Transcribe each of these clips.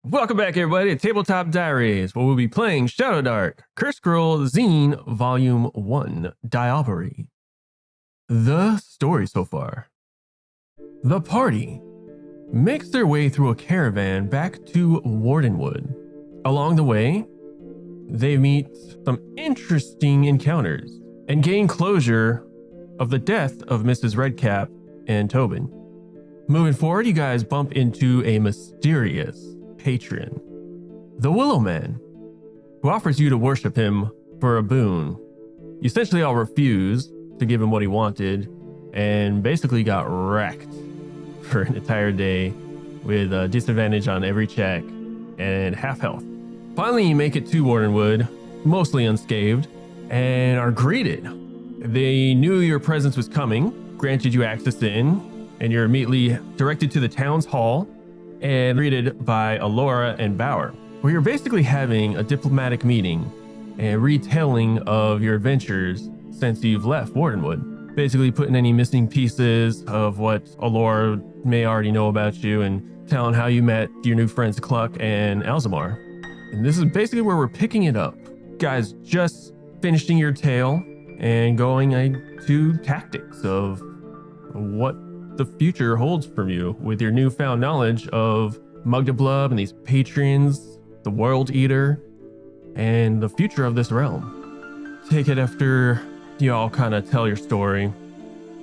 Welcome back, everybody, to Tabletop Diaries, where we'll be playing ShadowDark Curse Scroll Zine Volume 1 Diablerie. The story so far. The party makes their way through a caravan back to Wardenwood. Along the way, they meet some interesting encounters and gain closure of the death of Mrs. Redcap and Tobin. Moving forward, you guys bump into a mysterious patron, the Willow Man, who offers you to worship him for a boon. You essentially all refused to give him what he wanted and basically got wrecked for an entire day with a disadvantage on every check and half health. Finally, you make it to Wardenwood, mostly unscathed, and are greeted. They knew your presence was coming, granted you access in, and you're immediately directed to the town's hall and greeted by Alora and Bauer, where you're basically having a diplomatic meeting and retelling of your adventures since you've left Wardenwood. Basically putting any missing pieces of what Alora may already know about you and telling how you met your new friends Cluck and Alzamar. And this is basically where we're picking it up. Guys, just finishing your tale and going to tactics of what the future holds for you with your newfound knowledge of Mugdablub and these patrons, the World Eater, and the future of this realm. Take it after you all kind of tell your story.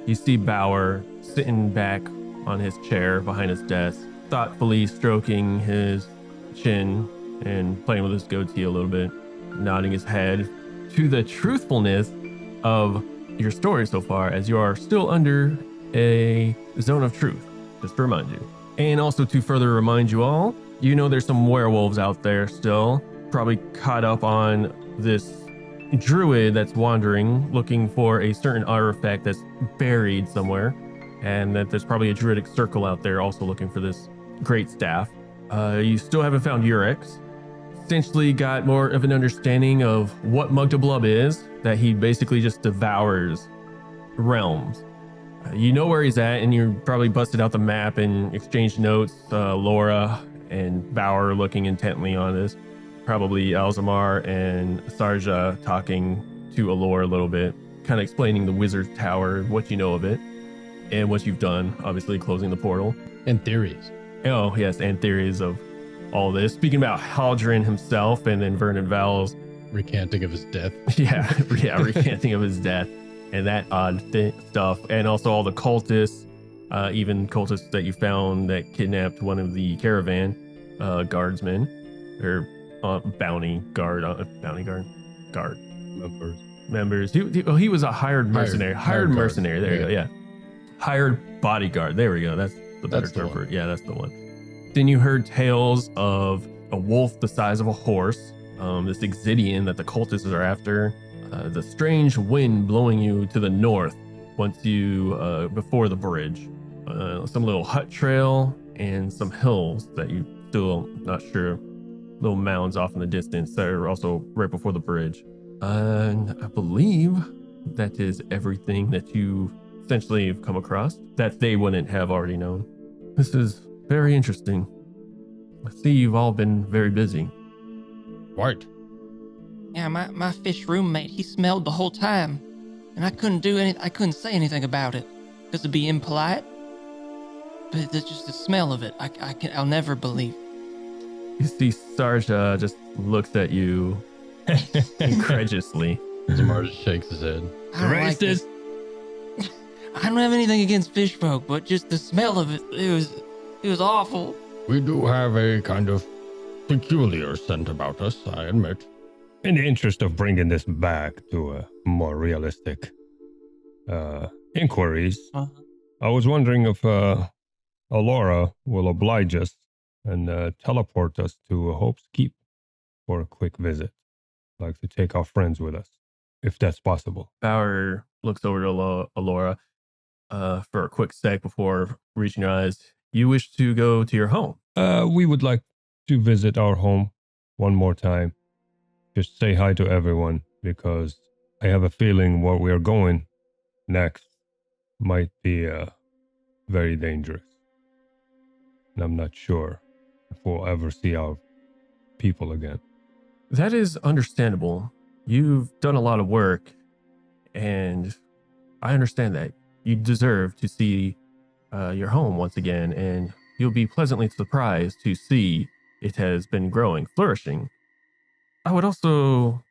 You see Bauer sitting back on his chair behind his desk, thoughtfully stroking his chin and playing with his goatee a little bit, nodding his head to the truthfulness of your story so far, as you are still under a zone of truth, just to remind you. And also to further remind you all, you know there's some werewolves out there still, probably caught up on this druid that's wandering, looking for a certain artifact that's buried somewhere, and that there's probably a druidic circle out there also looking for this great staff. You still haven't found Urex. Essentially got more of an understanding of what Mugdablub is, that he basically just devours realms. You know where he's at, and you probably busted out the map and exchanged notes. Laura and Bauer looking intently on this. Probably Alzamar and Sarja talking to Alora a little bit, kind of explaining the Wizard's Tower, what you know of it, and what you've done, obviously closing the portal. And theories. Oh, yes, and theories of all this. Speaking about Haldren himself, and then Vernon Val's recanting of his death. yeah, recanting of his death. And that odd stuff, and also all the cultists, even cultists that you found that kidnapped one of the caravan guardsmen, or bounty guard members. He was a hired mercenary. Hired mercenary. There you go. Yeah, hired bodyguard. There we go. That's the better term for it. Yeah, that's the one. Then you heard tales of a wolf the size of a horse, this Exidian that the cultists are after. The strange wind blowing you to the north once you before the bridge, some little hut trail and some hills that you still not sure, little mounds off in the distance that are also right before the bridge. And I believe that is everything that you essentially have come across that they wouldn't have already known. This is very interesting. I see you've all been very busy. Right. Yeah, my fish roommate, he smelled the whole time, and I couldn't do anything. I couldn't say anything about it because it'd be impolite. But it's just the smell of it. I'll never believe. You see, Sarja just looks at you incredulously. Zamar just shakes his head. I don't like this. I don't have anything against fish folk, but just the smell of it, it was awful. We do have a kind of peculiar scent about us, I admit. In the interest of bringing this back to more realistic inquiries, I was wondering if Alora will oblige us and teleport us to Hope's Keep for a quick visit. I'd like to take our friends with us, if that's possible. Bauer looks over to Alora for a quick sec before reaching your eyes. You wish to go to your home? We would like to visit our home one more time. Just say hi to everyone, because I have a feeling where we are going next might be very dangerous. And I'm not sure if we'll ever see our people again. That is understandable. You've done a lot of work, and I understand that. You deserve to see your home once again, and you'll be pleasantly surprised to see it has been growing, flourishing. I would also...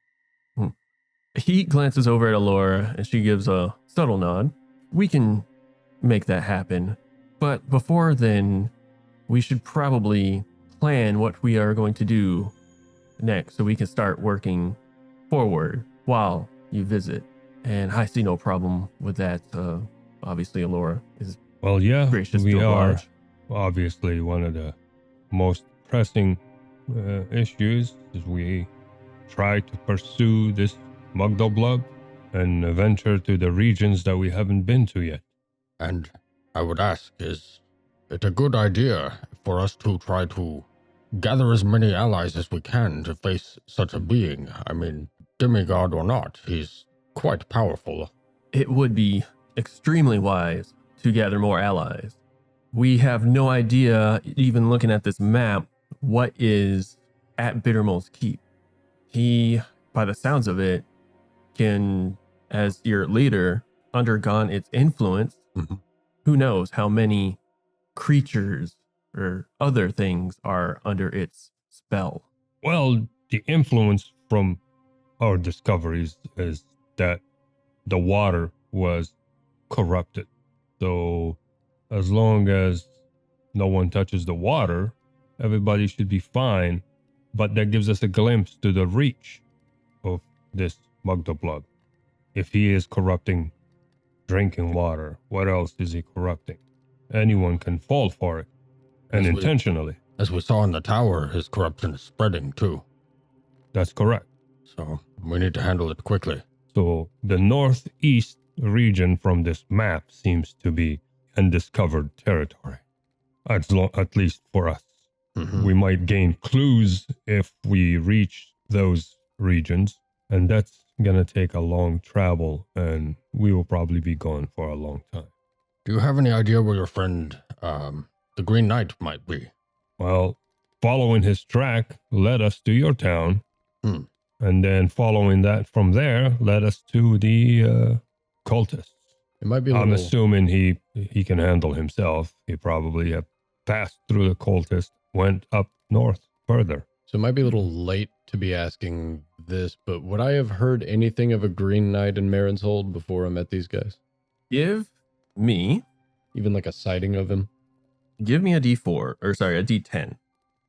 He glances over at Alora, and she gives a subtle nod. We can make that happen. But before then, we should probably plan what we are going to do next so we can start working forward while you visit. And I see no problem with that. Obviously, Alora is Well, yeah, gracious we to are oblige. obviously one of the most pressing issues is we try to pursue this Mugdalblub and venture to the regions that we haven't been to yet. And I would ask, is it a good idea for us to try to gather as many allies as we can to face such a being? I mean, demigod or not, he's quite powerful. It would be extremely wise to gather more allies. We have no idea, even looking at this map, what is at Bittermold's Keep. He, by the sounds of it, can, as your leader, undergone its influence. Mhm. Who knows how many creatures or other things are under its spell. Well, the influence from our discoveries is that the water was corrupted. So as long as no one touches the water, everybody should be fine. But that gives us a glimpse to the reach of this Mugdalblub. If he is corrupting drinking water, what else is he corrupting? Anyone can fall for it, and intentionally. As we saw in the tower, his corruption is spreading too. That's correct. So we need to handle it quickly. So the northeast region from this map seems to be undiscovered territory, at least for us. Mhm. We might gain clues if we reach those regions, and that's going to take a long travel, and we will probably be gone for a long time. Do you have any idea where your friend, the Green Knight, might be? Well, following his track led us to your town, Hmm. and then following that from there led us to the cultists. It might be a I'm little... assuming he can handle himself. He probably have passed through the cultist, went up north further. So it might be a little late to be asking this, but would I have heard anything of a Green Knight in Marin's Hold before I met these guys? Give me Even like a sighting of him? a D4, or sorry, a D10.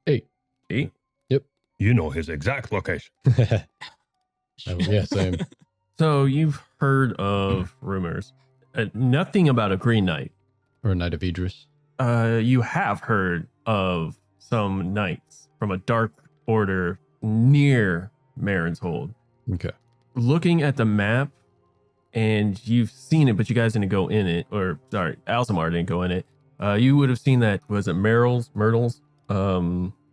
8. 8? You know his exact location. Yeah, same. So you've heard of rumors. Nothing about a Green Knight. Or a Knight of Idris. You have heard of some knights from a dark order near Marin's Hold. Okay. Looking at the map, and you've seen it, but you guys didn't go in it, or sorry, Alzamar didn't go in it. You would have seen that, was it Myrtle's?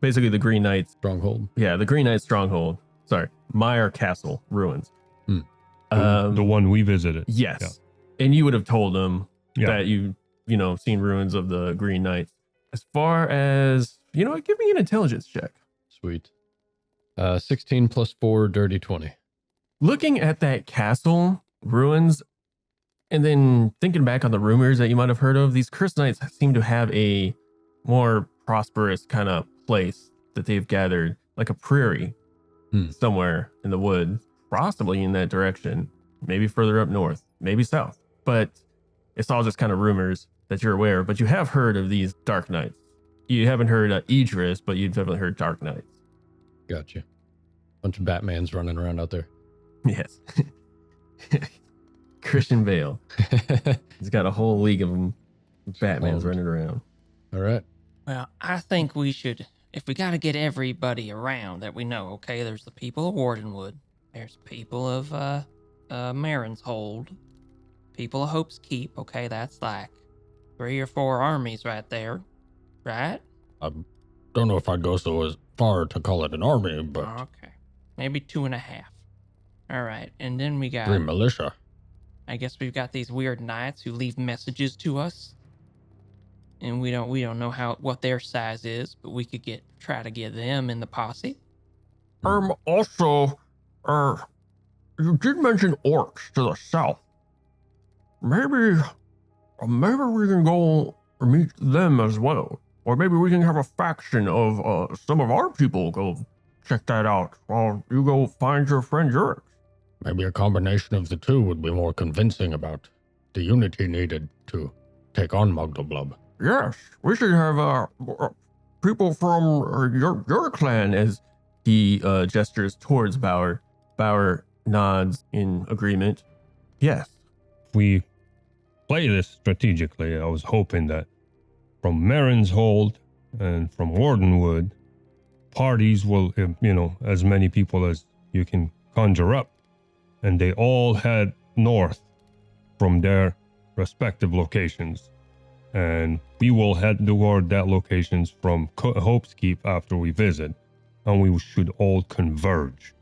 Basically the Green Knights. Stronghold. Yeah, the Green Knight stronghold. Sorry, Meyer Castle ruins. The one we visited. Yes. Yeah. And you would have told them Yeah. that you seen ruins of the Green Knights. As far as, give me an intelligence check. Sweet. 16 plus 4, dirty 20. Looking at that castle ruins, and then thinking back on the rumors that you might have heard of, these Cursed Knights seem to have a more prosperous kind of place that they've gathered, like a prairie somewhere in the woods, possibly in that direction, maybe further up north, maybe south. But it's all just kind of rumors that you're aware of. But you have heard of these Dark Knights. You haven't heard Idris, but you've definitely heard Dark Knights. Gotcha. Bunch of Batmans running around out there. Yes. Christian Bale. He's got a whole league of them. Batman's running around. All right. Well, I think we should, if we got to get everybody around that we know, okay, there's the people of Wardenwood, there's people of Marin's Hold, people of Hope's Keep, okay, that's like 3 or 4 armies right there, right? I don't know if I'd go so as far to call it an army, but Okay, maybe 2.5. All right, and then we got, 3 militia. I guess we've got these weird knights who leave messages to us and we don't know what their size is, but we could try to get them in the posse. Also, you did mention orcs to the south. Maybe we can go meet them as well. Or maybe we can have a faction of some of our people go check that out while you go find your friend Yurik. Maybe a combination of the two would be more convincing about the unity needed to take on Mugdalblub. Yes, we should have people from your clan, as he gestures towards Bauer. Bauer nods in agreement. Yes. If we play this strategically, I was hoping that from Marin's Hold and from Wardenwood, parties will, as many people as you can conjure up, and they all head north from their respective locations. And we will head toward that locations from Hope's Keep after we visit, and we should all converge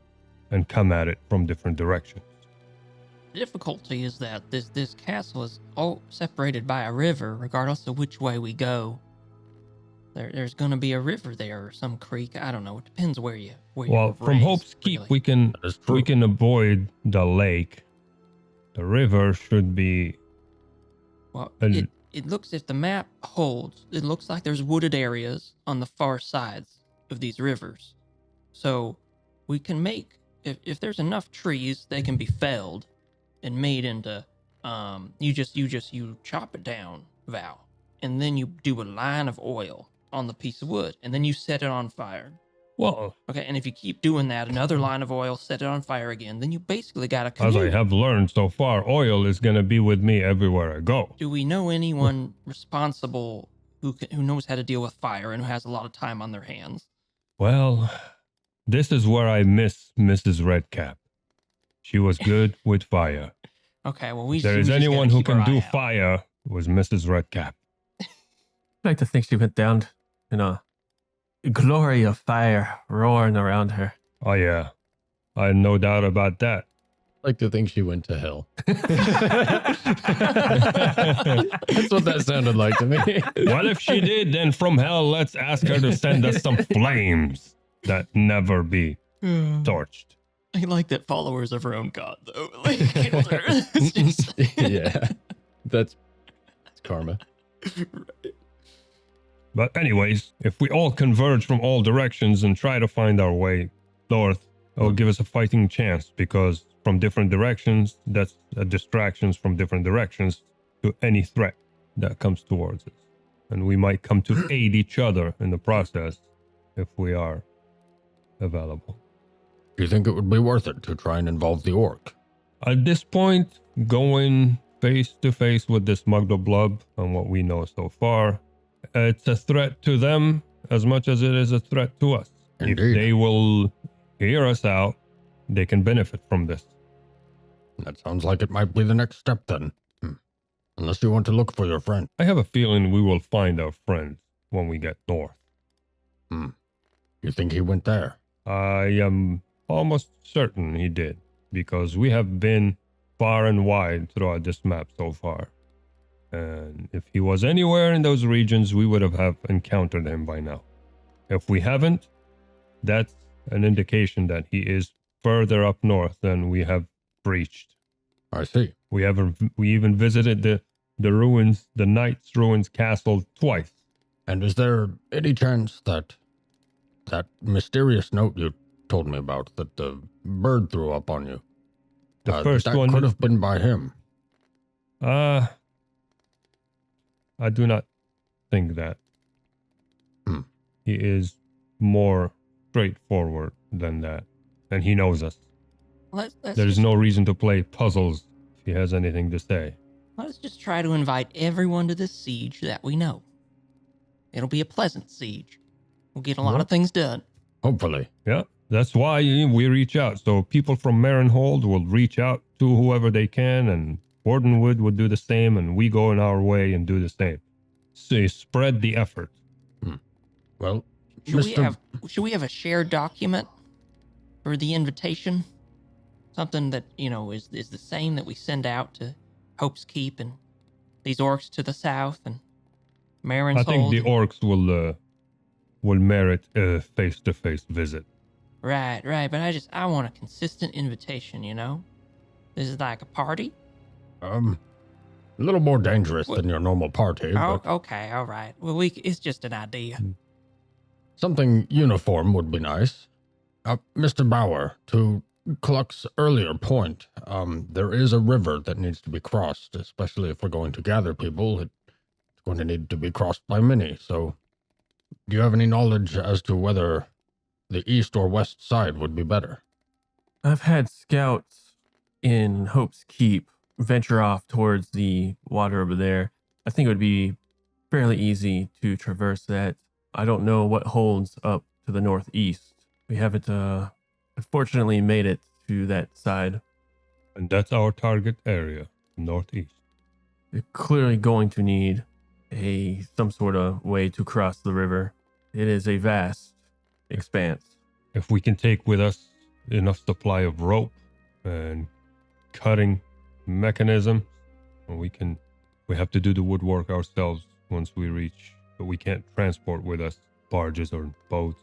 and come at it from different directions. The difficulty is that this castle is all separated by a river, regardless of which way we go. There's going to be a river there or some creek. I don't know. It depends where you. Well, from Hope's Keep, really. we can avoid the lake. The river should be. Well, it looks, if the map holds, it looks like there's wooded areas on the far sides of these rivers. So we can make, if there's enough trees, they can be felled and made into, you chop it down, Val, and then you do a line of oil on the piece of wood, and then you set it on fire. Well, okay, and if you keep doing that, another line of oil, set it on fire again, then you basically got a canoe. As I have learned so far, oil is going to be with me everywhere I go. Do we know anyone responsible who knows how to deal with fire and who has a lot of time on their hands? Well, this is where I miss Mrs. Redcap. She was good with fire. Okay, well, if there is anyone who can do fire, it was Mrs. Redcap. I'd like to think she went down in a glory of fire roaring around her. Oh, yeah. I had no doubt about that. I like to think she went to hell. That's what that sounded like to me. Well, if she did, then from hell, let's ask her to send us some flames that never be torched. I like that followers of her own god, though. Like, killed her. It's just... Yeah, that's karma. Right. But anyways, if we all converge from all directions and try to find our way north, it'll give us a fighting chance, because from different directions, that's distractions from different directions to any threat that comes towards us. And we might come to aid each other in the process if we are available. Do you think it would be worth it to try and involve the orc? At this point, going face to face with this Mugdalblub and what we know so far, it's a threat to them as much as it is a threat to us. Indeed. If they will hear us out, they can benefit from this. That sounds like it might be the next step then. Unless you want to look for your friend. I have a feeling we will find our friend when we get north. You think he went there? I am almost certain he did, because we have been far and wide throughout this map so far. And if he was anywhere in those regions, we would have encountered him by now. If we haven't, that's an indication that he is further up north than we have reached. I see. We even visited the ruins, the Knight's Ruins Castle twice. And is there any chance that mysterious note you told me about that the bird threw up on you? The first that one could have been by him. I do not think that. He is more straightforward than that, and he knows us. There's no reason to play puzzles if he has anything to say. Let's just try to invite everyone to this siege that we know. It'll be a pleasant siege. We'll get a lot of things done. Hopefully. Yeah, that's why we reach out. So people from Marinhold will reach out to whoever they can, and Wardenwood would do the same, and we go in our way and do the same. So spread the effort. Well, Should we have a shared document for the invitation? Something that, is the same that we send out to Hope's Keep and these orcs to the south, and Marin's I think Hold. the orcs will merit a face-to-face visit. Right, but I want a consistent invitation, you know? This is like a party? A little more dangerous What? than your normal party, Oh, but okay, all right. Well, it's just an idea. something uniform would be nice. Mr. Bauer, to Cluck's earlier point, there is a river that needs to be crossed, especially if we're going to gather people. It's going to need to be crossed by many, so do you have any knowledge as to whether the east or west side would be better? I've had scouts in Hope's Keep venture off towards the water over there. I think it would be fairly easy to traverse that. I don't know what holds up to the northeast. We haven't, unfortunately, made it to that side. And that's our target area, northeast. We're clearly going to need some sort of way to cross the river. It is a vast expanse. If we can take with us enough supply of rope and cutting mechanisms, we have to do the woodwork ourselves once we reach, but we can't transport with us barges or boats.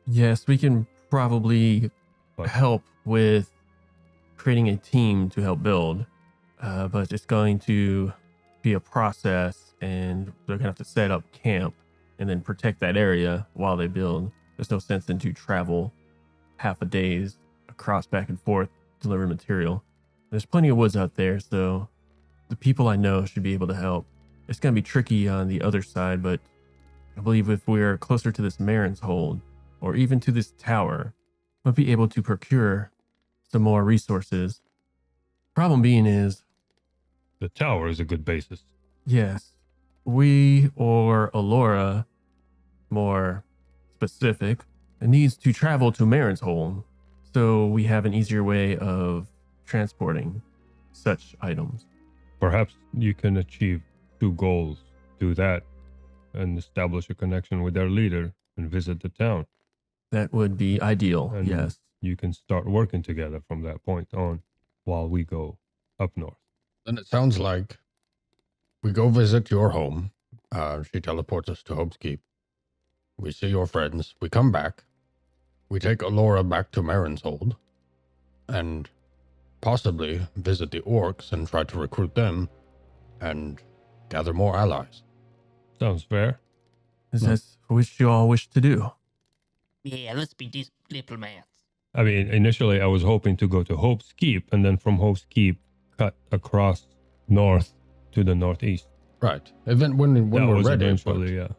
Yes, we can probably But help with creating a team to help build, but it's going to be a process, and they're going to have to set up camp and then protect that area while they build. There's no sense in to travel half a day's across back and forth, deliver material. There's plenty of woods out there, so the people I know should be able to help. It's going to be tricky on the other side, but I believe if we're closer to this Marin's Hold, or even to this tower, we'll be able to procure some more resources. Problem being is, the tower is a good basis. yes, we or Alora, more specific, needs to travel to Marin's Hold, so we have an easier way of transporting such items. Perhaps you can achieve two goals. Do that and establish a connection with their leader and visit the town. That would be ideal, And yes. you can start working together from that point on while we go up north. Then it sounds like we go visit your home. She teleports us to Hope's Keep. We see your friends. We come back. We take Alora back to Marin's Hold. And possibly visit the orcs and try to recruit them and gather more allies. Sounds fair. Is that what you all wish to do? Yeah, let's be diplomats. I mean, initially I was hoping to go to Hope's Keep and then from Hope's Keep cut across north to the northeast. Right. When That we're was ready, eventually, yeah.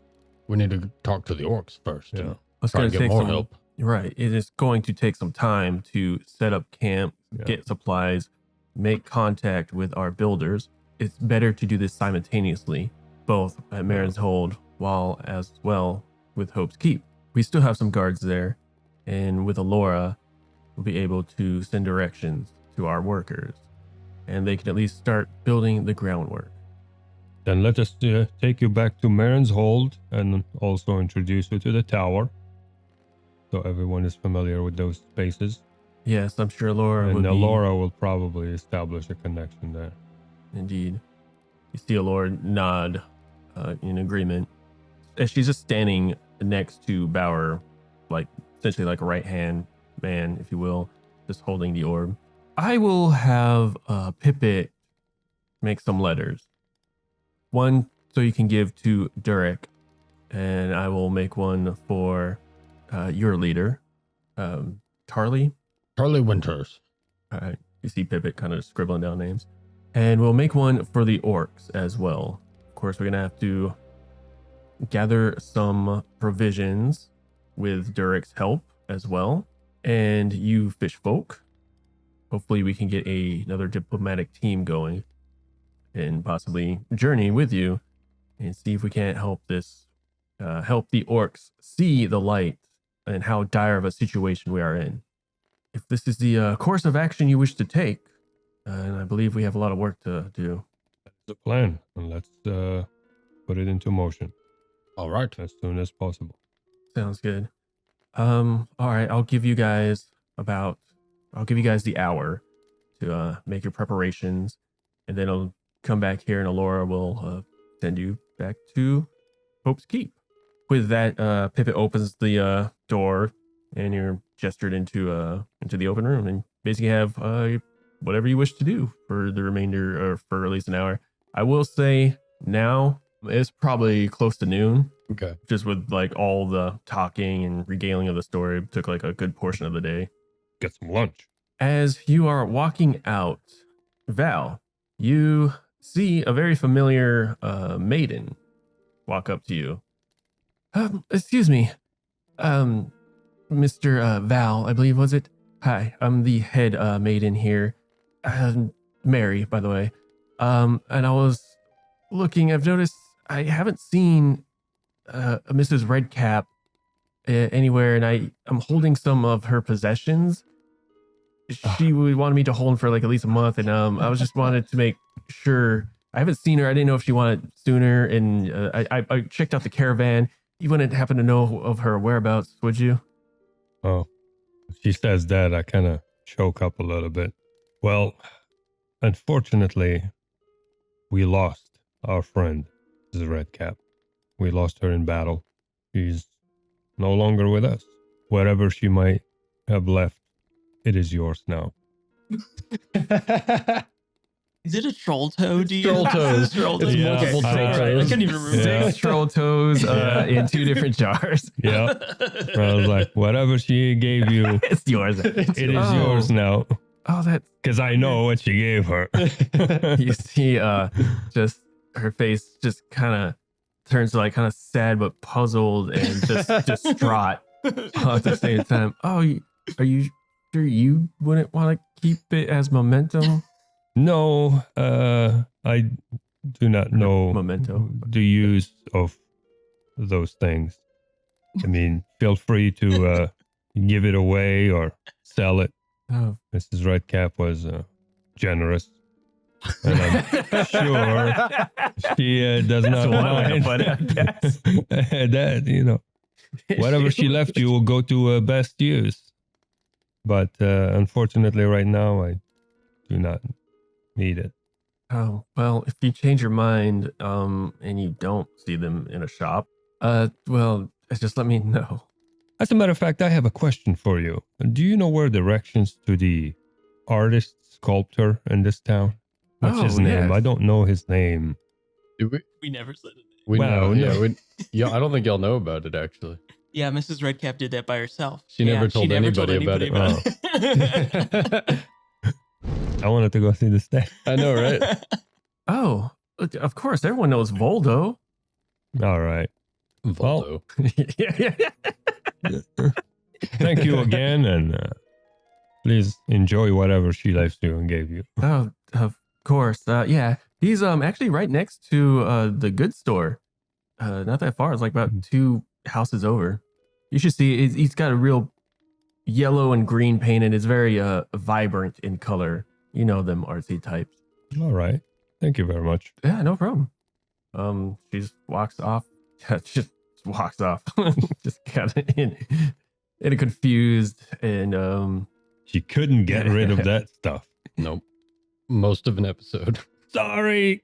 we need to talk to the orcs first Yeah. and I was try going to to get take more some help. Right. It is going to take some time to set up camp, Yeah. get supplies, make contact with our builders. It's better to do this simultaneously, both at Marin's Hold while as well with Hope's Keep. We still have some guards there, and with Alora, we'll be able to send directions to our workers, and they can at least start building the groundwork. Then let us take you back to Marin's Hold and also introduce you to the tower, so everyone is familiar with those spaces. Yes, I'm sure Alora would And be. Laura will probably establish a connection there. Indeed. You see Alora nod in agreement. As she's just standing next to Bauer, like essentially like a right-hand man, if you will, just holding the orb. I will have Pippet make some letters. One so you can give to Durek, and I will make one for your leader, Tarly. Charlie Winters. All right. You see Pippet kind of scribbling down names. And we'll make one for the orcs as well. Of course, we're going to have to gather some provisions with Durek's help as well. And you fish folk. Hopefully we can get another diplomatic team going and possibly journey with you and see if we can't help help the orcs see the light and how dire of a situation we are in. If this is the course of action you wish to take, and I believe we have a lot of work to do. The plan, and let's put it into motion All right. as soon as possible. Sounds good. All right, I'll give you guys the hour to make your preparations, and then I'll come back here and Alora will send you back to Hope's Keep. With that, Pippet opens the door, and you're gestured into the open room, and basically have whatever you wish to do for the remainder, or for at least an hour. I will say now it's probably close to noon. Okay. Just with like all the talking and regaling of the story, it took like a good portion of the day. Get some lunch. As you are walking out, Val, you see a very familiar maiden walk up to you. Excuse me, Mr. Val, I believe, was it? Hi, I'm the head maiden here. Mary, by the way. And I was looking, I've noticed I haven't seen Mrs. Redcap anywhere, and I'm holding some of her possessions. She wanted me to hold them for like at least a month, and I was just wanted to make sure. I haven't seen her. I didn't know if she wanted sooner, and I checked out the caravan. You wouldn't happen to know of her whereabouts, would you? Oh, she says that, I kind of choke up a little bit. Well, unfortunately, we lost our friend, Mrs. Redcap. We lost her in battle. She's no longer with us. Wherever she might have left, it is yours now. Is it a troll toe? Do you Troll toes. Troll It's toe. multiple Okay. troll I toes. couldn't even remember. Yeah. 6 troll toes in 2 different jars. Yeah. I was like, whatever she gave you, It's yours. it is Oh. yours now. Oh, that's Because I know what she gave her. you see just her face just kind of turns like kind of sad but puzzled and just distraught all at the same time. Oh, are you sure you wouldn't want to keep it as momentum? No, I do not know Memento. the use of those things. I mean, feel free to give it away or sell it. Oh. Mrs. Redcap was generous. And I'm sure she does That's not one way to mind. put it, I guess. That, whatever she left you will go to best use. But unfortunately, right now, I do not need it. Oh, well, if you change your mind and you don't see them in a shop, well, just let me know. As a matter of fact, I have a question for you. Do you know where directions to the artist sculptor in this town? What's his Oh, name? yes. I don't know his name. Do we? We never said it. We Well, know. no. Yeah, yeah. I don't think y'all know about it actually. Yeah, Mrs. Redcap did that by herself. She never told anybody about it. it. I wanted to go see the stand. I know, right? Oh, of course, everyone knows Voldo. All right. Voldo. yeah. Thank you again, and please enjoy whatever she left you and gave you. Oh, of course. Yeah, he's actually right next to the goods store. Not that far. It's like about 2 houses over. You should see. He's got a real yellow and green paint, and it's very vibrant in color. You know them artsy types. All right. Thank you very much. Yeah, no problem. She just walks off. Just walks off. Just kind of in a confused and She couldn't get rid of that stuff. Nope. Most of an episode. Sorry.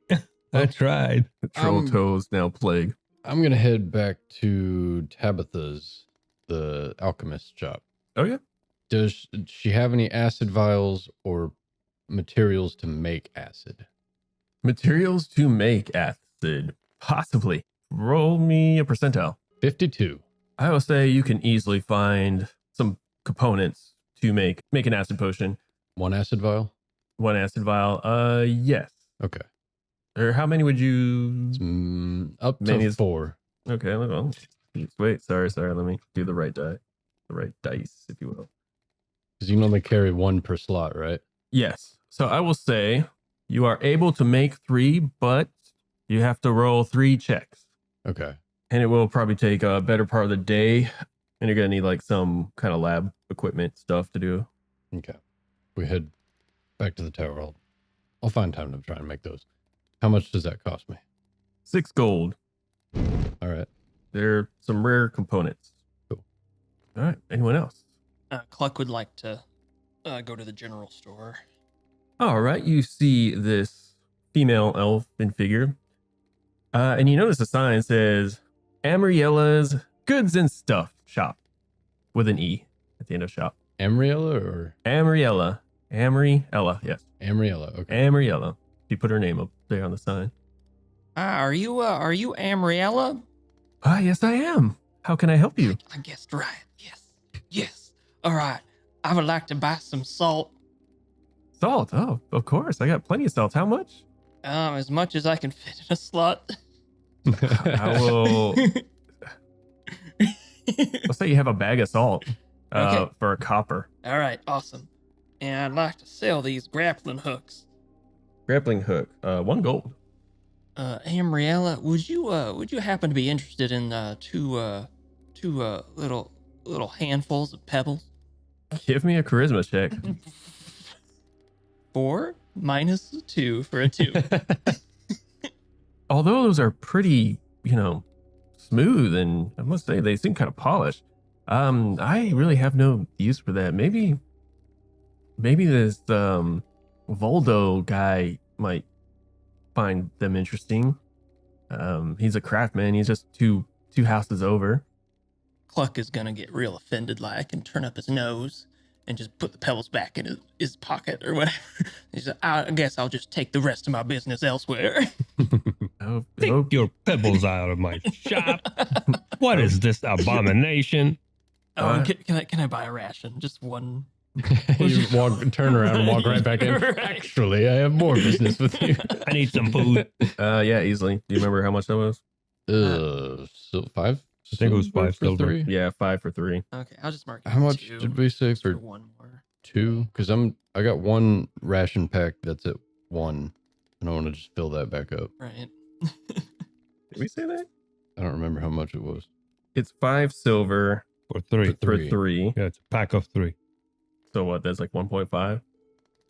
I tried. troll toes now plague. I'm gonna head back to Tabitha's, the alchemist shop. Oh yeah. Does she have any acid vials or materials to make acid? Materials to make acid. Possibly. Roll me a percentile. 52. I will say you can easily find some components to make an acid potion. 1 acid vial? 1 acid vial. Yes. Okay. Or how many would you? Up to Many is- 4. Okay. Well, wait. Sorry. Let me do the right die. The right dice, if you will. Because you can only carry 1 per slot, right? Yes. So I will say you are able to make 3, but you have to roll 3 checks. Okay. And it will probably take a better part of the day. And you're going to need like some kind of lab equipment stuff to do. Okay. We head back to the tower. I'll find time to try and make those. How much does that cost me? 6 gold. All right. They're some rare components. Cool. All right. Anyone else? Cluck would like to go to the general store. All right. You see this female elf in figure. And you notice the sign says Amariella's Goods and Stuff Shop with an E at the end of shop. Amriella or Amariella. Yes. Amriella? Okay. Amariella. You put her name up there on the sign. Are you Amriella? Ah, yes, I am. How can I help you? I guessed right. Yes. All right. I would like to buy some salt. Salt. Oh, of course. I got plenty of salt. How much? As much as I can fit in a slot. I will. Let's say you have a bag of salt Okay. for a copper. All right, awesome. And I'd like to sell these grappling hooks. Grappling hook. 1 gold. Amriella, would you happen to be interested in two little handfuls of pebbles? Give me a charisma check. 4 minus 2 for a 2. Although those are pretty, smooth, and I must say they seem kind of polished. I really have no use for that. Maybe this Voldo guy might find them interesting. He's a craftsman. He's just two houses over. Cluck is gonna get real offended like and turn up his nose and just put the pebbles back in his pocket or whatever. He's like, I guess I'll just take the rest of my business elsewhere. Oh, Take your pebbles out of my shop. What is this abomination? Can I buy a ration? Just one. You turn around and walk right back in. Right. Actually, I have more business with you. I need some food. Yeah, easily. Do you remember how much that was? So 5? I think it was 5 for silver. 3. Yeah, 5 for 3. Okay, I'll just mark it. How much 2, did we say just for one more? 2? Because I got 1 ration pack that's at 1, and I want to just fill that back up. Right. Did we say that? I don't remember how much it was. It's 5 silver For 3. For for 3. 3. Yeah, it's a pack of 3. So what? That's like 1.5.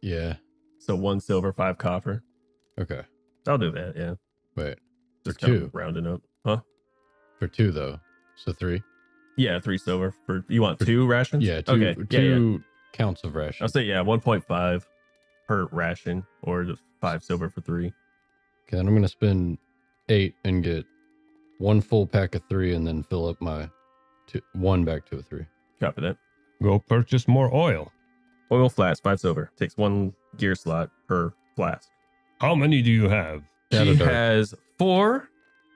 Yeah. So 1 silver, 5 copper. Okay. I'll do that. Yeah, Wait. just For kind 2. of rounding up. Huh? For 2 though. So 3. Yeah, 3 silver for. You want 2 rations? Yeah. 2. Okay. 2 counts of I'll ration. say 1.5 per ration, or just 5 silver for 3. Okay. Then I'm gonna spend 8 and get 1 full pack of 3, and then fill up my 1 back to a 3. Copy that. Go purchase more oil. Oil flask, 5 silver. Takes 1 gear slot per flask. How many do you have? She ShadowDark. has 4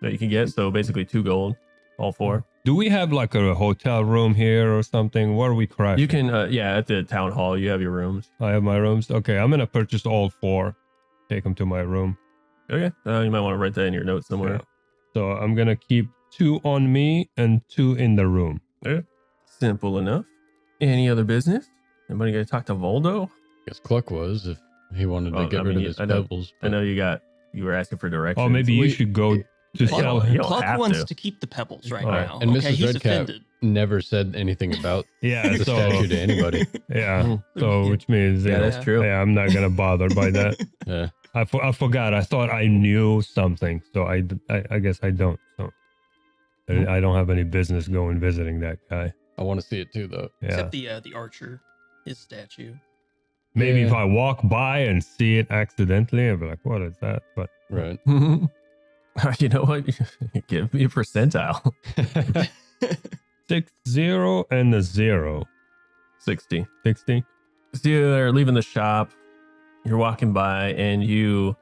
that you can get, so basically 2 gold, all 4. Do we have like a hotel room here or something? Where are we crashing? You can, at the town hall, you have your rooms. I have my rooms. Okay, I'm gonna purchase all 4. Take them to my room. Okay, you might want to write that in your notes somewhere. Yeah. So I'm gonna keep 2 on me and 2 in the room. Simple enough. Any other business? Anybody gonna talk to Voldo? Guess Cluck was if he wanted to Oh, get I rid mean, of his I know- pebbles. I know you were asking for directions. Oh, maybe you We- should go to Cluck, sell. you don't Cluck have wants to. to keep the pebbles right Oh. now. And okay, Mrs. he's Redcap offended. never said anything about Yeah, the so statue to anybody. yeah, so which means Yeah, you know, that's true. yeah, I'm not gonna bother by that. Yeah. I forgot. I thought I knew something, so I guess I don't. So I don't have any business going visiting that guy. I want to see it too, though. Yeah, Except the archer, his statue. maybe if Yeah. I walk by and see it accidentally, I'll be like, "What is that?" But Right. You know what? Give me a percentile. 60 and a 0. 60. 60. So you're leaving the shop. You're walking by and you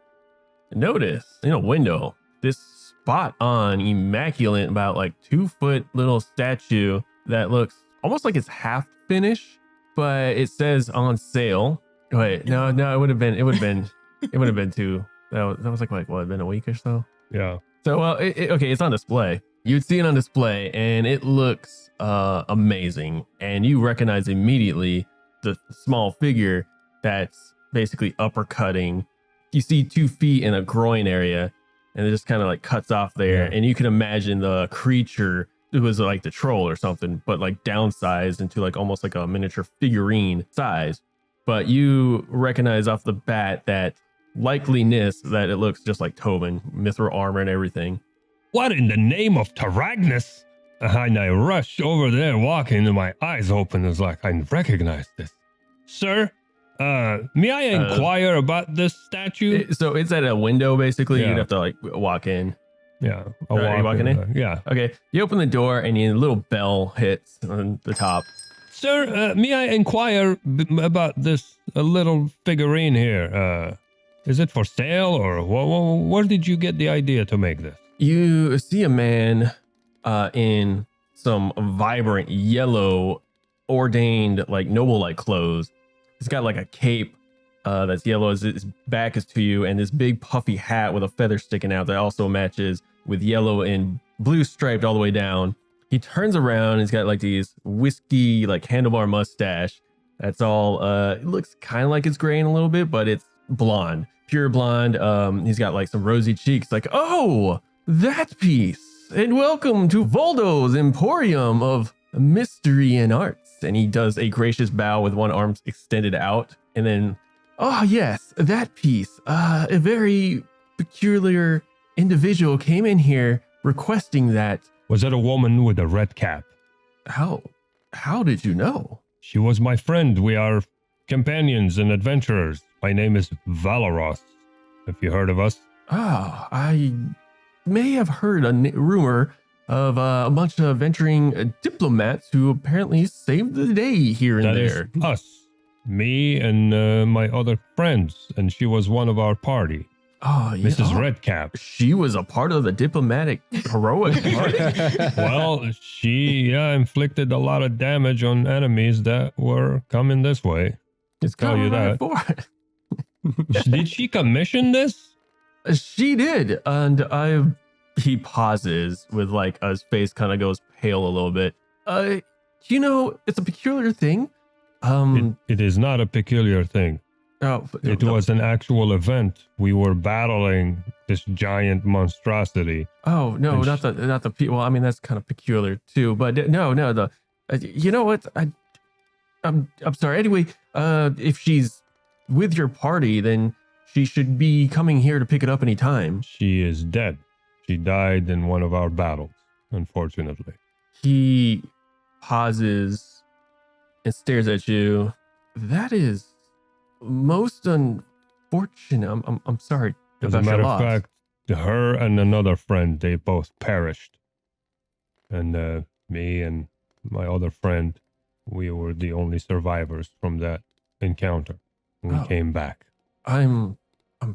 notice in a window this spot on immaculate, about like 2-foot little statue that looks almost like it's half finished, but it says on sale. Wait, no, it would have been two. That was like what, been a week or so? Yeah. So, well, okay, it's on display. You'd see it on display, and it looks amazing. And you recognize immediately the small figure that's basically uppercutting. You see 2 feet in a groin area, and it just kind of like cuts off there. Yeah. And you can imagine the creature, it was like the troll or something, but like downsized into like almost like a miniature figurine size. But you recognize off the bat that likeliness that it looks just like Tobin, mithril armor and everything. What in the name of Taragnus? And I rushed over there, walking, and my eyes open. It's like, I recognize this. Sir, may I inquire about this statue? So it's at a window, basically. Yeah. You'd have to like walk in. Yeah. Are you walking in? Yeah. Okay, you open the door and a little bell hits on the top. Sir, may I inquire about this little figurine here? Is it for sale or where did you get the idea to make this? You see a man in some vibrant yellow, ordained, like noble-like clothes. He's got like a cape that's yellow. His back is to you, and this big puffy hat with a feather sticking out that also matches with yellow and blue striped all the way down. He turns around. He's got like these whiskey, like handlebar mustache. That's all. It looks kind of like it's graying a little bit, but it's blonde, pure blonde. He's got like some rosy cheeks. Like, oh, that piece. And welcome to Voldo's Emporium of Mystery and Arts. And he does a gracious bow with one arm extended out. And then, oh yes, that piece. A very peculiar individual came in here requesting that. Was it a woman with a red cap? How did you know? She was my friend. We are companions and adventurers. My name is Valoros. Have you heard of us? Oh, I may have heard a rumor of a bunch of venturing diplomats who apparently saved the day here and That there. is us. Me and my other friends. And she was one of our party. Oh, yeah. Mrs. Redcap. She was a part of the diplomatic heroic party. Well, she inflicted a lot of damage on enemies that were coming this way. It's tell you coming right that. for it. Did she commission this? She did, and he pauses with like his face kind of goes pale a little bit. You know, it's a peculiar thing. It is not a peculiar thing. It was an actual event. We were battling this giant monstrosity. Oh no, not the people. Well, I mean that's kind of peculiar too. But no, the. You know what? I'm sorry. Anyway, if she's with your party, then she should be coming here to pick it up anytime. She is dead. She died in one of our battles, unfortunately. He pauses and stares at you. That is most unfortunate. I'm sorry. As a matter of fact, her and another friend, they both perished. And me and my other friend, we were the only survivors from that encounter. We came back. I'm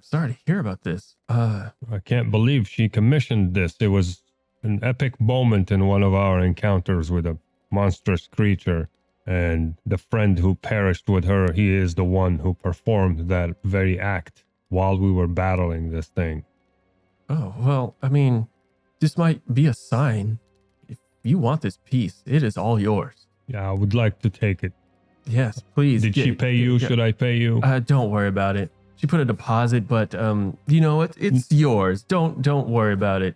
sorry to hear about this. I can't believe she commissioned this. It was an epic moment in one of our encounters with a monstrous creature. And the friend who perished with her, he is the one who performed that very act while we were battling this thing. Oh, well, I mean, this might be a sign. If you want this piece, it is all yours. Yeah, I would like to take it. Yes, please. Did she pay you? Should I pay you? Don't worry about it. She put a deposit, but you know what? It's yours. Don't worry about it.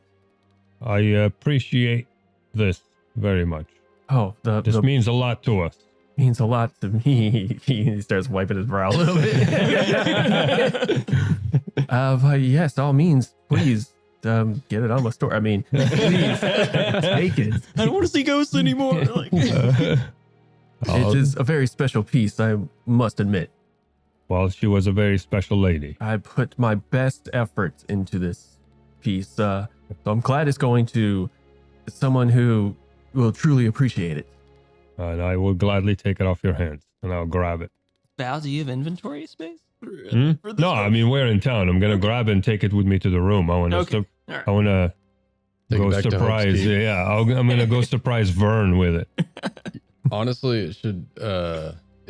I appreciate this very much. Oh, this means a lot to us. Means a lot to me. He starts wiping his brow a little bit. But yes, all means, please get it on my store. I mean, please take it. I don't want to see ghosts anymore. It is a very special piece, I must admit. Well, she was a very special lady. I put my best efforts into this piece. So I'm glad it's going to someone who will truly appreciate it. And I will gladly take it off your hands, and I'll grab it. Val, do you have inventory space? No, I mean, we're in town. I'm going to grab it and take it with me to the room. I want to Right. I want to go surprise. Yeah, I'm going to go surprise Vern with it. Honestly, it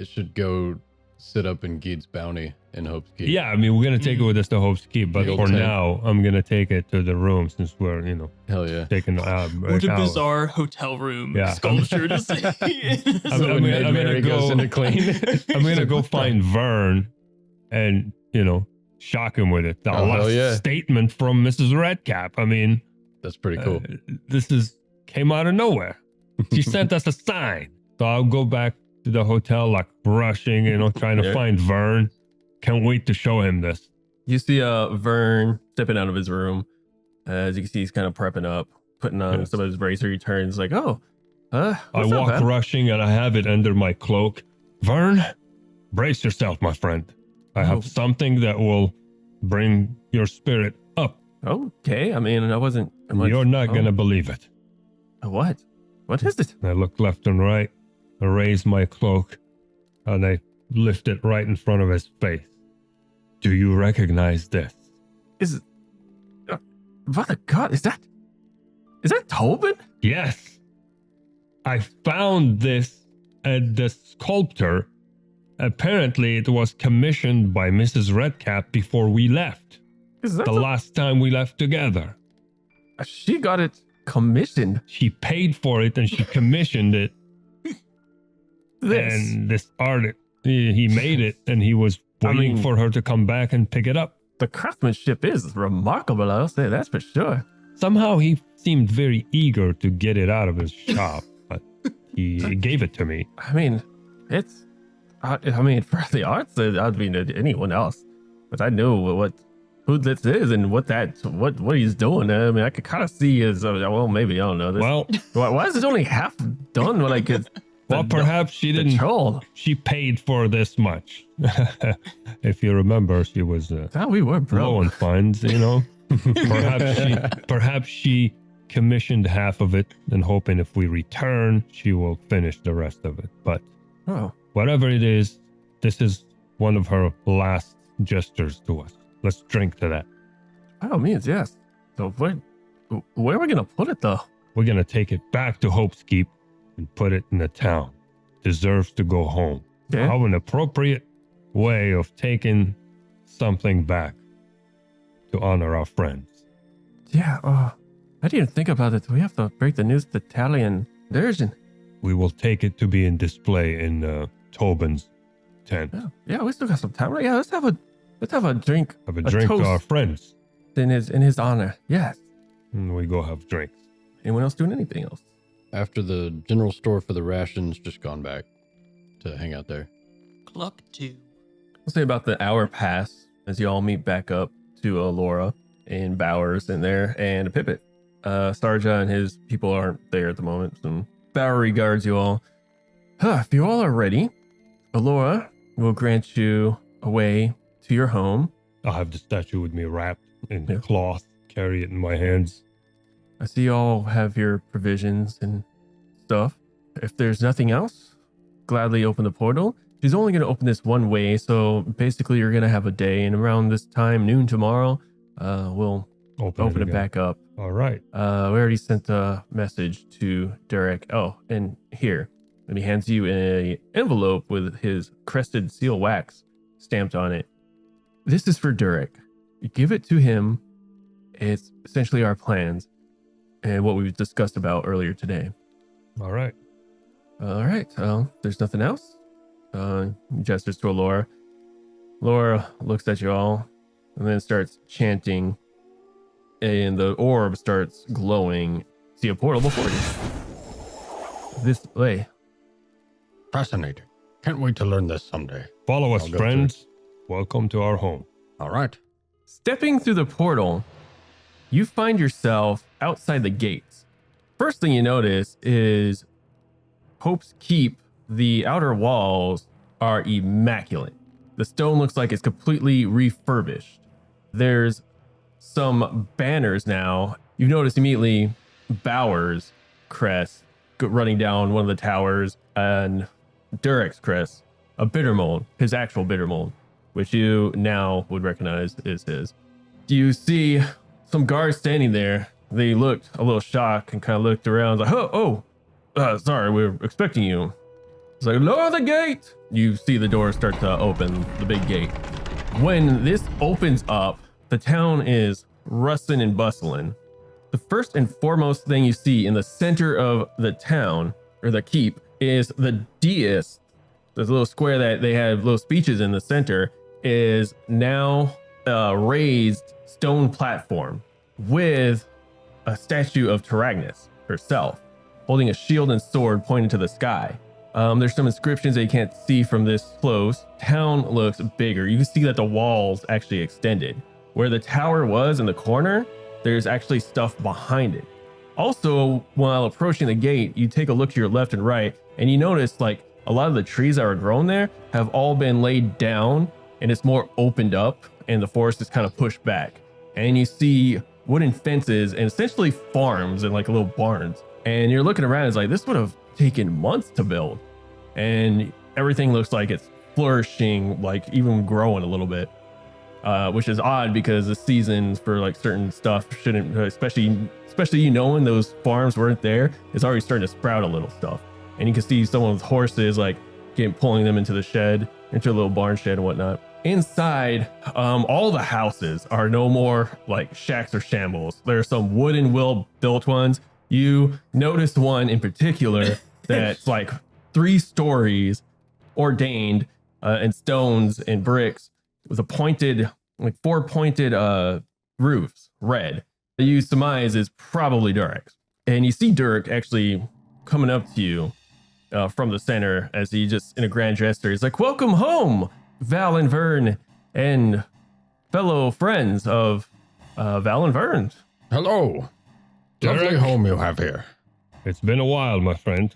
should go sit up in Geed's bounty in Hope's Keep. Yeah, I mean, we're going to take it with us to Hope's Keep, but The old for tent. now, I'm going to take it to the room since we're, Hell yeah. taking What a bizarre hotel room Yeah. sculpture to see. I'm So when gonna Mary goes go- into clean. I'm going to go find Vern and, shock him with it. The Oh, hell last yeah. statement from Mrs. Redcap. I mean, That's pretty cool. this came out of nowhere. She sent us a sign. So I'll go back to the hotel, like rushing, trying to Yeah. find Vern. Can't wait to show him this. You see Vern stepping out of his room. As you can see, he's kind of prepping up, putting on Yes. some of his bracer. He turns like, I what's up, walk man? rushing and I have it under my cloak. Vern, brace yourself, my friend. I have Oh. something that will bring your spirit up. Okay, I mean, I wasn't You're not going to believe it. What? What is it? I look left and right. I raise my cloak, and I lift it right in front of his face. Do you recognize this? Is it... Brother God, is that Tobin? Yes. I found this at the sculptor. Apparently, it was commissioned by Mrs. Redcap before we left. Is that The last time we left together. She got it commissioned. She paid for it and she commissioned it. This. And this artist, he made it and he was waiting for her to come back and pick it up. The craftsmanship is remarkable, I'll say that's for sure. Somehow he seemed very eager to get it out of his shop, but he gave it to me. I mean, it's... for the arts, I'd mean anyone else. But I know who this is and what he's doing. I mean, I could kind of see his... well, maybe, I don't know. Well... Why is it only half done when I could... Well, perhaps she didn't... Troll. She paid for this much. If you remember, she was we were broke. low on funds, you know. Perhaps she commissioned half of it and hoping if we return, she will finish the rest of it. But whatever it is, this is one of her last gestures to us. Let's drink to that. By all means, yes. So where are we going to put it, though? We're going to take it back to Hope's Keep and put it in the town. Deserves to go home. Okay. How an appropriate way of taking something back to honor our friends. Yeah, I didn't even think about it. We have to break the news to Tally and Durgeon. We will take it to be in display in Tobin's tent. Yeah, we still got some time. Yeah, let's have a drink. Have a drink to our friends. In his honor. Yes. And we go have drinks. Anyone else doing anything else? After the general store for the rations, just gone back to hang out there. Cluck 2. We'll say about the hour pass as you all meet back up to Laura and Bowers in there and Pippet. Sarja and his people aren't there at the moment. Some Bowery guards you all. If you all are ready, Laura will grant you a way to your home. I'll have the statue with me wrapped in cloth, carry it in my hands. I see you all have your provisions and stuff. If there's nothing else, gladly open the portal. She's only going to open this one way, so basically you're going to have a day, and around this time, noon tomorrow, we'll open it back up. All right. We already sent a message to Derek. Oh, and here. And he hands you an envelope with his crested seal wax stamped on it. This is for Derek. You give it to him. It's essentially our plans and what we've discussed about earlier today. All right. All right. There's nothing else. Gestures to Laura. Laura looks at you all and then starts chanting, and the orb starts glowing. See a portal before you. This way. Fascinating. Can't wait to learn this someday. Follow us, I'll go friends. Welcome to our home. All right. Stepping through the portal, you find yourself outside the gates. First thing you notice is Hope's Keep. The outer walls are immaculate. The stone looks like it's completely refurbished. There's some banners now. You notice immediately Bowers' crest running down one of the towers and Durek's crest, a bitter mold, his actual bitter mold, which you now would recognize is his. You see some guards standing there. They looked a little shocked and kind of looked around like, sorry, we were expecting you. It's like, lower the gate. You see the door start to open, the big gate. When this opens up, the town is rustling and bustling. The first and foremost thing you see in the center of the town, or the keep, is the dais. There's a little square that they have little speeches in the center, is now a raised stone platform with a statue of Taragnus herself, holding a shield and sword pointing to the sky. There's some inscriptions that you can't see from this close. Town looks bigger. You can see that the walls actually extended. Where the tower was in the corner, there's actually stuff behind it. Also, while approaching the gate, you take a look to your left and right, and you notice like a lot of the trees that were grown there have all been laid down, and it's more opened up, and the forest is kind of pushed back. And you see wooden fences and essentially farms and like little barns. And you're looking around, it's like this would have taken months to build. And everything looks like it's flourishing, like even growing a little bit, which is odd because the seasons for like certain stuff shouldn't, especially knowing those farms weren't there, it's already starting to sprout a little stuff. And you can see someone's horses like pulling them into the shed, into a little barn shed and whatnot. Inside, all the houses are no more like shacks or shambles. There are some wooden built ones. You noticed one in particular that's like 3 stories, ordained in stones and bricks, with a pointed, like 4 pointed roofs, red. That you surmise is probably Durek's. And you see Durek actually coming up to you from the center as he just in a grand gesture. He's like, "Welcome home, Val and Vern, and fellow friends of Val and Vern." Hello. Lovely Derek. home you have here. It's been a while, my friend.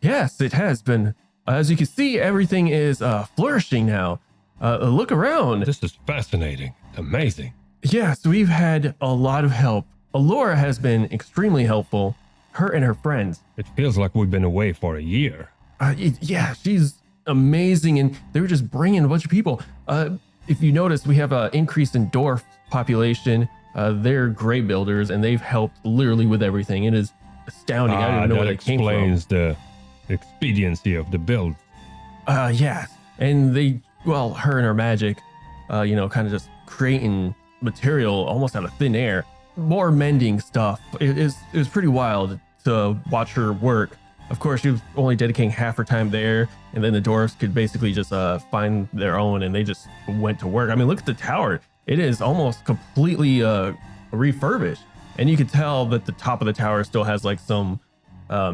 Yes, it has been. As you can see, everything is flourishing now. Look around. This is fascinating. Amazing. Yes, we've had a lot of help. Alora has been extremely helpful. Her and her friends. It feels like we've been away for a year. Yeah, she's amazing, and they were just bringing a bunch of people. If you notice, we have an increase in dwarf population. They're gray builders, and they've helped literally with everything. It is astounding. I don't even know that where they came from. explains the expediency of the build. Yeah, and her and her magic, kind of just creating material almost out of thin air. More mending stuff. It was pretty wild to watch her work. Of course, she was only dedicating half her time there, and then the dwarves could basically just find their own, and they just went to work. I mean, look at the tower. It is almost completely refurbished, and you could tell that the top of the tower still has like some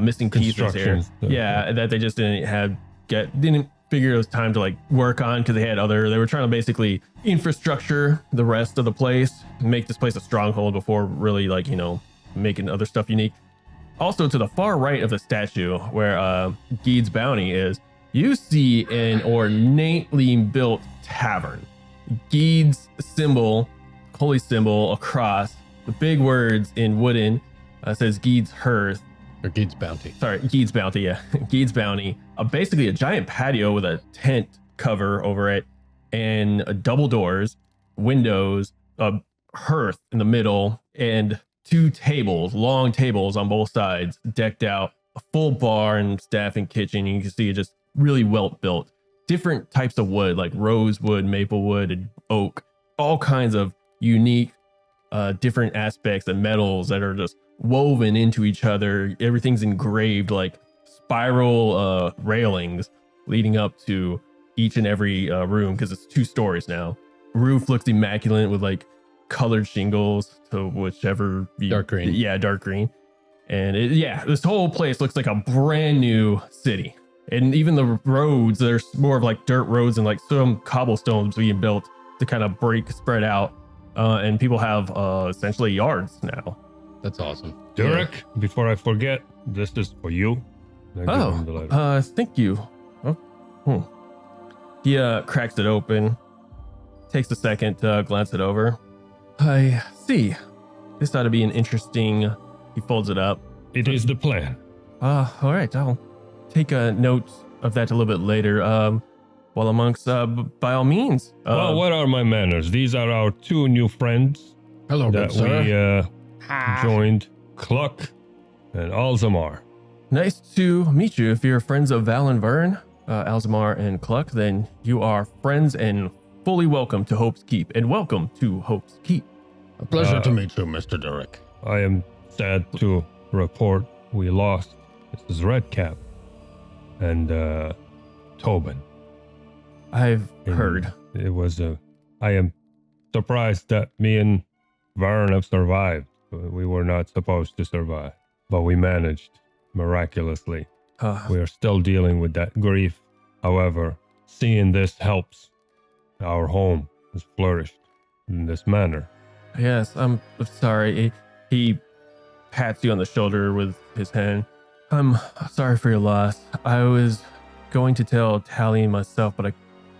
missing pieces here. Construction stuff, Yeah, that they just didn't figure it was time to like work on because they were trying to basically infrastructure the rest of the place, make this place a stronghold before really like, making other stuff unique. Also, to the far right of the statue where Geed's Bounty is, you see an ornately built tavern. Geed's symbol, holy symbol across, the big words in wooden says Geed's Hearth. Or Geed's Bounty. Sorry, Geed's Bounty, yeah. Geed's Bounty. Basically a giant patio with a tent cover over it and double doors, windows, a hearth in the middle, and 2 tables, long tables on both sides, decked out, a full bar and staff and kitchen. You can see it just really well built. Different types of wood, like rosewood, maplewood, and oak, all kinds of unique, different aspects and metals that are just woven into each other. Everything's engraved like spiral railings leading up to each and every room because it's 2 stories now. Roof looks immaculate with like colored shingles to whichever Dark green. Yeah, dark green. And this whole place looks like a brand new city. And even the roads, there's more of like dirt roads and like some cobblestones being built to kind of spread out. And people have essentially yards now. That's awesome. Durek, before I forget, this is for you. I give him the letter. Thank you. He cracks it open, takes a second to glance it over. I see. This ought to be an interesting. He folds it up. It is the plan. All right. I'll take a note of that a little bit later. While amongst, by all means. Well, what are my manners? These are our 2 new friends Hello, good that sir. we joined, Cluck and Alzamar. Nice to meet you. If you're friends of Val and Vern, Alzamar and Cluck, then you are friends and fully welcome to Hope's Keep. And welcome to Hope's Keep. A pleasure to meet you, Mr. Durek. I am sad to report we lost Mrs. Redcap and Tobin. I've And heard. It was I am surprised that me and Vern have survived. We were not supposed to survive, but we managed miraculously. We are still dealing with that grief. However, seeing this helps. Our home has flourished in this manner. Yes, I'm sorry. He pats you on the shoulder with his hand. I'm sorry for your loss. I was going to tell Tally myself, but I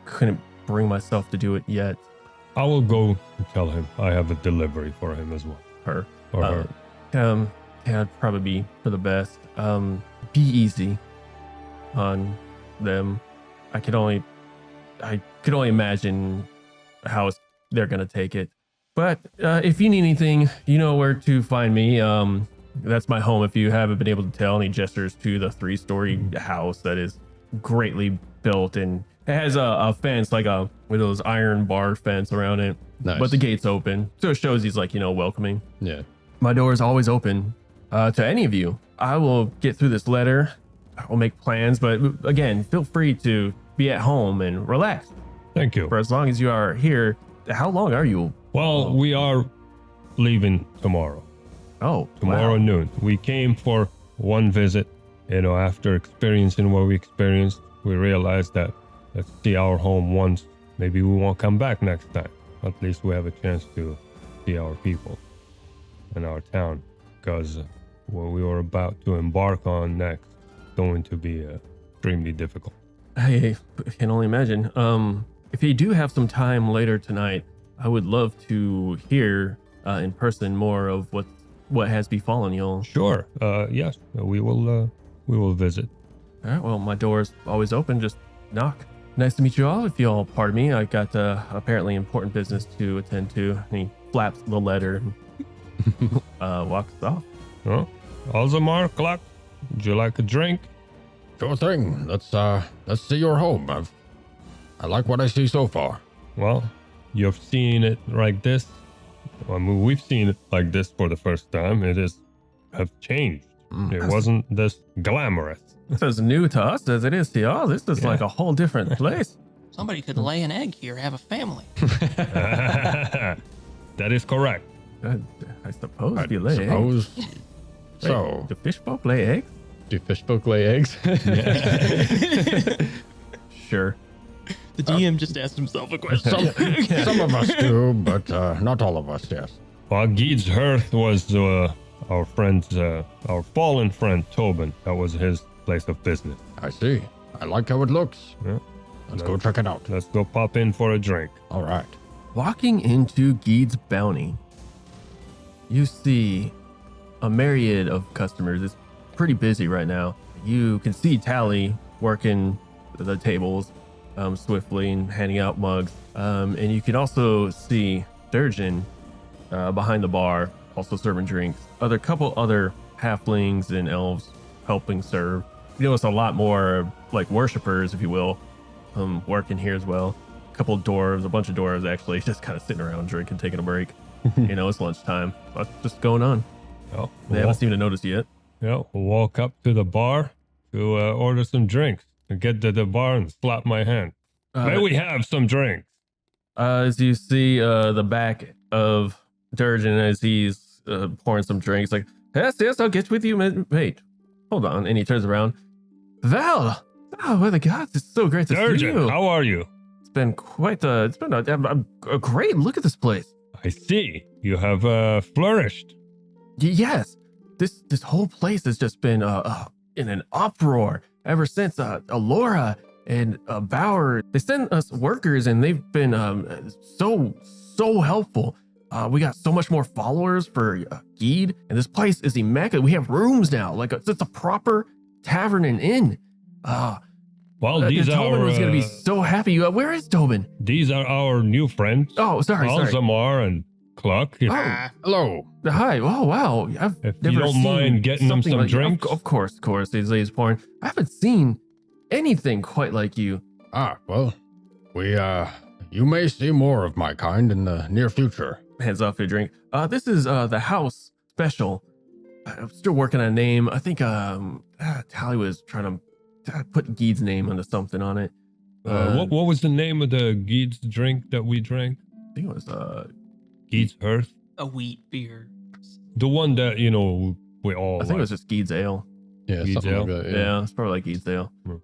couldn't bring myself to do it yet. I will go and tell him I have a delivery for him as well. Her. Or her. Yeah, it'd probably be for the best. Be easy on them. I could only imagine how they're gonna take it. But if you need anything, you know where to find me. That's my home. If you haven't been able to tell, and he gestures to the 3-story house that is greatly built, and it has a fence, like with those iron bar fence around it. Nice. But the gate's open, so it shows he's like, welcoming. Yeah. My door is always open to any of you. I will get through this letter. I will make plans, but again, feel free to be at home and relax Thank you. for as long as you are here. How long are you? Well, we are leaving tomorrow. Oh, Tomorrow wow. noon. We came for one visit. After experiencing what we experienced, we realized that let's see our home once. Maybe we won't come back next time. At least we have a chance to see our people and our town. Because what we were about to embark on next is going to be extremely difficult. I can only imagine. If you do have some time later tonight, I would love to hear in person more of what has befallen y'all. Sure. Yes. We will visit. All right. Well, my door is always open. Just knock. Nice to meet you all. If you all pardon me, I got apparently important business to attend to. And he flaps the letter and walks off. Oh, Alzamar, Clark, would you like a drink? Sure thing. Let's see your home. I like what I see so far. Well, you've seen it like this. I mean, we've seen it like this for the first time. It have changed. It wasn't this glamorous. This is new to us as it is to y'all. This is like a whole different place. Somebody could lay an egg here, have a family. That is correct. I suppose if you lay eggs. Suppose Wait, so. do fish folk lay eggs? Do fish folk lay eggs? Sure. The DM just asked himself a question. Some of us do, but not all of us, yes. Well, Geed's hearth was our friend's, our fallen friend Tobin. That was his place of business. I see. I like how it looks. Yeah. Let's go check it out. Let's go pop in for a drink. All right. Walking into Geed's Bounty, you see a myriad of customers. It's pretty busy right now. You can see Tally working the tables swiftly and handing out mugs. And you can also see Durgeon behind the bar, also serving drinks. Couple other halflings and elves helping serve. You notice a lot more like worshipers, if you will, working here as well. A couple dwarves, a bunch of dwarves actually, just kind of sitting around drinking, taking a break. It's lunchtime. What's just going on? Oh, They haven't seemed to notice yet. we'll walk up to the bar to order some drinks. And get to the bar and slap my hand. May we have some drinks? As you see the back of Durgeon as he's pouring some drinks, like, yes, I'll get with you. Wait, hold on. And he turns around. Val! Oh, my gods, it's so great to see Durgeon, you. how are you? It's been a great look at this place. I see. You have flourished. Yes, this whole place has just been in an uproar ever since Alora and Bauer. They sent us workers, and they've been so helpful. We got so much more followers for Geed, and this place is immaculate. We have rooms now, like it's a proper tavern and inn. Well, these Tobin are was gonna be so happy. Where is Tobin? these are our new friends. Oh, sorry. Alzamar and Cluck. If, Hello. Hi. Oh, wow. I've if never you don't seen mind getting them something some like you. drinks. Of course. He's pouring. I haven't seen anything quite like you. Well, you may see more of my kind in the near future. Hands off your drink. This is the house special. I'm still working on a name. I think Tally was trying to put Geed's name onto something on it. what was the name of the Geed's drink that we drank? I think it was Geed's Hearth? A wheat beer. The one that, we all I think it was just Geed's Ale. Yeah, Geed's something like ale? that. Yeah, it's probably like Geed's Ale. Hmm.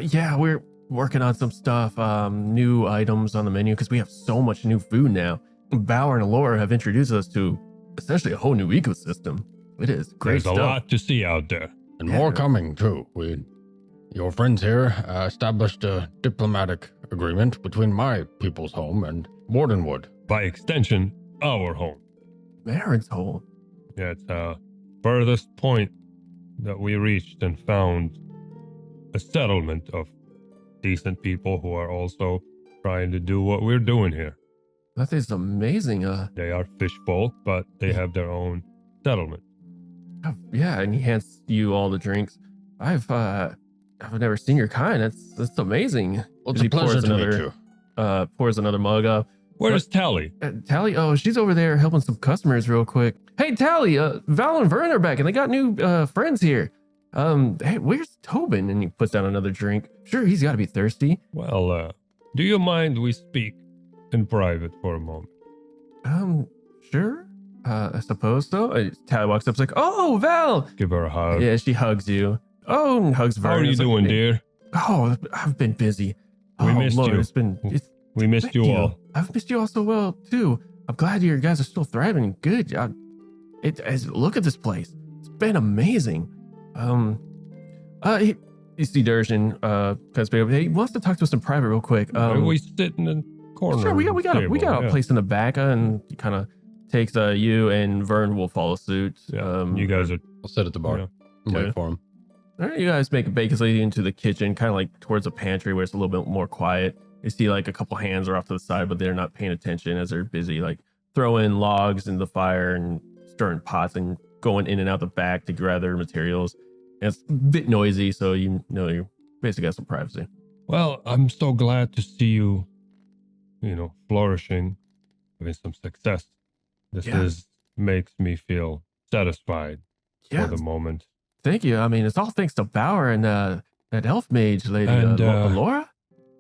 Yeah, we're working on some stuff, new items on the menu because we have so much new food now. Bauer and Alora have introduced us to essentially a whole new ecosystem. It is great There's stuff. a lot to see out there. And Yeah. more coming, too. Your friends here established a diplomatic agreement between my people's home and Wardenwood. By extension, our home. Marin's hole. Yeah, it's furthest point that we reached and found a settlement of decent people who are also trying to do what we're doing here. That is amazing. They are fish folk, but they have their own settlement. Yeah, and he hands you all the drinks. I've never seen your kind. That's amazing. Well, it's He a pleasure pours to meet another- you. Pours another mug up. Where's Tally? Tally, oh, she's over there helping some customers real quick. Hey, Tally, Val and Vern are back, and they got new friends here. Hey, where's Tobin? And he puts down another drink. Sure, he's got to be thirsty. Well, do you mind we speak in private for a moment? Sure. I suppose so. Tally walks up, like, oh, Val. Give her a hug. Yeah, she hugs you. Oh, and hugs Vern. How are you It's like, doing, dear? Oh, I've been busy. We Oh, missed Lord, you. We missed Thank you all. I've missed you all so well too. I'm glad you guys are still thriving and good. Look at this place. It's been amazing. You see Durjan comes back up. He wants to talk to us in private real quick. We sit in the corner. Sure, we got table, a place in the back, and he kind of takes you and Vern will follow suit. Yeah, you guys are. I'll sit at the bar Yeah. and Okay. wait for him. All right, you guys make it basically into the kitchen, kind of like towards the pantry where it's a little bit more quiet. You see like a couple hands are off to the side, but they're not paying attention as they're busy like throwing logs in the fire and stirring pots and going in and out the back to gather materials. And it's a bit noisy, so you know you basically got some privacy. Well, I'm so glad to see you, flourishing, having some success. This Yeah. makes me feel satisfied Yeah, for the moment. thank you. I mean, it's all thanks to Bauer and that elf mage lady, And, Laura.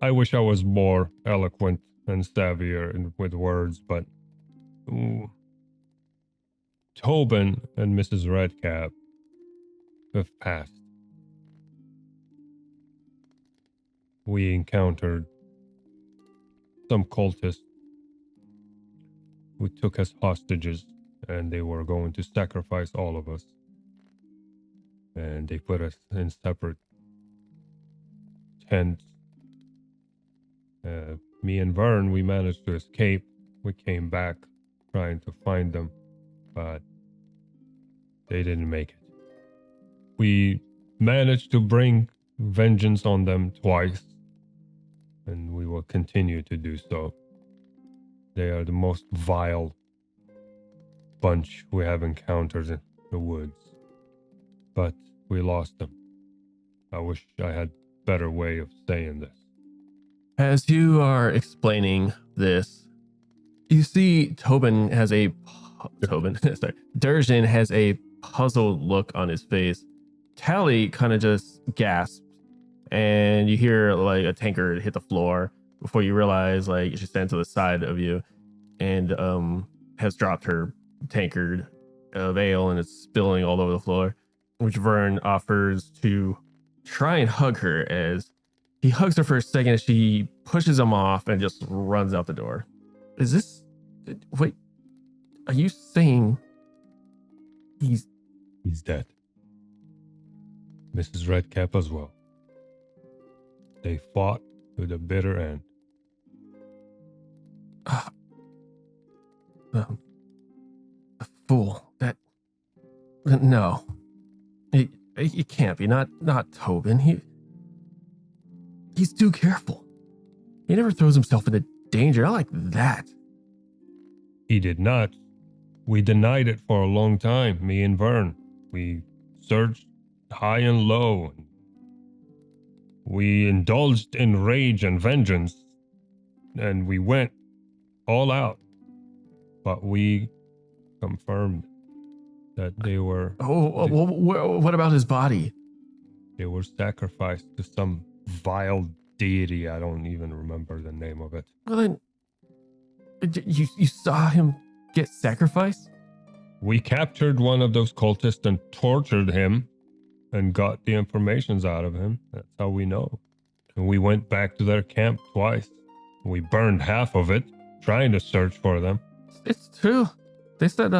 I wish I was more eloquent and savvier with words, but Tobin and Mrs. Redcap have passed. We encountered some cultists who took us hostages, and they were going to sacrifice all of us. And they put us in separate tents. Me and Vern, we managed to escape. We came back trying to find them, but they didn't make it. We managed to bring vengeance on them twice, and we will continue to do so. They are the most vile bunch we have encountered in the woods, but we lost them. I wish I had a better way of saying this. As you are explaining this, you see Durjan has a puzzled look on his face. Tally kind of just gasps, and you hear like a tankard hit the floor before you realize like she stands to the side of you and has dropped her tankard of ale and it's spilling all over the floor, which Vern offers to try and hug her. As he hugs her for a second, as she pushes him off and just runs out the door. Wait, are you saying he's dead? Mrs. Redcap as well. They fought to the bitter end. A fool? No, it can't be. Not Tobin. He's too careful. He never throws himself into danger. Not like that. He did not. We denied it for a long time, me and Vern. We searched high and low. We indulged in rage and vengeance, and we went all out. But we confirmed that they were What about his body? they were sacrificed to some vile deity. I don't even remember the name of it. Well then, you saw him get sacrificed? We captured one of those cultists and tortured him and got the informations out of him. That's how we know. And we went back to their camp twice. We burned half of it, trying to search for them. It's true. They said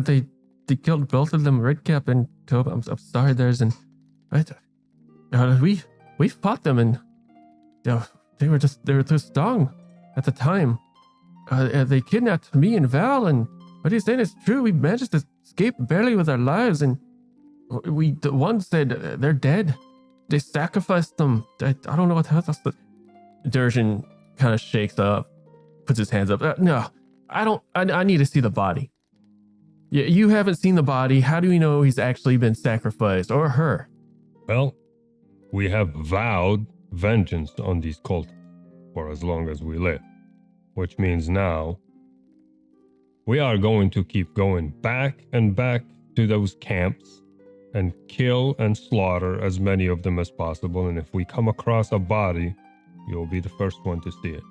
they killed both of them, Redcap and Tobin. I'm sorry, we fought them and they were too strong at the time. they kidnapped me and Val, and what he's saying is true. We managed to escape barely with our lives, and the one said they're dead. They sacrificed them. I don't know what else. Durjan kind of shakes up, puts his hands up. No, I don't. I need to see the body. Yeah, you haven't seen the body. How do we know he's actually been sacrificed, or her? Well, we have vowed vengeance on these cultists for as long as we live, which means now we are going to keep going back and back to those camps and kill and slaughter as many of them as possible. And if we come across a body, you'll be the first one to see it.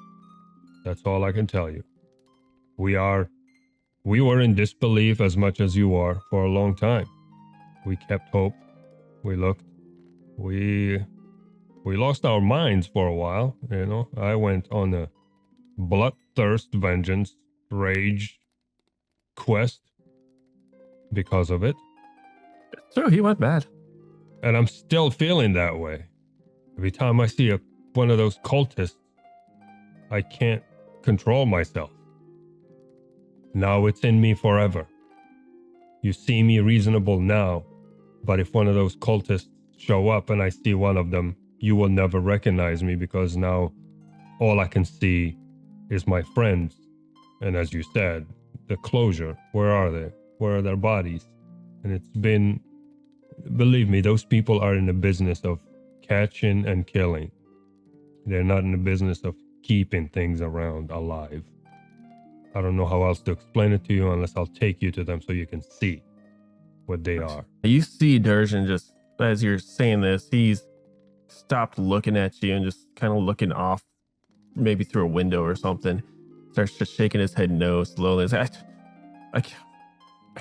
That's all I can tell you. We were in disbelief as much as you are for a long time. We kept hope. We looked. We lost our minds for a while, you know. I went on a bloodthirst, vengeance, rage quest because of it. True, he went bad. And I'm still feeling that way. Every time I see one of those cultists, I can't control myself. Now it's in me forever. You see me reasonable now, but if one of those cultists show up and I see one of them, you will never recognize me because now all I can see is my friends. And as you said, the closure. Where are they? Where are their bodies? And it's been, believe me, those people are in the business of catching and killing. They're not in the business of keeping things around alive. I don't know how else to explain it to you unless I'll take you to them so you can see what they are. You see Durjan just, as you're saying this, he's stopped looking at you and just kind of looking off, maybe through a window or something. Starts just shaking his head no slowly. I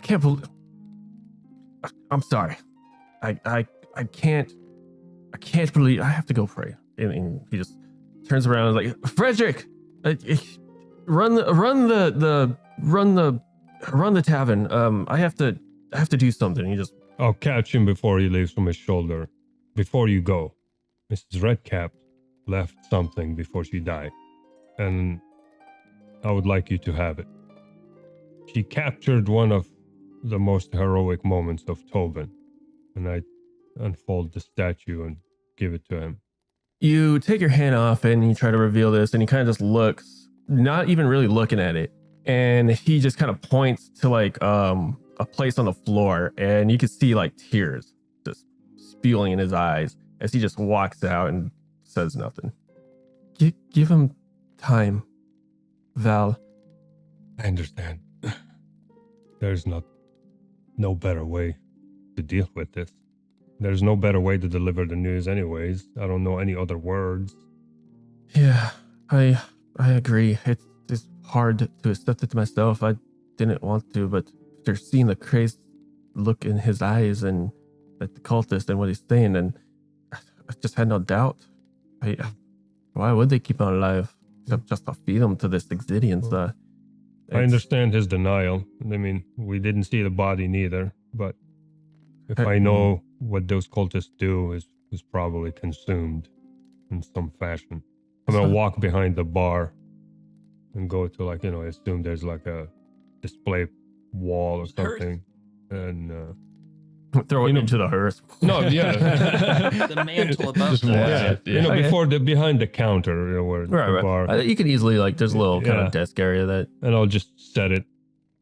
can't believe. I'm sorry. I can't believe. I have to go pray. And he just turns around and is like, Frederick, run the tavern. I have to do something. He just. I'll catch him before he leaves from his shoulder. Before you go, Mrs. Redcap left something before she died, and I would like you to have it. She captured one of the most heroic moments of Tobin, and I unfold the statue and give it to him. You take your hand off and you try to reveal this, and he kind of just looks, not even really looking at it, and he just kind of points to like a place on the floor, and you can see like tears just spewing in his eyes as he just walks out and says nothing. Give him time, Val. I understand. There's no better way to deal with this. There's no better way to deliver the news anyways. I don't know any other words. Yeah, I agree. It's hard to accept it myself. I didn't want to, but after seeing the crazed look in his eyes and at the cultist and what he's saying, and I just had no doubt. Why would they keep him alive? Just to feed him to this Exidians. I understand his denial. I mean, we didn't see the body neither, but if I know what those cultists do is probably consumed in some fashion. I'm gonna walk behind the bar and go to I assume there's like a display wall or something, and throw it into the hearse. No, yeah, The mantle above Just that. watch it. Okay. behind the counter, where the bar. You can easily there's a little kind of desk area that. And I'll just set it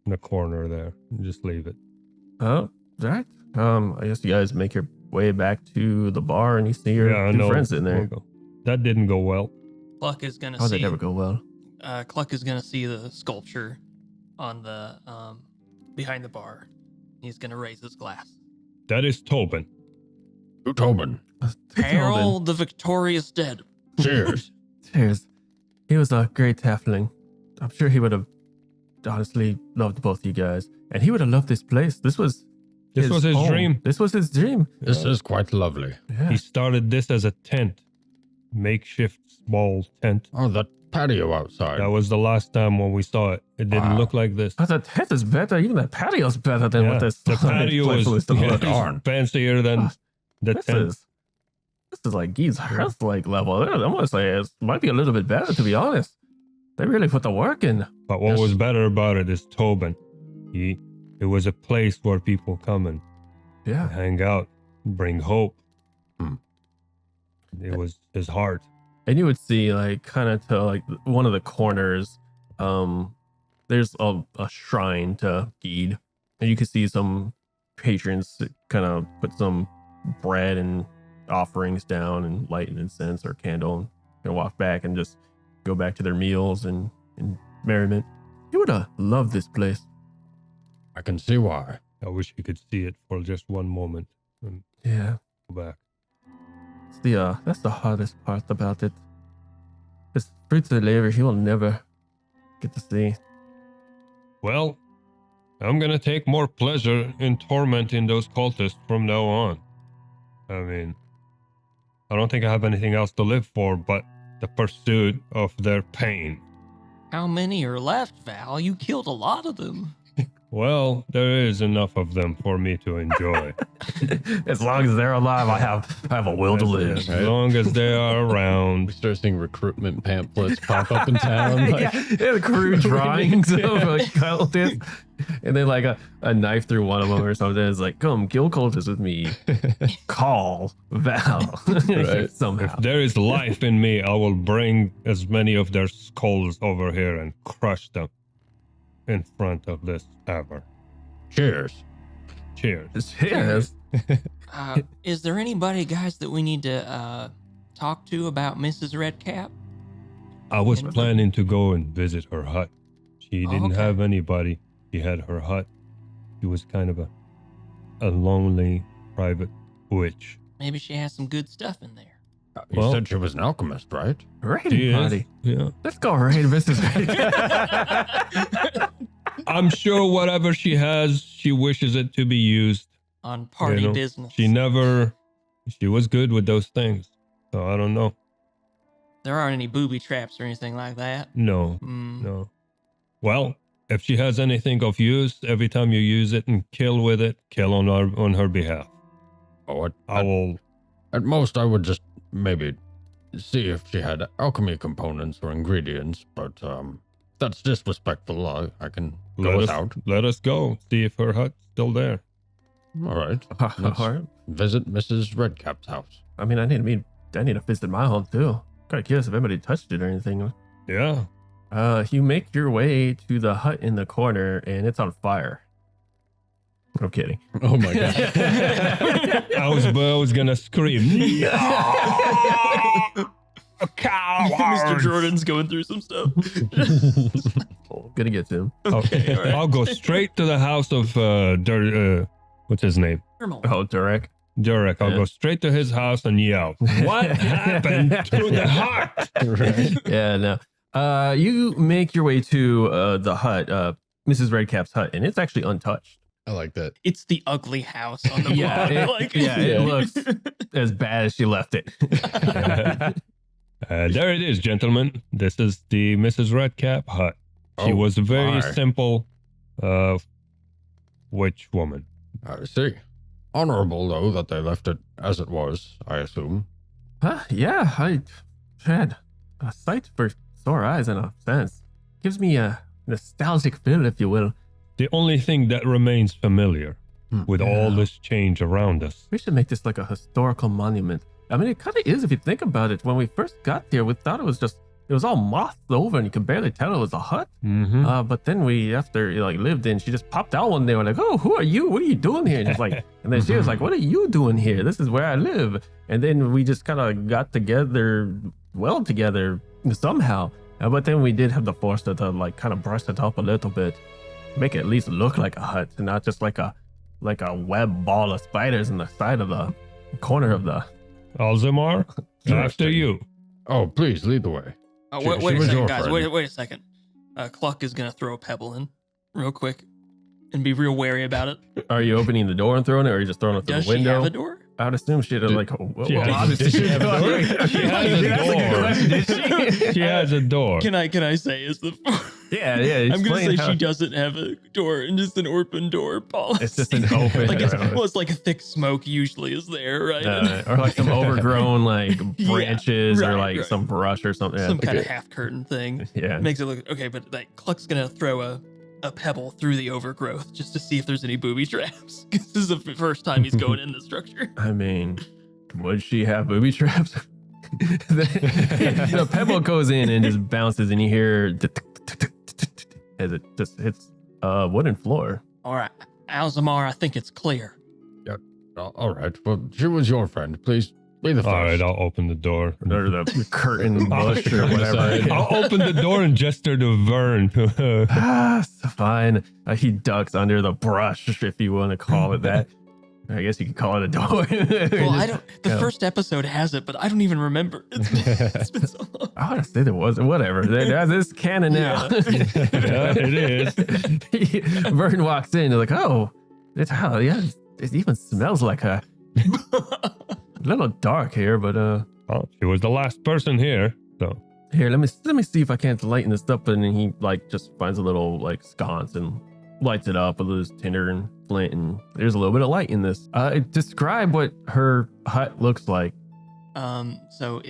in the corner there and just leave it. Oh, right. I guess you guys make your way back to the bar and you see your two friends in there. That didn't go well. Cluck is gonna How see. did that ever go well? Cluck is gonna see the sculpture on the behind the bar. He's gonna raise his glass. That is Tobin. To Tobin. Harold the Victorious Dead. Cheers. Cheers. He was a great halfling. I'm sure he would have honestly loved both you guys. And he would have loved this place. This was his home. Dream. This was his dream. This is quite lovely. Yeah. He started this as a tent. Makeshift small tent. Oh, that patio outside. That was the last time when we saw it. It didn't Wow. look like this. But the tent is better. Even the patio's better than what this The patio place is to look. fancier than the This tent. is like Gee's Hearth like level. I'm gonna say it might be a little bit better, to be honest. They really put the work in. But what Yes. was better about it is Tobin. It was a place where people come and Yeah. hang out, bring hope. Hmm. It was his heart. And you would see like kind of to like one of the corners, there's a shrine to Geed. And you can see some patrons kind of put some bread and offerings down and light an incense or candle and walk back and just go back to their meals and merriment. You would have loved this place. I can see why. I wish you could see it for just one moment and Yeah. go back. It's that's the hardest part about it. It's fruits of labor he will never get to see. Well, I'm gonna take more pleasure in tormenting those cultists from now on. I mean, I don't think I have anything else to live for but the pursuit of their pain. How many are left, Val? You killed a lot of them. Well, there is enough of them for me to enjoy. As long as they're alive, I have a will to live. As long as they are We around. start seeing recruitment pamphlets pop up in town. Like, yeah, the crude drawings of like cultists, and then like a knife through one of them or something. It's like, come kill cultists with me. Call Val. Right. Somehow. If there is life in me, I will bring as many of their skulls over here and crush them in front of this tavern. Cheers. Cheers. Yes. Is there anybody, guys, that we need to talk to about Mrs. Redcap? I was And- planning to go and visit her hut. She Oh, didn't okay. have anybody. She had her hut. She was kind of a lonely, private witch. Maybe she has some good stuff in there. You Well- said she was an alchemist, right? Raiding She is, party. yeah. Let's go raid Mrs. I'm sure whatever she has, she wishes it to be used. On party You know, business. She was good with those things. So I don't know. There aren't any booby traps or anything like that. No, Mm. no. Well, if she has anything of use, every time you use it and kill with it, kill on her behalf. Oh, I will. at most, I would just maybe see if she had alchemy components or ingredients, but that's disrespectful. I can go without. Let us go. See if her hut's still there. All right. Let's Alright. visit Mrs. Redcap's house. I mean, I need to visit my home too. Kind of curious if anybody touched it or anything. Yeah. You make your way to the hut in the corner, and it's on fire. I'm kidding. oh my god. I was gonna scream. Mr. Jordan's going through some stuff. Gonna get to him. Okay, all right. I'll go straight to the house of what's his name? Oh, Durek. Durek. I'll Yeah. go straight to his house and yell, "What happened to the hut?" Right. Yeah, no. You make your way to the hut, Mrs. Redcap's hut, and it's actually untouched. I like that. It's the ugly house on the Yeah, block. it, yeah, it looks as bad as she left it. There it is, gentlemen. This is the Mrs. Redcap hut. She Oh, was a very my. simple witch woman. I see. Honorable, though, that they left it as it was, I assume. Yeah, I had a sight for sore eyes in a sense. Gives me a nostalgic feel, if you will. The only thing that remains familiar with all Yeah. this change around us. We should make this like a historical monument. I mean, it kind of is if you think about it. When we first got here, we thought it was all mossed over and you could barely tell it was a hut. Mm-hmm. But then after lived in, she just popped out one day. We're like, oh, who are you? What are you doing here? And it's like, and then she was like, what are you doing here? This is where I live. And then we just kind of got together somehow. But then we did have the foresight to like kind of brush it up a little bit, make it at least look like a hut and not just like a web ball of spiders in the side of the corner of the. Alzamar, after Interesting. you. Oh, please, lead the way. She- wait she a was second, your guys. friend. Wait a second. Cluck is going to throw a pebble in real quick and be real wary about it. Are you opening the door and throwing it, or are you just throwing it through Does the window? she have a door? I would assume she'd have like. she has- obviously did she have a door? She has a That's a good door. question, did she? She has a door. Can I say is the Yeah. I'm gonna explain say how- she doesn't have a door and just an open door policy. It's just an open like door. it's like a thick smoke usually is there, right? Or like some overgrown like Yeah, branches or right, like right. some brush or something. Some kind of half curtain thing. Yeah. Makes it look okay, but like Cluck's gonna throw a pebble through the overgrowth just to see if there's any booby traps. 'Cause this is the first time he's going in the structure. I mean, would she have booby traps? the pebble goes in and just bounces, and you hear as it just hits wooden floor. All right, Alzamar, I think it's clear. All right. Well, she was your friend. Please be the first. All right, I'll open the door. Or the curtain bush or Curtain whatever. aside. I'll open the door and gesture to Vern. It's fine. He ducks under the brush, if you want to call it that. I guess you could call it a door. Well, I don't. The yeah. first episode has it, but I don't even remember. It's been so long. I want to say there was whatever. This canon now. Yeah, it is. Vern walks in. They're like, oh, it even smells like a little dark here, but Oh, she was the last person here. So here, let me see if I can't lighten this up. And then he like just finds a little like sconce and lights it up with his tinder and flint, and there's a little bit of light in this. Describe what her hut looks like. So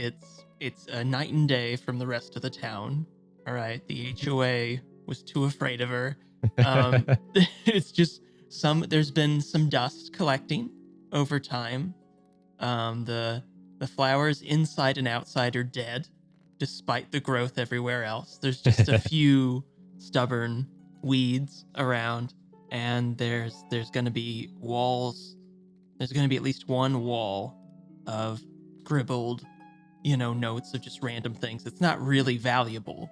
it's a night and day from the rest of the town. All right, the HOA was too afraid of her. It's just there's been some dust collecting over time. The flowers inside and outside are dead, despite the growth everywhere else. There's just a few stubborn weeds around, and there's going to be walls. There's going to be at least one wall of scribbled, notes of just random things. It's not really valuable.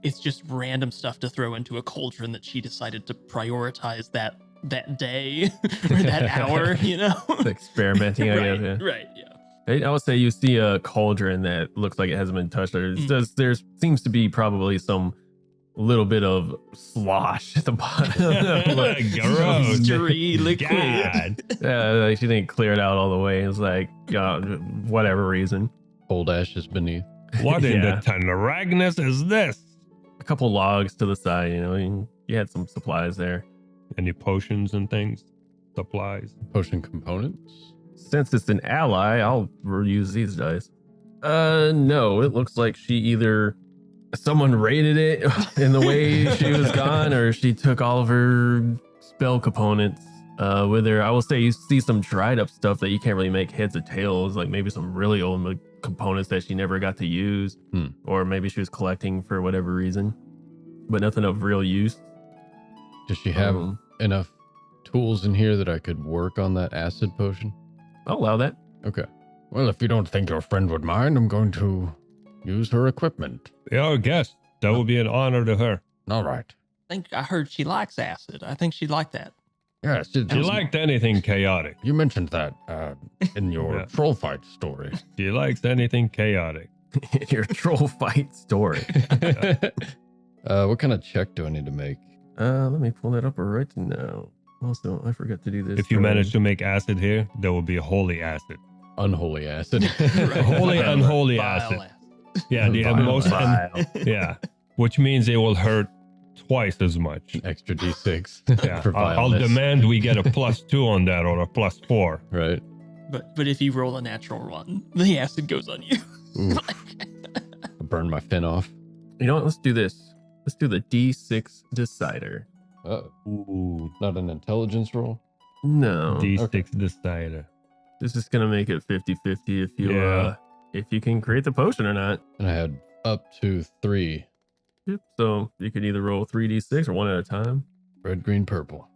It's just random stuff to throw into a cauldron that she decided to prioritize that day or that hour, It's experimenting, I guess. Yeah. Right, yeah. I would say you see a cauldron that looks like it hasn't been touched. There seems to be probably some little bit of slosh at the bottom. Gross. Mystery liquid. God. Like she didn't clear it out all the way. It's like, whatever reason. Cold ashes beneath. What in Yeah. the Teneragnus is this? A couple logs to the side, and you had some supplies there. Any potions and things? Supplies? Potion components. Since it's an ally, I'll reuse these dice. No, it looks like she either someone raided it in the way she was gone, or she took all of her spell components with her. I will say you see some dried up stuff that you can't really make heads or tails, like maybe some really old components that she never got to use, or maybe she was collecting for whatever reason, but nothing of real use. Does she have enough tools in here that I could work on that acid potion? I'll allow that. Okay. Well, if you don't think your friend would mind, I'm going to use her equipment. Your guest. That would be an honor to her. All right. I heard she likes acid. I think she'd like that. Yes. She liked anything chaotic. You mentioned that in your Yeah. troll fight story. She likes anything chaotic. Your troll fight story. What kind of check do I need to make? Let me pull that up right now. Also, I forgot to do this. If you manage to make acid here, there will be a holy acid. Unholy acid. Holy, unholy Vile acid. acid. Yeah, the Vile. most. Vile. Yeah, which means it will hurt twice as much. An extra D6 Yeah, for I'll vileness. demand we get a +2 on that or a +4. Right. But if you roll a natural one, the acid goes on you. Ooh. I'll burn my fin off. You know what? Let's do this. Let's do the D6 decider. Ooh, Not an intelligence roll? No. D6 okay. decider. This is gonna make it 50-50 if you can create the potion or not. And I had up to 3. Yep. So you could either roll 3d6 or one at a time. Red, green, purple.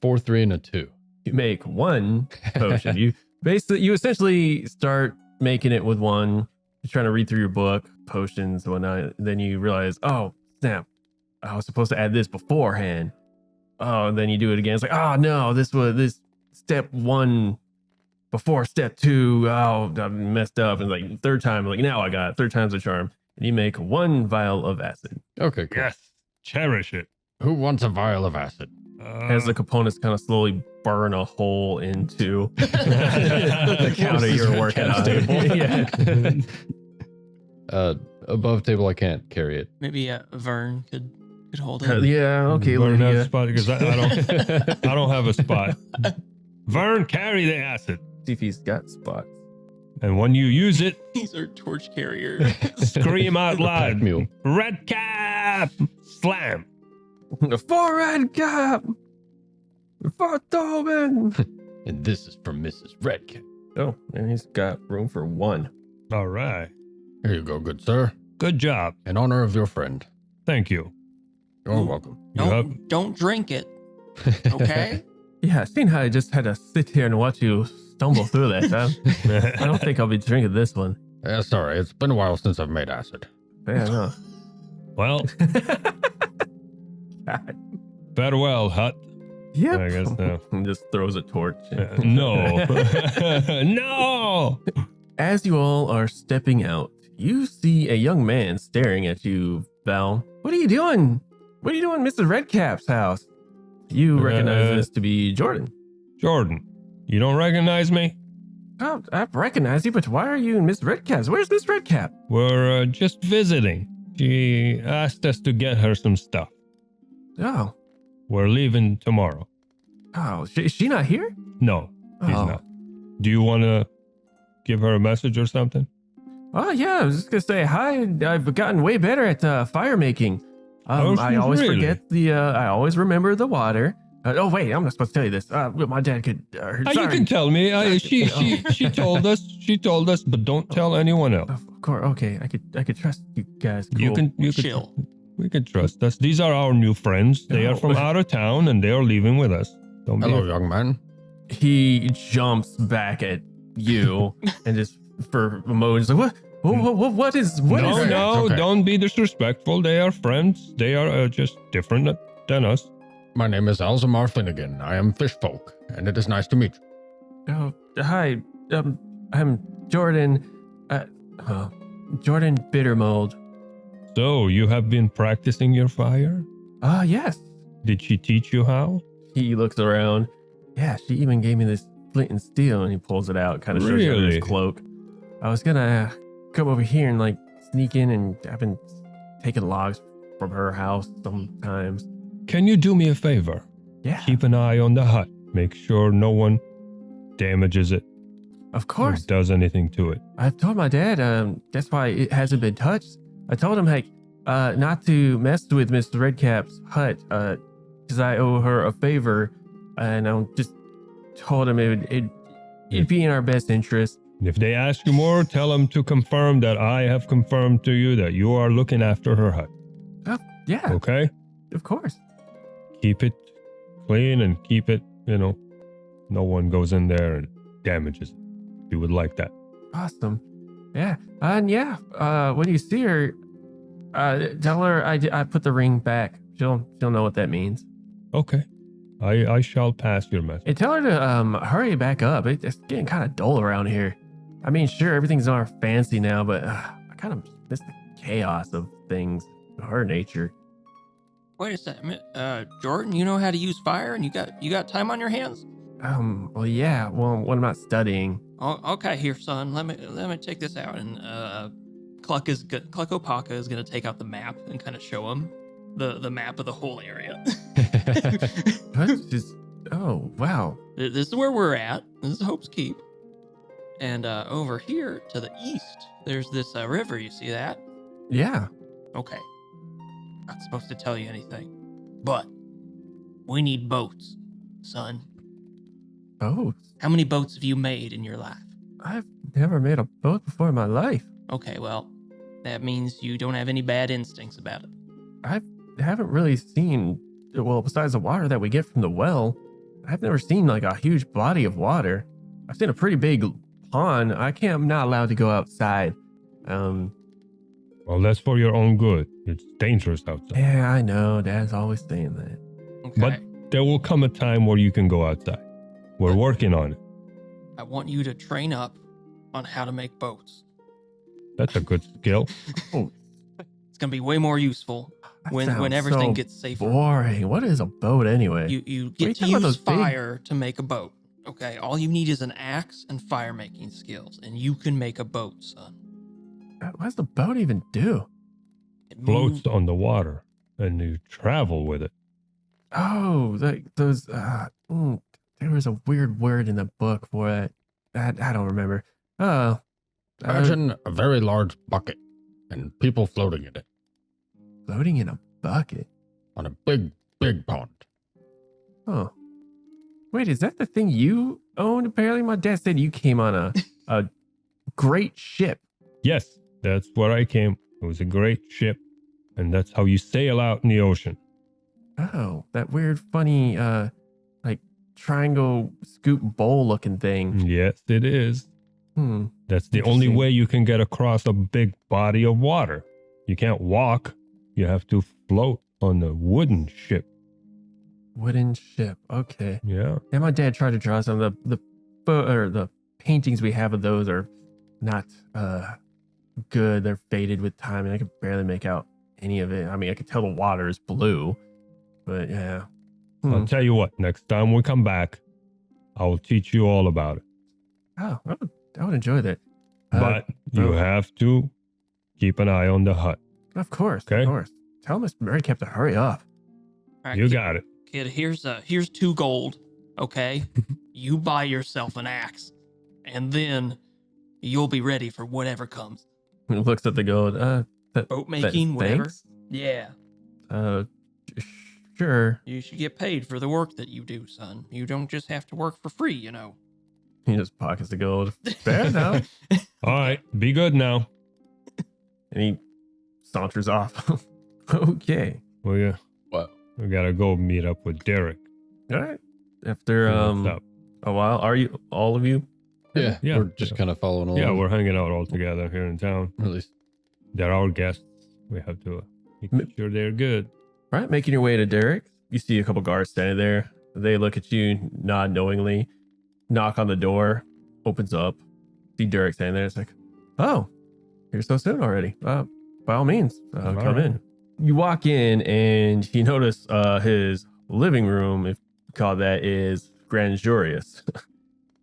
4, 3, and a 2. You make one potion. You essentially start making it with one. You're trying to read through your book, potions, and whatnot. Then you realize, oh snap, I was supposed to add this beforehand. Oh, and then you do it again. It's like, oh no, this step 1 before step 2. Oh, I messed up. And like third time, like now I got it. Third time's a charm. And you make 1 vial of acid. Okay, cool. Yes, cherish it. Who wants a vial of acid? As the components kind of slowly burn a hole into the counter you're working on. Yeah. Above table, I can't carry it. Maybe Vern could could hold it. Yeah, okay, Vern has a Lydia. spot because I don't have a spot. Vern, carry the acid. See if he's got spots. And when you use it, He's our torch carrier. scream out The pack loud. mule. Red cap! Slam! For Red Cap! For Tobin! And this is from Mrs. Redcap. Oh, and he's got room for one. All right. Here you go, good sir. Good job. In honor of your friend. Thank you. You're Ooh. welcome. You have Don't drink it. Okay? Yeah, I've seen how I just had to sit here and watch you stumble through that. I don't think I'll be drinking this one. Yeah, sorry, it's been a while since I've made acid. Yeah, no. Well, God. farewell, Hut. Yep. I guess so. And just throws a torch. No. No! As you all are stepping out, you see a young man staring at you, Val. What are you doing? What are you doing in Mrs. Redcap's house? You recognize this to be Jordan. Jordan, you don't recognize me? Oh, I recognize you, but why are you in Miss Redcap's? Where's Miss Redcap? We're just visiting. She asked us to get her some stuff. Oh, We're leaving tomorrow. is she not here? No, she's Oh. not. Do you want to give her a message or something? Oh yeah, I was just gonna say hi. I've gotten way better at fire making. Oh, I always really? forget I always remember the water. Oh wait, I'm not supposed to tell you this. My dad could. You Sorry. can tell me. She told us. She told us, but don't tell anyone else. Of course, okay. I could trust you guys. Cool. You can Chill. We can trust us. These are our new friends. They are Oh. from out of town and they are leaving with us. Don't be Hello, young man. He jumps back at you and just for a moment, he's like, what is no, that? no, Okay. don't be disrespectful. They are friends. They are just different than us. My name is Alzamar Finnegan. I am Fishfolk, and it is nice to meet you. Oh, hi. I'm Jordan. Jordan Bittermold. So you have been practicing your fire? Yes. Did she teach you how? He looks around. Yeah, she even gave me this flint and steel, and he pulls it out, kind of shows you under Really? his cloak. I was gonna come over here and like sneak in, and I've been taking logs from her house sometimes. Can you do me a favor? Yeah, Keep an eye on the hut. Make sure no one damages it of or course. does anything to it. I've told my dad. That's why it hasn't been touched. I told him, hey, not to mess with Miss Redcap's hut, because I owe her a favor, and I just told him it'd be in our best interest. If they ask you more, tell them to confirm that I have confirmed to you that you are looking after her hut. Yeah, Okay? of course. Keep it clean and keep it, no one goes in there and damages it. You would like that. Awesome. Yeah. And yeah, when you see her, tell her I put the ring back. She'll know what that means. Okay. I shall pass your message. And tell her to hurry back up. It's getting kind of dull around here. I mean, sure, everything's all fancy now, but I kind of miss the chaos of things, her nature. Wait a second. Jordan, you know how to use fire and you got time on your hands? Well, yeah. Well, when I'm not studying. Oh, okay, here, son. Let me take this out. And Cluckopaka is gonna take out the map and kind of show him the map of the whole area. What? Just, oh, wow. This is where we're at. This is Hope's Keep. And over here to the east, there's this river. You see that? Yeah. Okay. Not supposed to tell you anything, but we need boats, son. Boats? How many boats have you made in your life? I've never made a boat before in my life. Okay, well, that means you don't have any bad instincts about it. I haven't really seen, well, besides the water that we get from the well, I've never seen like a huge body of water. I've seen a pretty big pond. I'm not allowed to go outside. Well, that's for your own good. It's dangerous outside. Yeah, I know. Dad's always saying that. Okay. But there will come a time where you can go outside. We're working on it. I want you to train up on how to make boats. That's a good skill. It's gonna be way more useful That when sounds everything so gets safer. boring. What is a boat anyway? You What are you get to talking about, use those big- fire to make a boat. Okay, all you need is an axe and fire making skills, and you can make a boat, son. What does the boat even do? It Floats moves- on the water. and you travel with it. Oh, those. There was a weird word in the book for it. I don't remember. Oh, Imagine a very large bucket and people floating in it floating in a bucket. on a big, big pond. Oh, wait, is that the thing you owned? Apparently, my dad said you came on a great ship. Yes, that's where I came. It was a great ship, and that's how you sail out in the ocean. Oh, that weird, funny, like triangle scoop bowl looking thing. Yes, it is. Hmm. That's the only Interesting. way you can get across a big body of water. You can't walk. You have to float on the wooden ship. Wooden ship. Okay. Yeah. Yeah, my dad tried to draw some of the paintings we have of those are not good. They're faded with time, and I could barely make out any of it. I mean, I could tell the water is blue, but yeah. I'll tell you what, next time we come back, I will teach you all about it. Oh, I would enjoy that. But you oh. have to keep an eye on the hut. Of course, Okay. of course. Tell Miss Mary Cap to hurry up. All right, You kid, got it. Kid, here's 2 gold. Okay, you buy yourself an axe, and then you'll be ready for whatever comes. He looks at the gold. Boat making, whatever. Thanks? Yeah, Sure. you should get paid for the work that you do, son. You don't just have to work for free, you know. He just pockets the gold. Fair enough. All right, be good now. And he saunters off. Okay. We Wow. gotta go meet up with Derek. All right. After What's up? a while, are you all of you? Yeah, Yeah, we're just yeah. kind of following along. Yeah, we're hanging out all together here in town. at least. They're our guests. We have to make sure they're good. All right, making your way to Derek. You see a couple guards standing there. They look at you, nod knowingly, knock on the door, opens up. See Derek standing there. It's like, oh, you're so soon already. By all means, All come right. in. You walk in and you notice his living room, if you call that, is grandiose.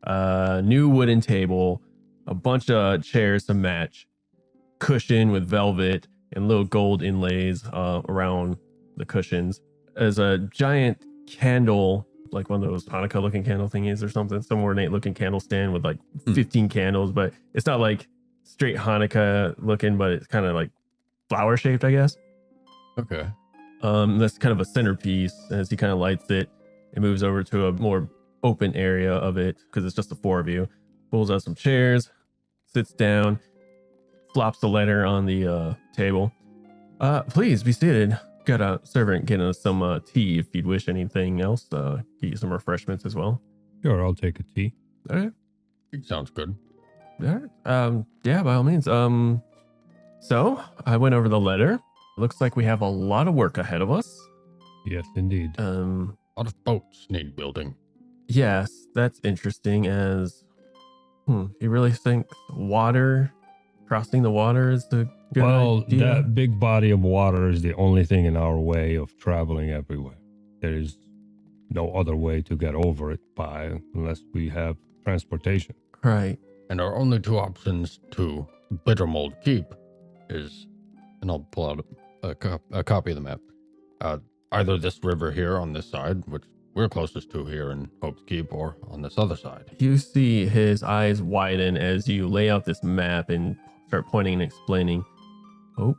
New wooden table, a bunch of chairs to match, cushion with velvet and little gold inlays around the cushions. There's a giant candle, like one of those Hanukkah looking candle thingies or something, some ornate looking candle stand with like 15 candles, but it's not like straight Hanukkah looking, but it's kind of like flower shaped, I guess. Okay. That's kind of a centerpiece. As he kind of lights it, it moves over to a more open area of it because it's just the 4 of you. Pulls out some chairs, sits down, flops the letter on the table. Please be seated. Got a servant getting us some tea if you'd wish anything else. Get you some refreshments as well. Sure, I'll take a tea. Okay. Sounds good. All right. Yeah, by all means. So I went over the letter. Looks like we have a lot of work ahead of us. Yes, indeed. A lot of boats need building. Yes, that's interesting. As you really think crossing the water is the good idea? That big body of water is the only thing in our way of traveling everywhere. There is no other way to get over it unless we have transportation. Right. And our only 2 options to Bittermold Keep is, and I'll pull out a copy of the map, either this river here on this side, which we're closest to here in Hope's Keep, or on this other side. You see his eyes widen as you lay out this map and start pointing and explaining. Hope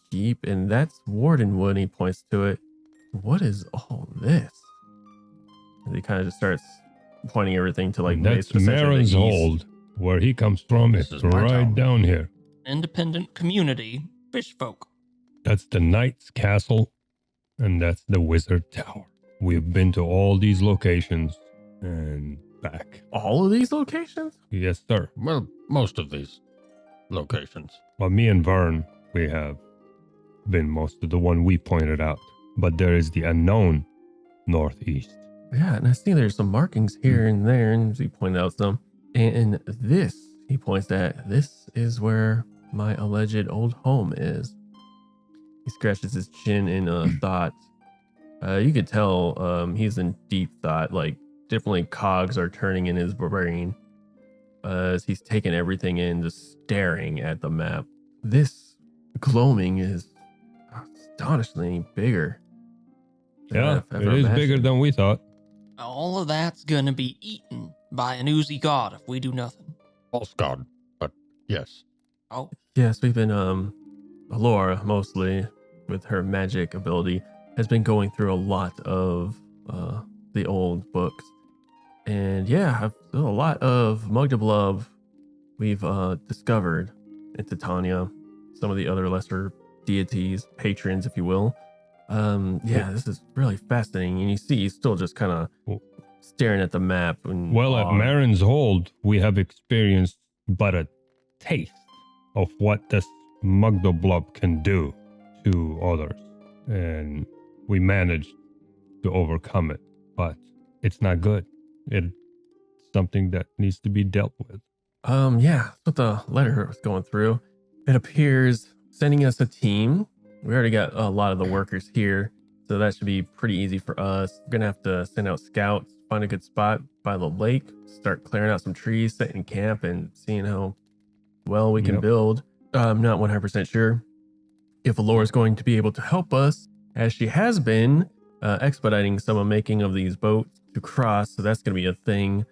Keep, and that's Wardenwood. He points to it. What is all this? And he kind of just starts pointing everything to like And that's essentially the Marin's east. Hold. Where he comes from This is is my right town. down here. Independent community, fish folk. That's the Knight's Castle, and that's the Wizard Tower. We've been to all these locations and back. All of these locations? Yes, sir. Well, most of these locations. Well, me and Vern, we have been most of the one we pointed out. But there is the unknown northeast. Yeah, and I see there's some markings here and there, and he pointed out some. And this, he points at, this is where my alleged old home is. He scratches his chin in thought. You could tell he's in deep thought, like definitely cogs are turning in his brain as he's taking everything in, just staring at the map. This gloaming is astonishingly bigger. than Yeah, I've ever it is bigger imagined. than we thought. All of that's gonna be eaten by an oozy god if we do nothing. False god, but yes. Oh, Yes, we've been Laura mostly with her magic ability has been going through a lot of the old books. And yeah, a lot of Mugdablub we've discovered in Titania, some of the other lesser deities, patrons, if you will. Yeah, this is really fascinating. And you see, he's still just kind of staring at the map. And Well, at Marin's Hold, we have experienced but a taste of what this Mugdablub can do to others. And we managed to overcome it, but it's not good. It's something that needs to be dealt with. Yeah, that's what the letter was going through. It appears sending us a team. We already got a lot of the workers here, so that should be pretty easy for us. We're gonna have to send out scouts, find a good spot by the lake, start clearing out some trees, setting camp, and seeing how well we can Yep. build. I'm not 100% sure if Alora's going to be able to help us, as she has been expediting some of making of these boats to cross, so that's gonna be a thing.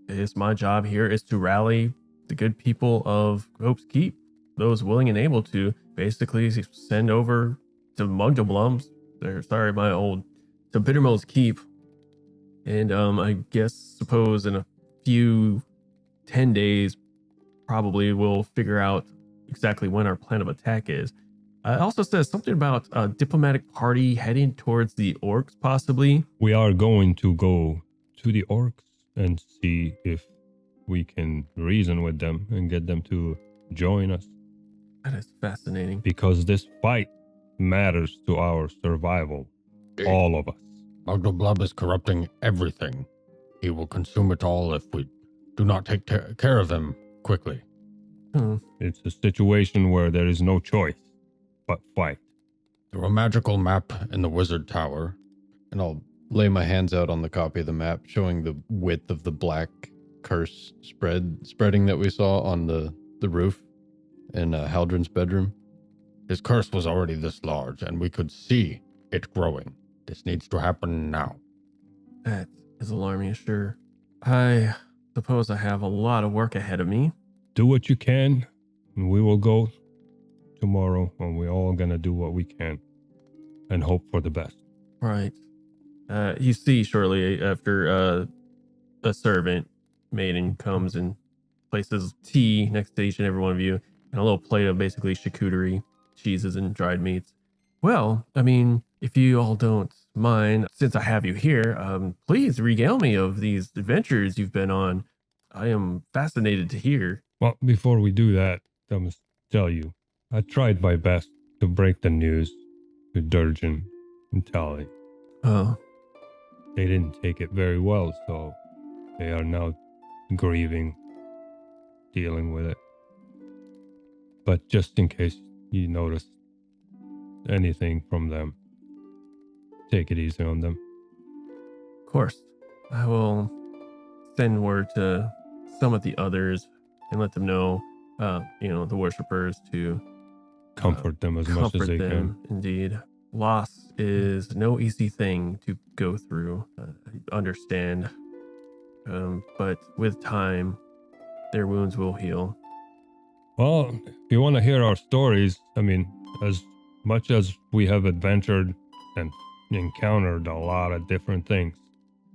It's my job here is to rally the good people of Hope's Keep, those willing and able to basically send over to Mugdablums. To Bittermold's Keep. And I suppose in a few 10 days, probably we'll figure out exactly when our plan of attack is. It also says something about a diplomatic party heading towards the orcs, possibly. We are going to go to the orcs and see if we can reason with them and get them to join us. That is fascinating. Because this fight matters to our survival. All of us. Mugdablub is corrupting everything. He will consume it all if we do not take care of him quickly. It's a situation where there is no choice but fight. Through a magical map in the wizard tower, And I'll lay my hands out on the copy of the map showing the width of the black curse spreading that we saw on the roof in Haldren's bedroom. his curse was already this large, and we could see it growing. This needs to happen now. That is alarming, sure. I suppose I have a lot of work ahead of me. Do what you can, and we will go tomorrow, and we're all gonna do what we can and hope for the best. Right. You see shortly after a servant maiden comes and places tea next to each and every one of you, and a little plate of basically charcuterie, cheeses, and dried meats. Well, I mean, if you all don't mind, since I have you here, please regale me of these adventures you've been on. I am fascinated to hear. Well, before we do that, I must tell you, I tried my best to break the news to Durgeon and Tally. Oh, They didn't take it very well, so they are now grieving, dealing with it. But just in case you notice anything from them, take it easy on them. of course. I will send word to some of the others and let them know, the worshippers to Comfort them as much comfort as they them. Indeed. Loss is no easy thing to go through, understand. But with time, their wounds will heal. Well, if you want to hear our stories, I mean, as much as we have adventured and encountered a lot of different things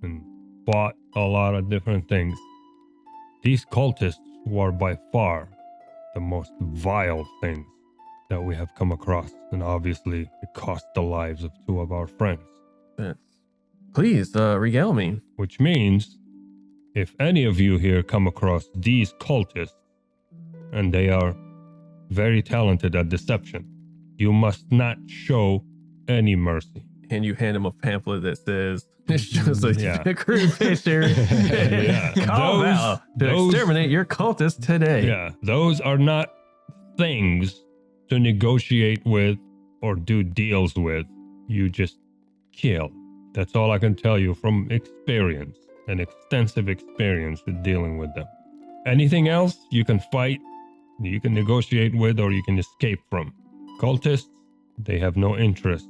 and fought a lot of different things, these cultists were by far the most vile things that we have come across. And obviously, it cost the lives of 2 of our friends. Please, regale me. Which means, if any of you here come across these cultists, and they are very talented at deception, you must not show any mercy. And you hand him a pamphlet that says, it's just a Yeah. crude picture. Yeah. Call Those- Val to those- exterminate your cultists today. Yeah, those are not things to negotiate with or do deals with. You just kill. That's all I can tell you from experience, an extensive experience with dealing with them. Anything else you can fight, you can negotiate with, or you can escape from. cultists, they have no interests.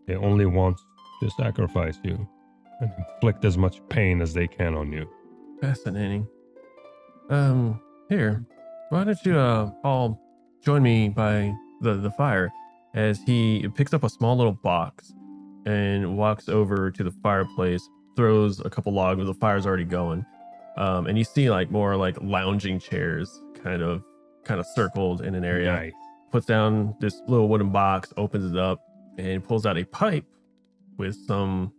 They only want to sacrifice you and inflict as much pain as they can on you. Fascinating. Here, why don't you all join me by the fire, as he picks up a small little box and walks over to the fireplace, throws a couple logs, the fire's already going. And you see like more like lounging chairs kind of circled in an area. Nice. Puts down this little wooden box, opens it up, and pulls out a pipe with some,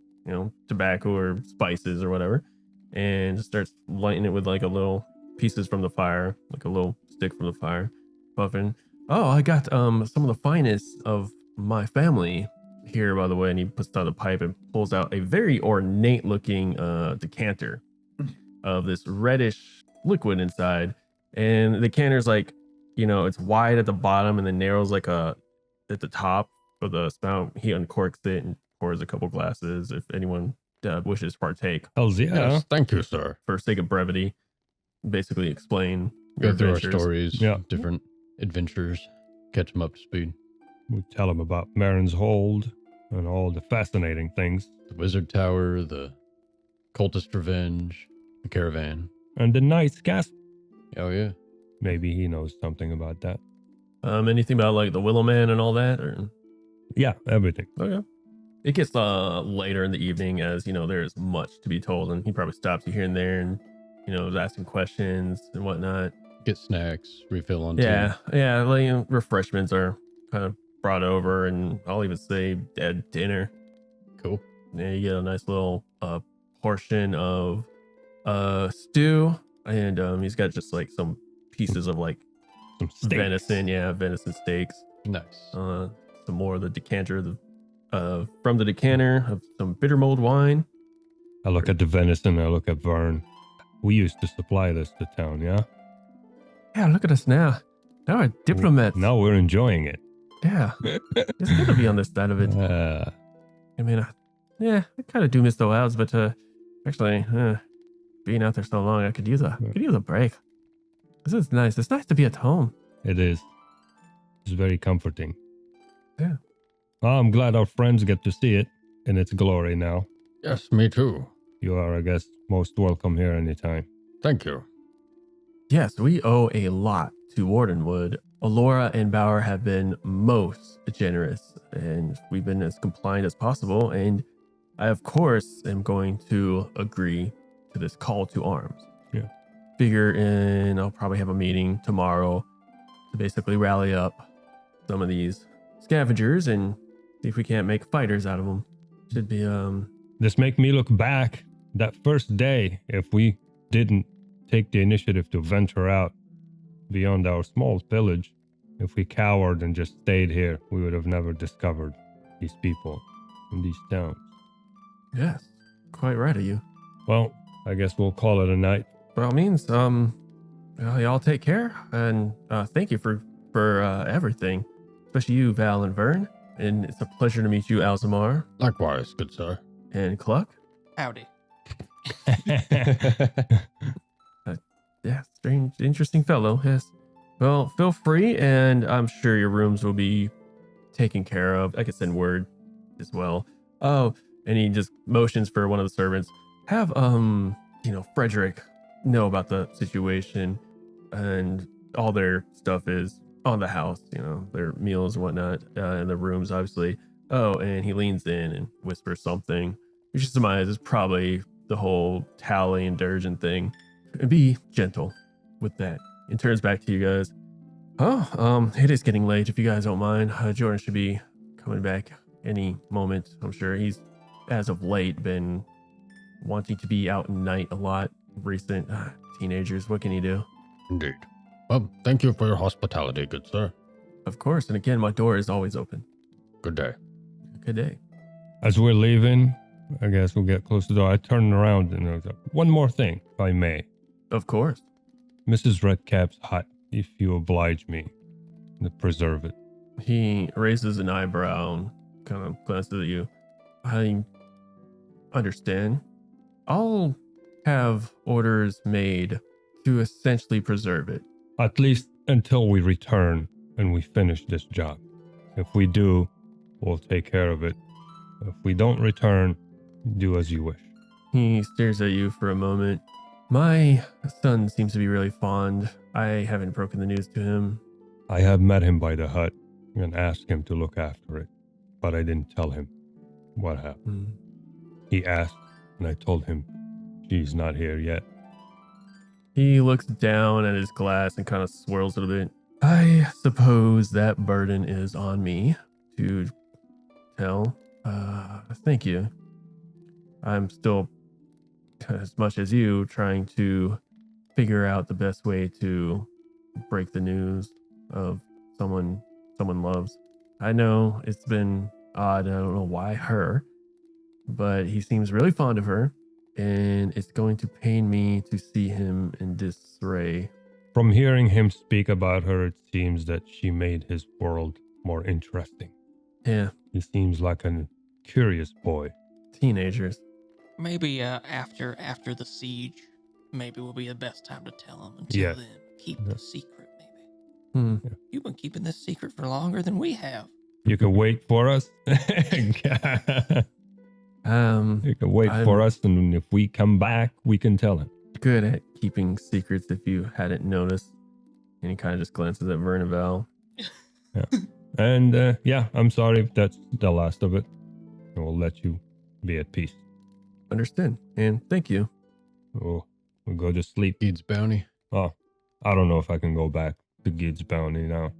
tobacco or spices or whatever, and just starts lighting it with like a little pieces from the fire, like a little stick from the fire, puffing. Oh, I got some of the finest of my family here, by the way. And he puts down the pipe and pulls out a very ornate looking decanter of this reddish liquid inside. And the decanter's like, it's wide at the bottom and then narrows like at the top of the spout. He uncorks it and pours a couple glasses if anyone wishes to partake. Hells yeah. Yes, thank you, sir. For sake of brevity, basically explain Go your through our adventures. stories, Yeah. different adventures, catch them up to speed. We tell them about Marin's Hold and all the fascinating things. The Wizard Tower, the Cultist Revenge, the Caravan. And the Knight's Castle. Oh, yeah. Maybe he knows something about that. Anything about like the Willow Man and all that, or Yeah, everything. okay. It gets later in the evening, as there's much to be told, and he probably stops you here and there, and is asking questions and whatnot. Get snacks, refill on tea. Yeah. Like refreshments are kind of brought over, and I'll even say at dinner. Cool. Yeah, you get a nice little portion of stew, and he's got just like some pieces of like Some steaks. venison steaks. Nice. Some more of the decanter, from the decanter of some bitter mold wine. I look at the venison, I look at Vern. We used to supply this to town, yeah? Yeah, look at us now. Now we're diplomats. Now we're enjoying it. Yeah, it's good to be on this side of it. I mean, I kind of do miss the wilds, but actually, being out there so long, I could use a break. This is nice. It's nice to be at home. It is. It's very comforting. Yeah. Well, I'm glad our friends get to see it in its glory now. Yes, me too. You are, I guess, most welcome here anytime. Thank you. Yes, we owe a lot to Wardenwood. Alora and Bauer have been most generous, and we've been as compliant as possible. And I, of course, am going to agree to this call to arms. Yeah. I'll probably have a meeting tomorrow to basically rally up some of these scavengers and see if we can't make fighters out of them. Should be, This make me look back that first day. If we didn't take the initiative to venture out beyond our small village, if we cowered and just stayed here, we would have never discovered these people in these towns. yes, quite right of you. Well, I guess we'll call it a night. By all means, y'all take care, and thank you for everything, especially you, Val and Vern. And it's a pleasure to meet you, Alzamar Likewise, good sir. and Cluck. Howdy. Yeah, strange, interesting fellow. Yes. Well, feel free, and I'm sure your rooms will be taken care of. I could send word as well. Oh, and he just motions for one of the servants. Have Frederick know about the situation, and all their stuff is on the house. Their meals and whatnot, and the rooms, obviously. Oh, and he leans in and whispers something. You should surmise it's probably the whole Tally and Durgeon thing. And be gentle with that. And turns back to you guys. Oh, it is getting late. If you guys don't mind, Jordan should be coming back any moment. I'm sure he's, as of late, been wanting to be out at night a lot. Recent teenagers. What can you do? Indeed. Well, thank you for your hospitality, good sir. Of course. And again, my door is always open. Good day. Good day. As we're leaving, I guess we'll get close to the door. I turn around and there's one more thing, if I may. Of course. Mrs. Redcap's hut, if you oblige me to preserve it. He raises an eyebrow and kind of glances at you. I understand. I'll have orders made to essentially preserve it. At least until we return and we finish this job. If we do, we'll take care of it. If we don't return, do as you wish. He stares at you for a moment. My son seems to be really fond. I haven't broken the news to him. I have met him by the hut and asked him to look after it, but I didn't tell him what happened. He asked, and I told him she's not here yet. He looks down at his glass and kind of swirls it a bit. I suppose that burden is on me to tell. Thank you. I'm still, as much as you, trying to figure out the best way to break the news of someone loves. I know it's been odd. I don't know why her, but he seems really fond of her, and it's going to pain me to see him in disarray. From hearing him speak about her, it seems that she made his world more interesting. Yeah, He seems like a curious boy. teenagers. Maybe after the siege, maybe will be the best time to tell him. Until Yes. then, keep the secret, maybe. Hmm. You've been keeping this secret for longer than we have. You can wait for us. You can wait for us, and if we come back, we can tell him. Good at keeping secrets if you hadn't noticed. And he kind of just glances at Vernavel. And yeah, I'm sorry if that's the last of it. We'll let you be at peace. Understood. And thank you. We'll go to sleep. Deed's bounty. Oh, I don't know if I can go back to Gid's bounty now.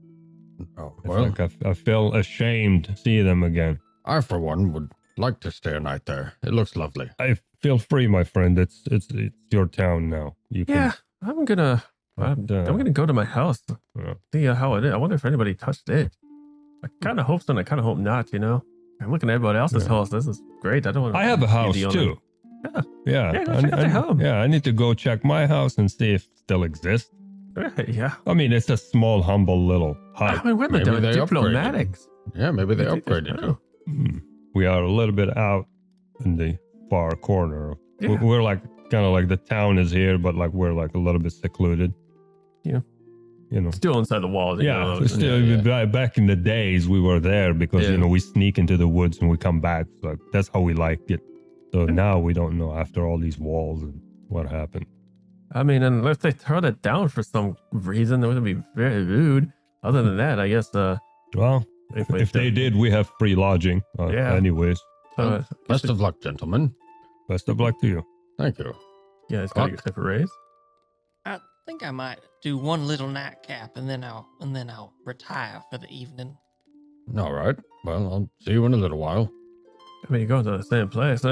Oh, It's well, like I feel ashamed to see them again. I, for one, would like to stay a night there. It looks lovely. I feel free, my friend. It's your town now. You can, Yeah, I'm gonna go to my house. Yeah. See how it is. I wonder if anybody touched it. I kind of hope so, and I kind of hope not. You know, I'm looking at everybody else's Yeah. house. This is great. I don't want. I have a house too. Yeah. Yeah. Yeah, go check out their home. Yeah, I need to go check my house and see if it still exists. Yeah. I mean, it's a small, humble little I hut. mean, we're the Maybe they diplomatics. Yeah, maybe they upgraded you. We are a little bit out in the far corner. Yeah. We're like kind of like the town is here, but like we're like a little bit secluded. Yeah. You know. Still inside the walls. you Yeah, know, still back in the days we were there because Yeah. we sneak into the woods and we come back. So that's how we liked it. So now we don't know after all these walls and what happened. I mean, unless they throw that down for some reason, that would be very rude. Other than that, I guess. Well, if they did, we have free lodging. Yeah. Anyways, Best of luck, gentlemen. best of luck to you. Thank you. Yeah, it's got to Fuck. get a raise. I think I might do one little nightcap, and then I'll retire for the evening. All right. Well, I'll see you in a little while. I mean, you're going to the same place.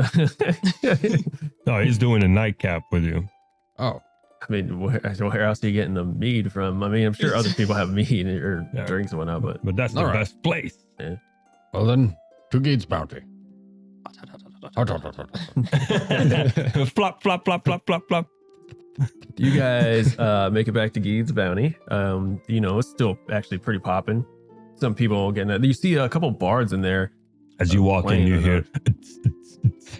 No, he's doing a nightcap with you. Oh, I mean, where else are you getting the mead from? I mean, I'm sure other people have mead or Yeah. drinks and whatnot, but But that's the All right. best place. well then, to Gates Bounty. Flop, flop, flop, flop, flop, flop. you guys make it back to Geed's Bounty. It's still actually pretty popping. Some people getting it. You see a couple bards in there. As you walk in, Playing you it hear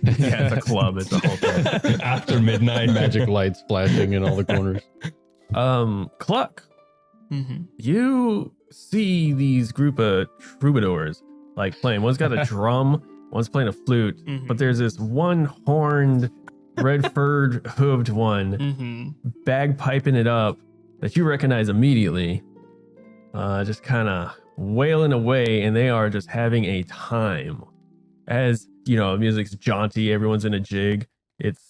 Yeah, it's a club. It's a whole thing. after midnight Magic lights flashing in all the corners. Cluck, Mm-hmm. you see these group of troubadours like playing. One's got a drum, one's playing a flute, Mhm. but there's this one horned, red furred, hooved one Mm-hmm. bagpiping it up that you recognize immediately. Just kind of wailing away, and they are just having a time. As music's jaunty, everyone's in a jig. It's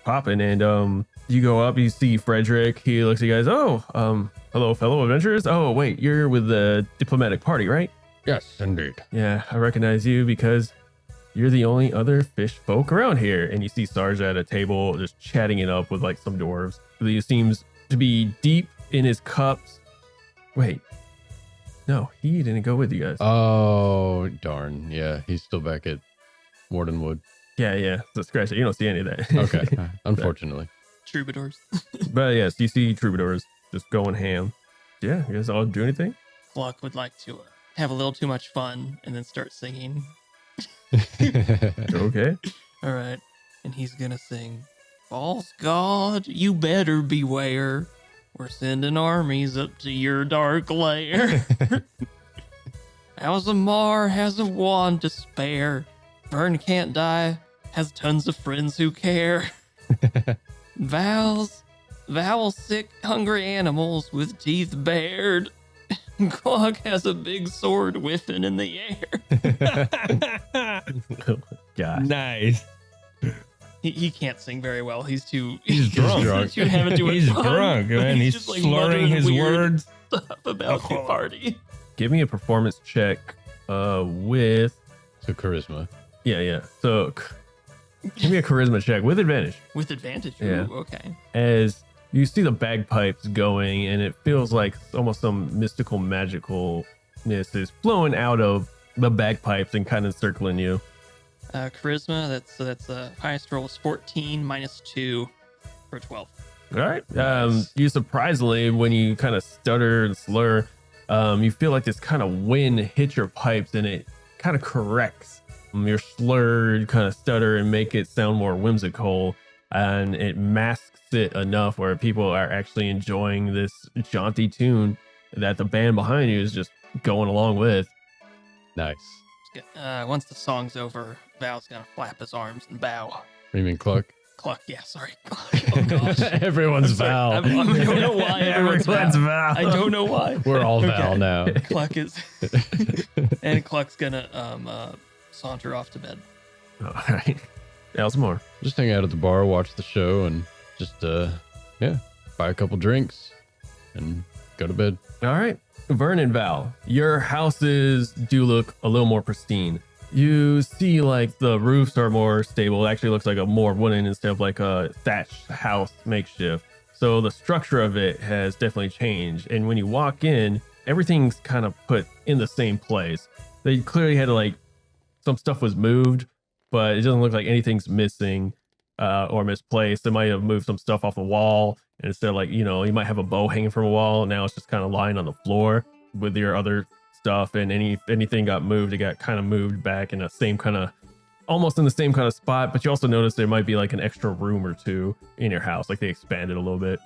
popping, and you go up, you see Frederick. He looks at you guys. Oh, hello, fellow adventurers. Oh, wait, you're with the diplomatic party, right? Yes, indeed. Yeah, I recognize you because you're the only other fish folk around here. And you see Sarge at a table just chatting it up with like some dwarves. He seems to be deep in his cups. Wait, no, he didn't go with you guys. Oh, darn. Yeah, he's still back at Wardenwood. Yeah, so scratch it. You don't see any of that. Okay, unfortunately. Troubadours. But yes, you see troubadours just going ham. Yeah, you guys all do anything? Cluck would like to have a little too much fun and then start singing. Okay. All right. And he's going to sing, False God, you better beware. We're sending armies up to your dark lair. Alzamar has a wand to spare. Vern can't die, has tons of friends who care. Val's sick, hungry animals with teeth bared. Clog has a big sword whiffing in the air. Gosh. Nice. He can't sing very well. He's too drunk. Too having to He's drunk, man. He's just, like, slurring muttering his weird words. stuff about the party. Give me a performance check with So charisma. yeah. So give me a charisma check with advantage. With advantage. Yeah. Ooh, okay. As you see the bagpipes going, and it feels like almost some mystical magicalness is flowing out of the bagpipes and kind of circling you. Charisma, that's highest roll is 14 minus 2 for 12. All right. Nice. You surprisingly, when you kind of stutter and slur, you feel like this kind of wind hits your pipes and it kind of corrects your slurred kind of stutter and make it sound more whimsical. And it masks it enough where people are actually enjoying this jaunty tune that the band behind you is just going along with. Nice. Once the song's over, Val's gonna flap his arms and bow. You mean Cluck? Cluck, yeah, sorry. Oh gosh. Everyone's I'm sorry. Val. I don't know why everyone's Val. I don't know why. We're all Okay. Val now. Cluck is, and Cluck's gonna saunter off to bed. All right. Elsmore. Just hang out at the bar, watch the show, and just buy a couple drinks and go to bed. All right. Vern and Val, your houses do look a little more pristine. You see like the roofs are more stable. It actually looks like a more wooden instead of like a thatched house makeshift. So the structure of it has definitely changed. And when you walk in, everything's kind of put in the same place. They clearly had to like, some stuff was moved, but it doesn't look like anything's missing or misplaced. They might have moved some stuff off the wall. And instead of like, you might have a bow hanging from a wall. Now it's just kind of lying on the floor with your other stuff. And anything got moved, it got kind of moved back in the same kind of, almost in the same kind of spot. But you also notice there might be like an extra room or two in your house. Like they expanded a little bit.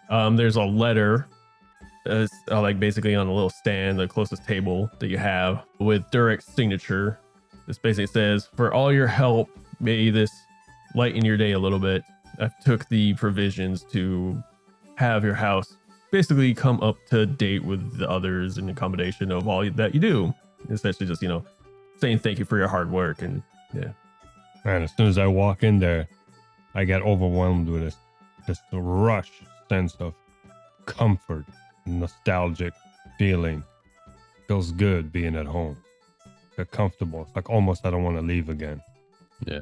There's a letter like basically on a little stand, the closest table that you have with Durek's signature. This basically says, "For all your help, may this lighten your day a little bit. I took the provisions to have your house basically come up to date with the others in a combination of all that you do." Essentially just, saying thank you for your hard work. And yeah. Man, as soon as I walk in there, I get overwhelmed with this rush sense of comfort, nostalgic feeling. Feels good being at home. Feel comfortable. It's like almost I don't want to leave again. Yeah.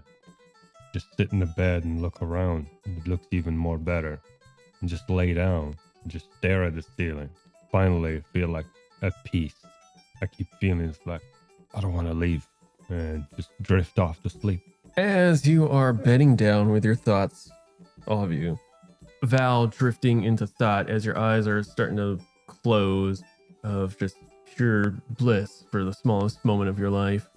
Just sit in the bed and look around. It looks even more better. And just lay down and just stare at the ceiling. Finally, I feel like at peace. I keep feeling it's like I don't want to leave and just drift off to sleep. As you are bedding down with your thoughts, all of you, Val drifting into thought as your eyes are starting to close of just pure bliss for the smallest moment of your life.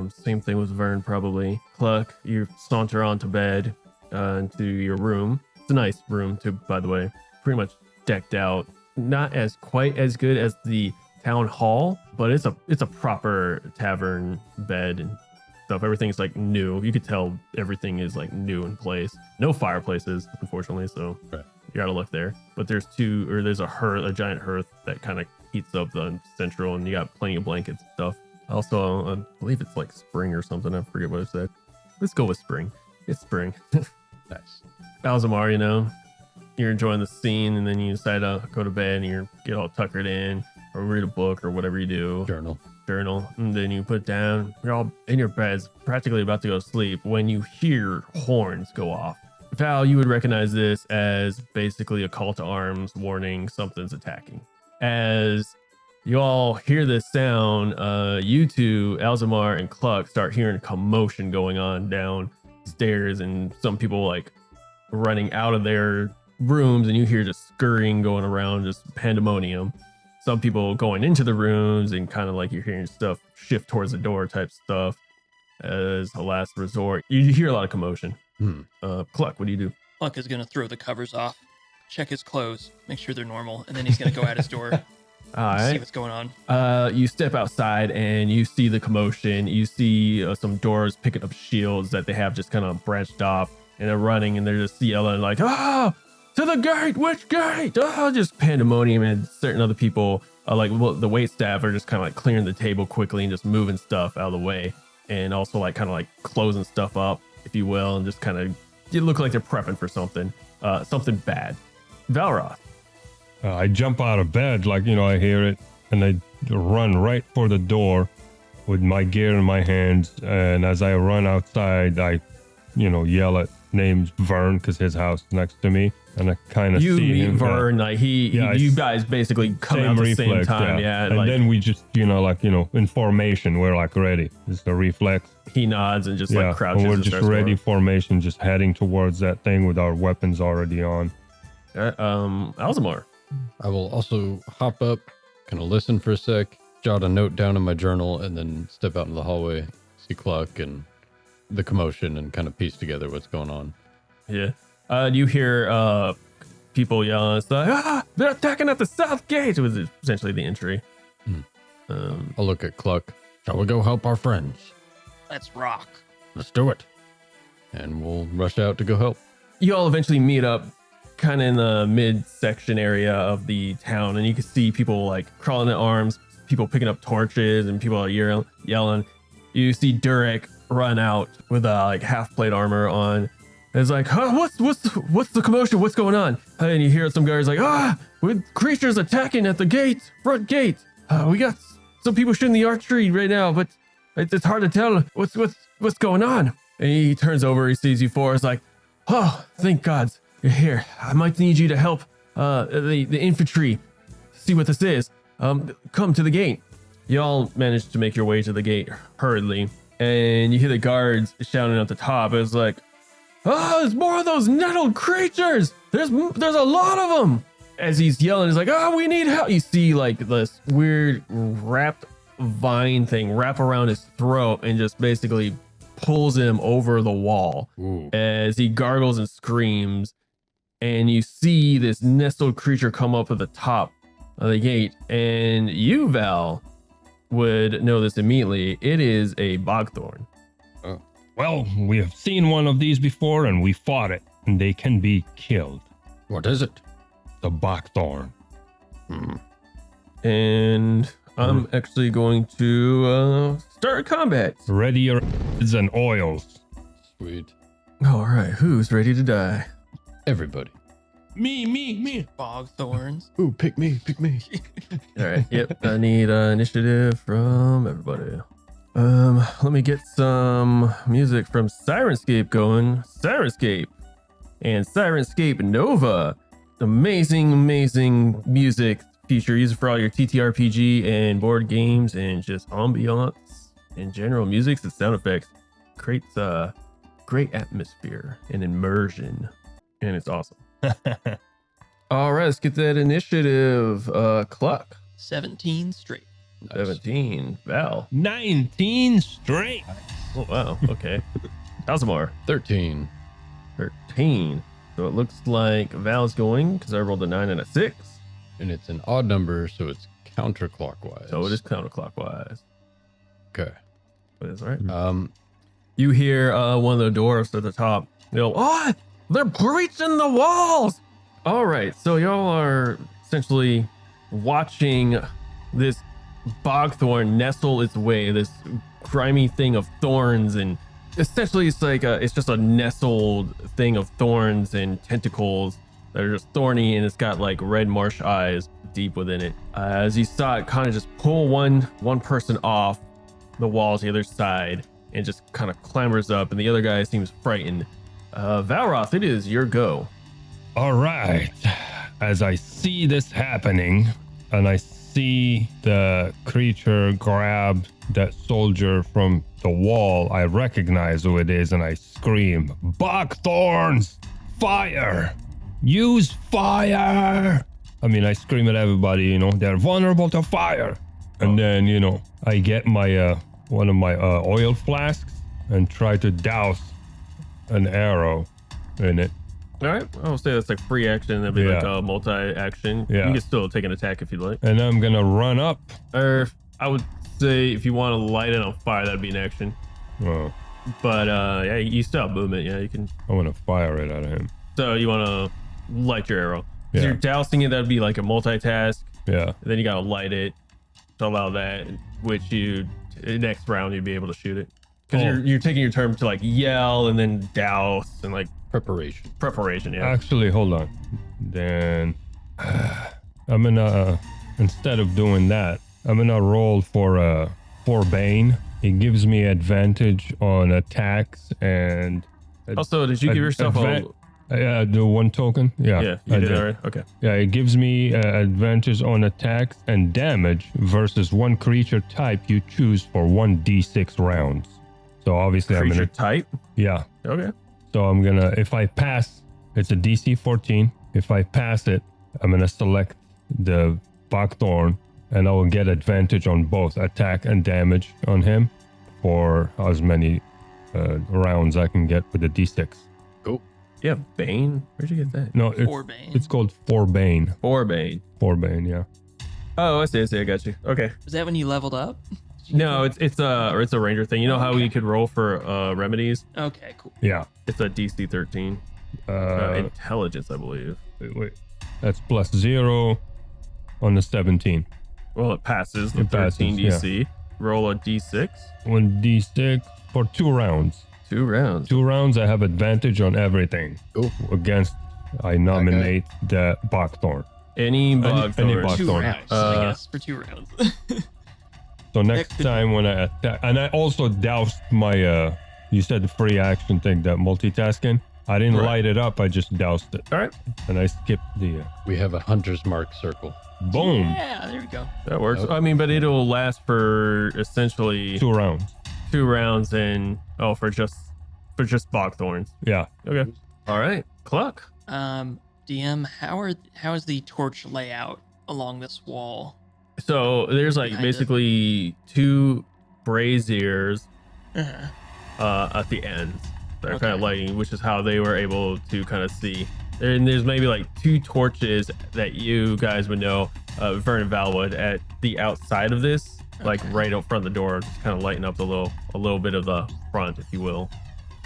Same thing with Vern, probably. Cluck, you saunter onto bed, into your room. It's a nice room, too, by the way. Pretty much decked out. Not as quite as good as the town hall, but it's a proper tavern bed and stuff. Everything's like new. You could tell everything is like new in place. No fireplaces, unfortunately, so Right. you gotta look there. But there's a giant hearth that kind of heats up the central, and you got plenty of blankets and stuff. Also, I believe it's like spring or something. I forget what it said. Let's go with spring. It's spring. Nice. Balzamar, you're enjoying the scene, and then you decide to go to bed and you get all tuckered in or read a book or whatever you do. Journal. And then you put down, you're all in your beds, practically about to go to sleep when you hear horns go off. Val, you would recognize this as basically a call to arms warning something's attacking. As you all hear this sound, you two, Alzamar and Cluck, start hearing commotion going on downstairs, and some people like running out of their rooms, and you hear just scurrying going around, just pandemonium. Some people going into the rooms, and kind of like you're hearing stuff shift towards the door type stuff as a last resort. You hear a lot of commotion. Cluck, what do you do? Cluck is gonna throw the covers off, check his clothes, make sure they're normal, and then he's gonna go out his door. All See right. what's going on. You step outside and you see the commotion. You see some doors picking up shields that they have just kind of branched off, and they're running and they're just yelling like, "Ah, to the gate! Which gate?" Ah, just pandemonium. And certain other people, the wait staff, are just kind of like clearing the table quickly and just moving stuff out of the way, and also like kind of like closing stuff up, if you will, and just kind of you look like they're prepping for something bad. Valroth. I jump out of bed, I hear it, and I run right for the door with my gear in my hands. And as I run outside, I, yell at names Vern because his house is next to me, and I kind of see You meet him. Vern, you guys basically come out at the same time, And then we just, in formation, we're like ready. It's a reflex. He nods and just like crouches. And we're and just starts ready going. formation, just heading towards that thing with our weapons already on. Alzamar. I will also hop up, kind of listen for a sec, jot a note down in my journal, and then step out into the hallway, see Cluck and the commotion, and kind of piece together what's going on. Yeah. You hear people yelling, it's like, they're attacking at the south gate. It was essentially the entry. I'll look at Cluck. Shall we go help our friends? Let's rock. Let's do it. And we'll rush out to go help. You all eventually meet up kind of in the midsection area of the town, and you can see people like crawling at arms, people picking up torches, and people are yelling. You see Durek run out with like half plate armor on. And it's like, what's the commotion? What's going on? And you hear some guys like, with creatures attacking at the gate, front gate. We got some people shooting the archery right now, but it's hard to tell what's going on. And he turns over, he sees you four. It's like, oh, thank God you're here. I might need you to help the infantry see what this is. Come to the gate. You all manage to make your way to the gate hurriedly, and you hear the guards shouting at the top. It's like, there's more of those nettled creatures. There's a lot of them. As he's yelling, he's like, we need help. You see like this weird wrapped vine thing wrap around his throat and just basically pulls him over the wall. Ooh. As he gargles and screams. And you see this nestled creature come up at the top of the gate. And you, Val, would know this immediately. It is a bogthorn. Well, we have seen one of these before, and we fought it, and they can be killed. What is it? The Bachthorn. And I'm actually going to start combat. Ready your heads and oils. Sweet. All right, who's ready to die? Everybody. Me. Bog thorns. Ooh, pick me. All right, yep. I need initiative from everybody. Let me get some music from Syrinscape going. Syrinscape and Syrinscape Nova. Amazing music feature used for all your TTRPG and board games and just ambiance and general music and sound effects. Creates a great atmosphere and immersion, and it's awesome. All right, let's get that initiative. Cluck. 17 straight. Nice. 17. Val. 19 straight. Oh, wow. Okay. Alzamar. 13. 13. So it looks like Val's going because I rolled a 9 and a 6. And it's an odd number, so it's counterclockwise. So it is counterclockwise. Okay. But it's all right. You hear one of the dwarves at the top. They're breaching the walls. All right. So y'all are essentially watching this bogthorn nestle its way, this grimy thing of thorns, and essentially it's like it's just a nestled thing of thorns and tentacles that are just thorny, and it's got like red marsh eyes deep within it. As you saw it kind of just pull one person off the wall to the other side and just kind of clambers up, and the other guy seems frightened. Valroth, it is your go. All right. As I see this happening, and I see the creature grab that soldier from the wall, I recognize who it is, and I scream, Bogthorns! Fire! Use fire! I mean, I scream at everybody, they're vulnerable to fire. And then, I get my one of my oil flasks and try to douse an arrow in it. All right, I'll say that's like free action. That'd be like a multi-action. Yeah. You can still take an attack if you'd like. And I'm gonna run up. Or I would say if you want to light it on fire, that'd be an action. Oh, But yeah, you still have movement. Yeah, you can. I want to fire it at him. So you want to light your arrow. If Yeah. you're dousing it, that'd be like a multitask. Yeah. Then you gotta light it to allow that, which you next round you'd be able to shoot it because you're taking your turn to like yell and then douse and like preparation. Yeah. Actually, hold on. Then I'm gonna instead of doing that, I'm gonna roll for Bane. It gives me advantage on attacks and. Also, did you give yourself the one token? Yeah. Yeah, you did already. Okay. Yeah, it gives me advantage on attacks and damage versus one creature type you choose for 1d6 rounds. So obviously Creature I'm gonna type. yeah. Okay. So I'm gonna if I pass, it's a DC 14. If I pass it, I'm gonna select the Buckthorn and I will get advantage on both attack and damage on him for as many rounds I can get with the d6. Yeah, Bane. Where'd you get that? No, Forbane. it's called Forbane. Bane. Forbane, yeah. Oh, I see. I got you. Okay. Was that when you leveled up? No, it's a ranger thing. You know how we could roll for remedies? Okay, cool. Yeah. It's a DC 13 intelligence, I believe. Wait. That's +0 on the 17. Well, it passes the It passes, 13 DC. Roll a D6. 1d6 for 2 rounds. 2 rounds. 2 rounds, I have advantage on everything. Cool. Against, I nominate the Buckthorn. Any bug. any thorn. bug. 2 Buckthorn. rounds, I guess, for 2 rounds. So next That could- time when I attack, and I also doused my, you said the free action thing, that multitasking. I didn't Right. light it up, I just doused it. All right. And I skipped the, We have a hunter's mark circle. boom, Yeah, there we go. That works. Yep. I mean, but it'll last for essentially 2 rounds. 2 rounds and for just bogthorns. Yeah. Okay. All right. Cluck. DM, how is the torch layout along this wall? So there's like Behind it. basically 2 braziers Uh-huh. at the ends that are Okay. kind of lighting, which is how they were able to kind of see. And there's maybe like 2 torches that you guys would know, Vern and Val would, at the outside of this, like Okay. right out front of the door, just kind of lighting up a little bit of the front, if you will.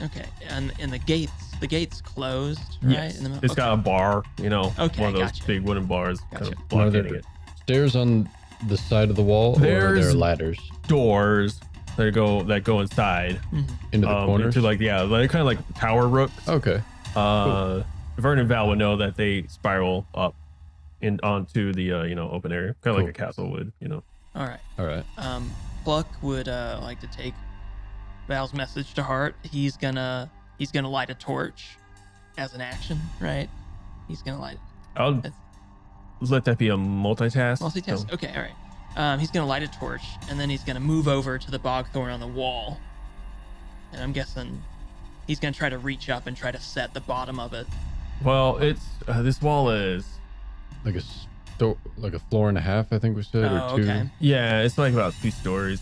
Okay, and the gates closed, right? Yes. In the middle? It's got a bar, Okay, one of those gotcha. big wooden bars kind Gotcha. of blocking there- it. Stairs on the side of the wall, or are there There's- ladders Doors that go inside into the corners? into like like kind of like tower rooks. Okay. Vern and Val would know that they spiral up onto the open area, kind of like a castle would. All right. All right. Pluck would like to take Val's message to heart. He's gonna light a torch as an action, right? He's gonna light I'll That's- let that be a multitask. multitask. So- Okay, all right. He's gonna light a torch, and then he's gonna move over to the bogthorn on the wall. And I'm guessing he's gonna try to reach up and try to set the bottom of it. Well, it's this wall is Like like a floor and a half, I think we said, Oh, or 2. okay. it's like about 2 stories.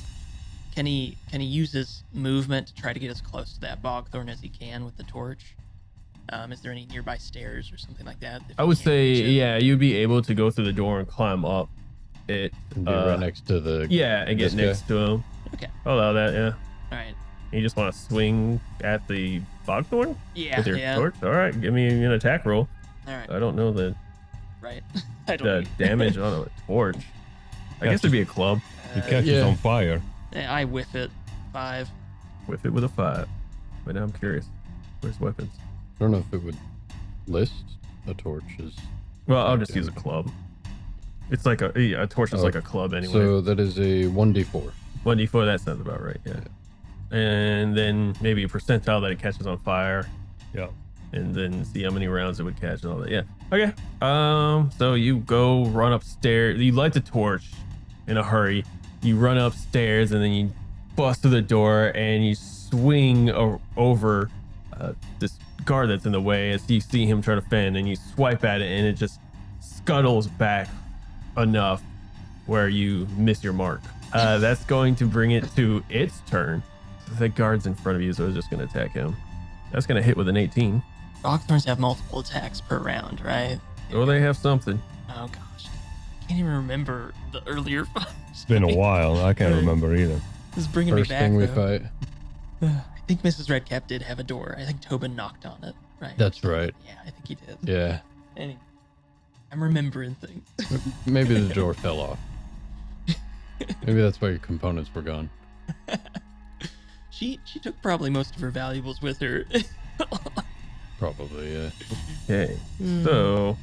Can he use his movement to try to get as close to that bogthorn as he can with the torch? Is there any nearby stairs or something like that? if I he would can't say, reach it? yeah, you'd be able to go through the door and climb up it. And be right next to the. And get this guy? next to him. Okay. I'll allow that. Yeah. All right. You just want to swing at the bogthorn Yeah. with your Yeah. torch. All right, give me an attack roll. All right. I don't know the Right. I don't. damage on a torch. I guess it'd be a club It catches yeah. on fire. I whiff it. 5. with it with a 5. But now I'm curious. Where's weapons? I don't know if it would list a torch as. Well, I'll just use a club. It's like a torch is Oh, like a club anyway. So that is a 1d4. 1d4, that sounds about right. Yeah. And then maybe a percentile that it catches on fire. Yeah. And then see how many rounds it would catch and all that. Yeah. Okay. So you go run upstairs. You light the torch in a hurry. You run upstairs and then you bust through the door and you swing over this guard that's in the way as you see him try to fend, and you swipe at it and it just scuttles back enough where you miss your mark. That's going to bring it to its turn. The guard's in front of you, so it's just going to attack him. That's going to hit with an 18. Bogthorns have multiple attacks per round, right? Oh, they have something. Oh gosh, can't even remember the earlier fights. It's been a while. I can't remember either. This is bringing First me back. thing we though. fight. I think Mrs. Redcap did have a door. I think Tobin knocked on it. Right. That's right. Yeah, I think he did. Yeah. Anyway, I'm remembering things. Maybe the door fell off. Maybe that's why your components were gone. She took probably most of her valuables with her. Probably, yeah. Okay. So,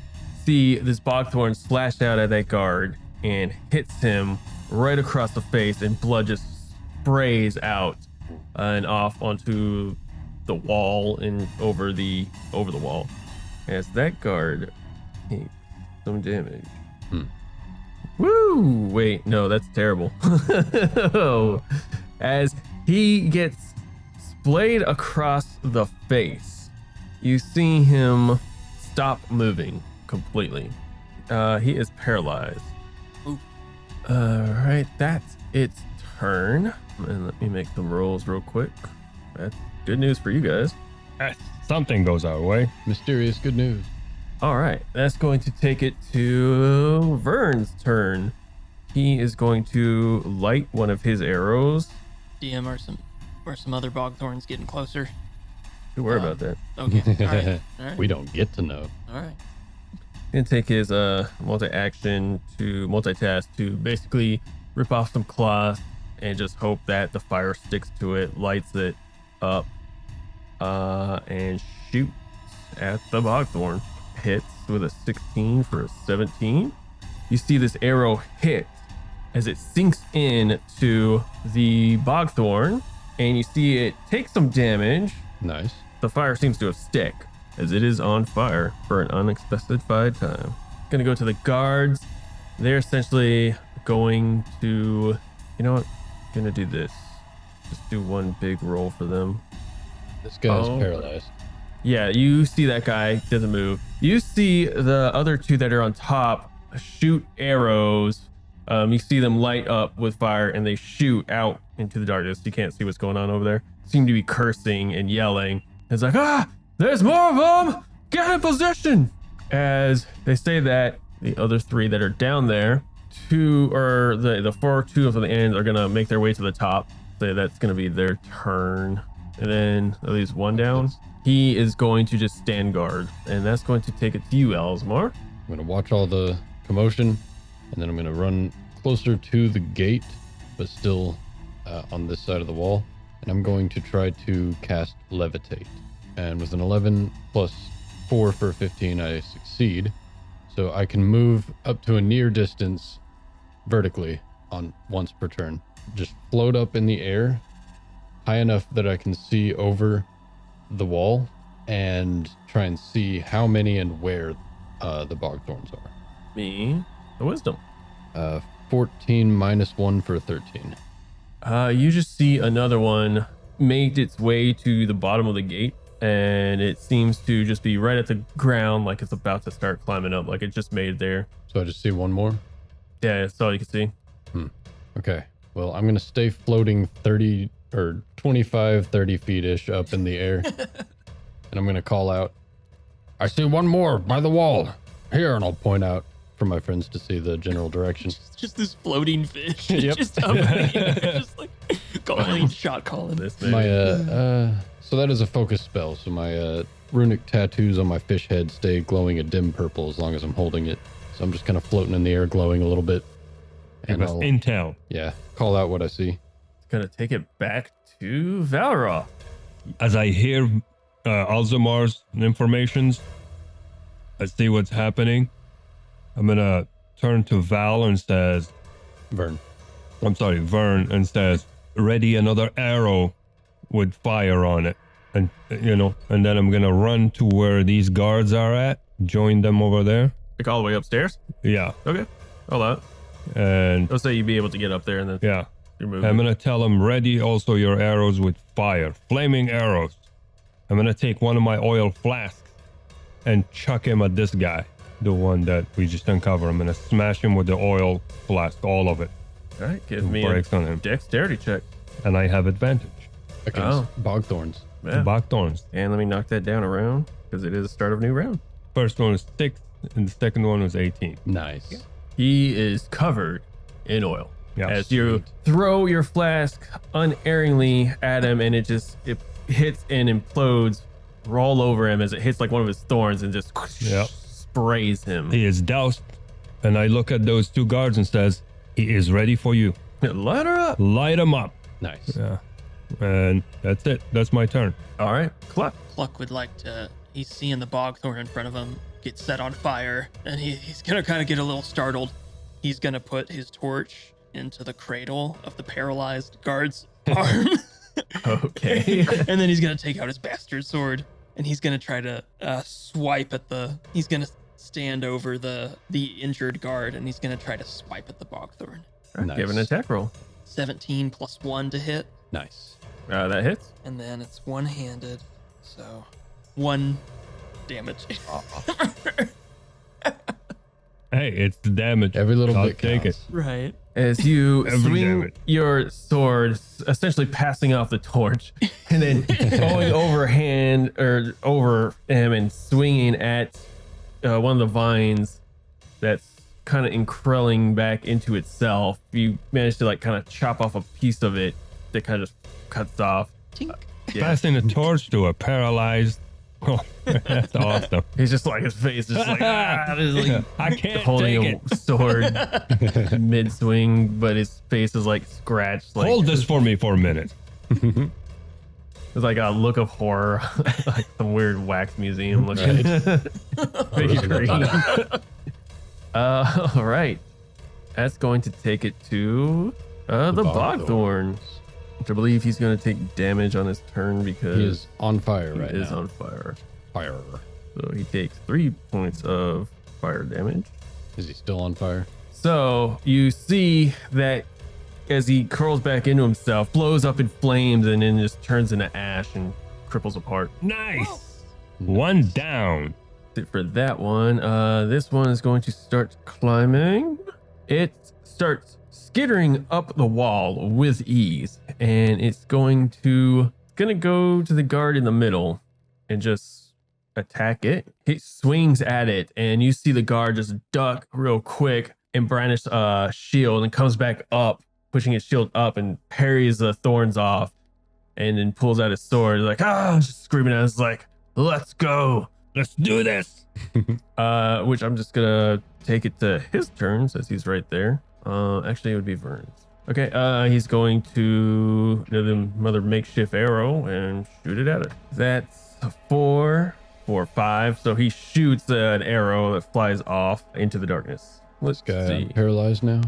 see this Bogthorn slash out at that guard and hits him right across the face, and blood just sprays out and off onto the wall and over the wall. As that guard takes some damage. Woo! Wait, no, that's terrible. As he gets splayed across the face, you see him stop moving completely. He is paralyzed. Ooh. Right, that's its turn. And let me make some rolls real quick. That's good news for you guys. Something goes our way. Mysterious good news. All right, that's going to take it to Vern's turn. He is going to light one of his arrows. DM or some other Bogthorns getting closer. Don't worry about that. Okay. All right. All right. We don't get to know. All right. Gonna take his multitask to basically rip off some cloth and just hope that the fire sticks to it, lights it up, and shoots at the Bogthorn. Hits with a 16 for a 17. You see this arrow hit as it sinks in to the Bogthorn, and you see it take some damage. Nice. The fire seems to have stick, as it is on fire for an unspecified time. Gonna go to the guards. They're essentially going to, you know what? Gonna do this. Just do one big roll for them. This guy's Oh. paralyzed. Yeah, you see that guy doesn't move. You see the other two that are on top shoot arrows. You see them light up with fire and they shoot out into the darkness. You can't see what's going on over there. Seem to be cursing and yelling. It's like, there's more of them! Get in position! As they say that, the other three that are down there, two of the end are gonna make their way to the top. So that's gonna be their turn. And then at least one down. He is going to just stand guard, and that's going to take it to you, Elsmar. I'm going to watch all the commotion, and then I'm going to run closer to the gate, but still on this side of the wall. And I'm going to try to cast Levitate. And with an 11 plus 4 for 15, I succeed. So I can move up to a near distance vertically on once per turn. Just float up in the air high enough that I can see over the wall and try and see how many and where the Bogthorns are. Me, the wisdom. 14 minus 1 for 13. You just see another one make its way to the bottom of the gate, and it seems to just be right at the ground, like it's about to start climbing up, like it just made it there. So I just see one more? Yeah, that's all you can see. Okay. Well, I'm going to stay floating 30 or 25, 30 feet-ish up in the air. And I'm going to call out, I see one more by the wall. Here, and I'll point out for my friends to see the general direction. Just this floating fish. Yep. Just up in the air, just like calling, shot calling. This maybe. My so that is a focus spell. So my runic tattoos on my fish head stay glowing a dim purple as long as I'm holding it. So I'm just kind of floating in the air, glowing a little bit. Give And us I'll, intel. call out what I see. It's gonna take it back to Valroth. As I hear Alzamar's informations, I see what's happening. I'm gonna turn to Val and says, Vern. Vern, and says, ready another arrow with fire on it. And, and then I'm gonna run to where these guards are at, join them over there. Like all the way upstairs? Yeah. Okay. Hold on. And Let's say you'd be able to get up there and then yeah, you're moving. I'm gonna tell them, ready also your arrows with fire, flaming arrows. I'm gonna take one of my oil flasks and chuck him at this guy, the one that we just uncovered. I'm gonna smash him with the oil flask, all of it. All right, give Two me a breaks on him, dexterity check. and I have advantage. Against Bogthorns. Yeah. Bogthorns. And let me knock that down around. because it is the start of a new round. First one was 6, and the second one was 18. Nice. He is covered in oil. Yeah. As you throw your flask unerringly at him, and it hits and implodes all over him as it hits like one of his thorns and just sprays him. He is doused, and I look at those 2 guards and says, he is ready for you. Light her up. Light him up. Nice. Yeah. And that's it. That's my turn. All right, Cluck. Cluck would like to. He's seeing the bogthorn in front of him get set on fire, and he's gonna kind of get a little startled. He's gonna put his torch into the cradle of the paralyzed guard's arm. Okay. And then he's gonna take out his bastard sword, and he's gonna try to swipe at the. He's gonna stand over the injured guard, and he's gonna try to swipe at the bogthorn. Nice. Give an attack roll. 17 plus 1 to hit, Nice. That hits. and then it's one-handed, so 1 damage. Hey, it's the damage. Every little I'll bit take counts. it. Right. As you Every swing damage. your sword, essentially passing off the torch, and then going over him and swinging at one of the vines that's kind of encurling back into itself. You manage to like kind of chop off a piece of it that kind of just cuts off. Tink. Yeah. Passing a torch to a paralyzed. Oh, that's awesome. He's just like, his face is like, just like I can't holding take a it. sword mid swing, but his face is like scratched. Like, Hold this for me for a minute. There's like a look of horror, like some weird wax museum looking. Figurine. All right, that's going to take it to the Bogthorn, which I believe he's going to take damage on his turn because He is on fire right he is now. on fire. Fire. So he takes 3 points of fire damage. Is he still on fire? So you see that as he curls back into himself, blows up in flames, and then just turns into ash and cripples apart. Nice. One down. That's it for that one. This one is going to start climbing. It starts skittering up the wall with ease, and it's gonna go to the guard in the middle and just attack it. He swings at it, and you see the guard just duck real quick and brandish a shield, and comes back up, pushing his shield up and parries the thorns off, and then pulls out his sword, like, just screaming at us, like, let's go. Let's do this. Which I'm just gonna take it to his turn since he's right there. Actually, it would be Vern's. Okay, he's going to another makeshift arrow and shoot it at it. That's 4, 5. So he shoots an arrow that flies off into the darkness. Let's Guy see. paralyzed now?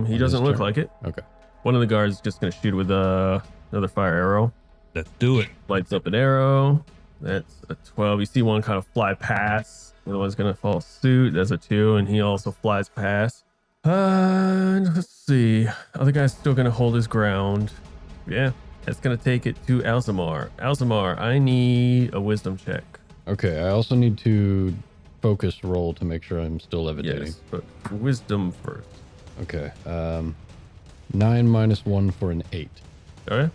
He doesn't look turn? like it. Okay. One of the guards is just gonna shoot with another fire arrow. Let's do it. Lights up an arrow. That's a 12. You see one kind of fly past. The other one's gonna follow suit. That's a 2, and he also flies past. Let's see. Other guy's still gonna hold his ground. Yeah, that's gonna take it to Alzamar. Alzamar, I need a wisdom check. Okay, I also need to focus roll to make sure I'm still levitating. Yes, but wisdom first. Okay. 9 minus 1 for an 8. All right.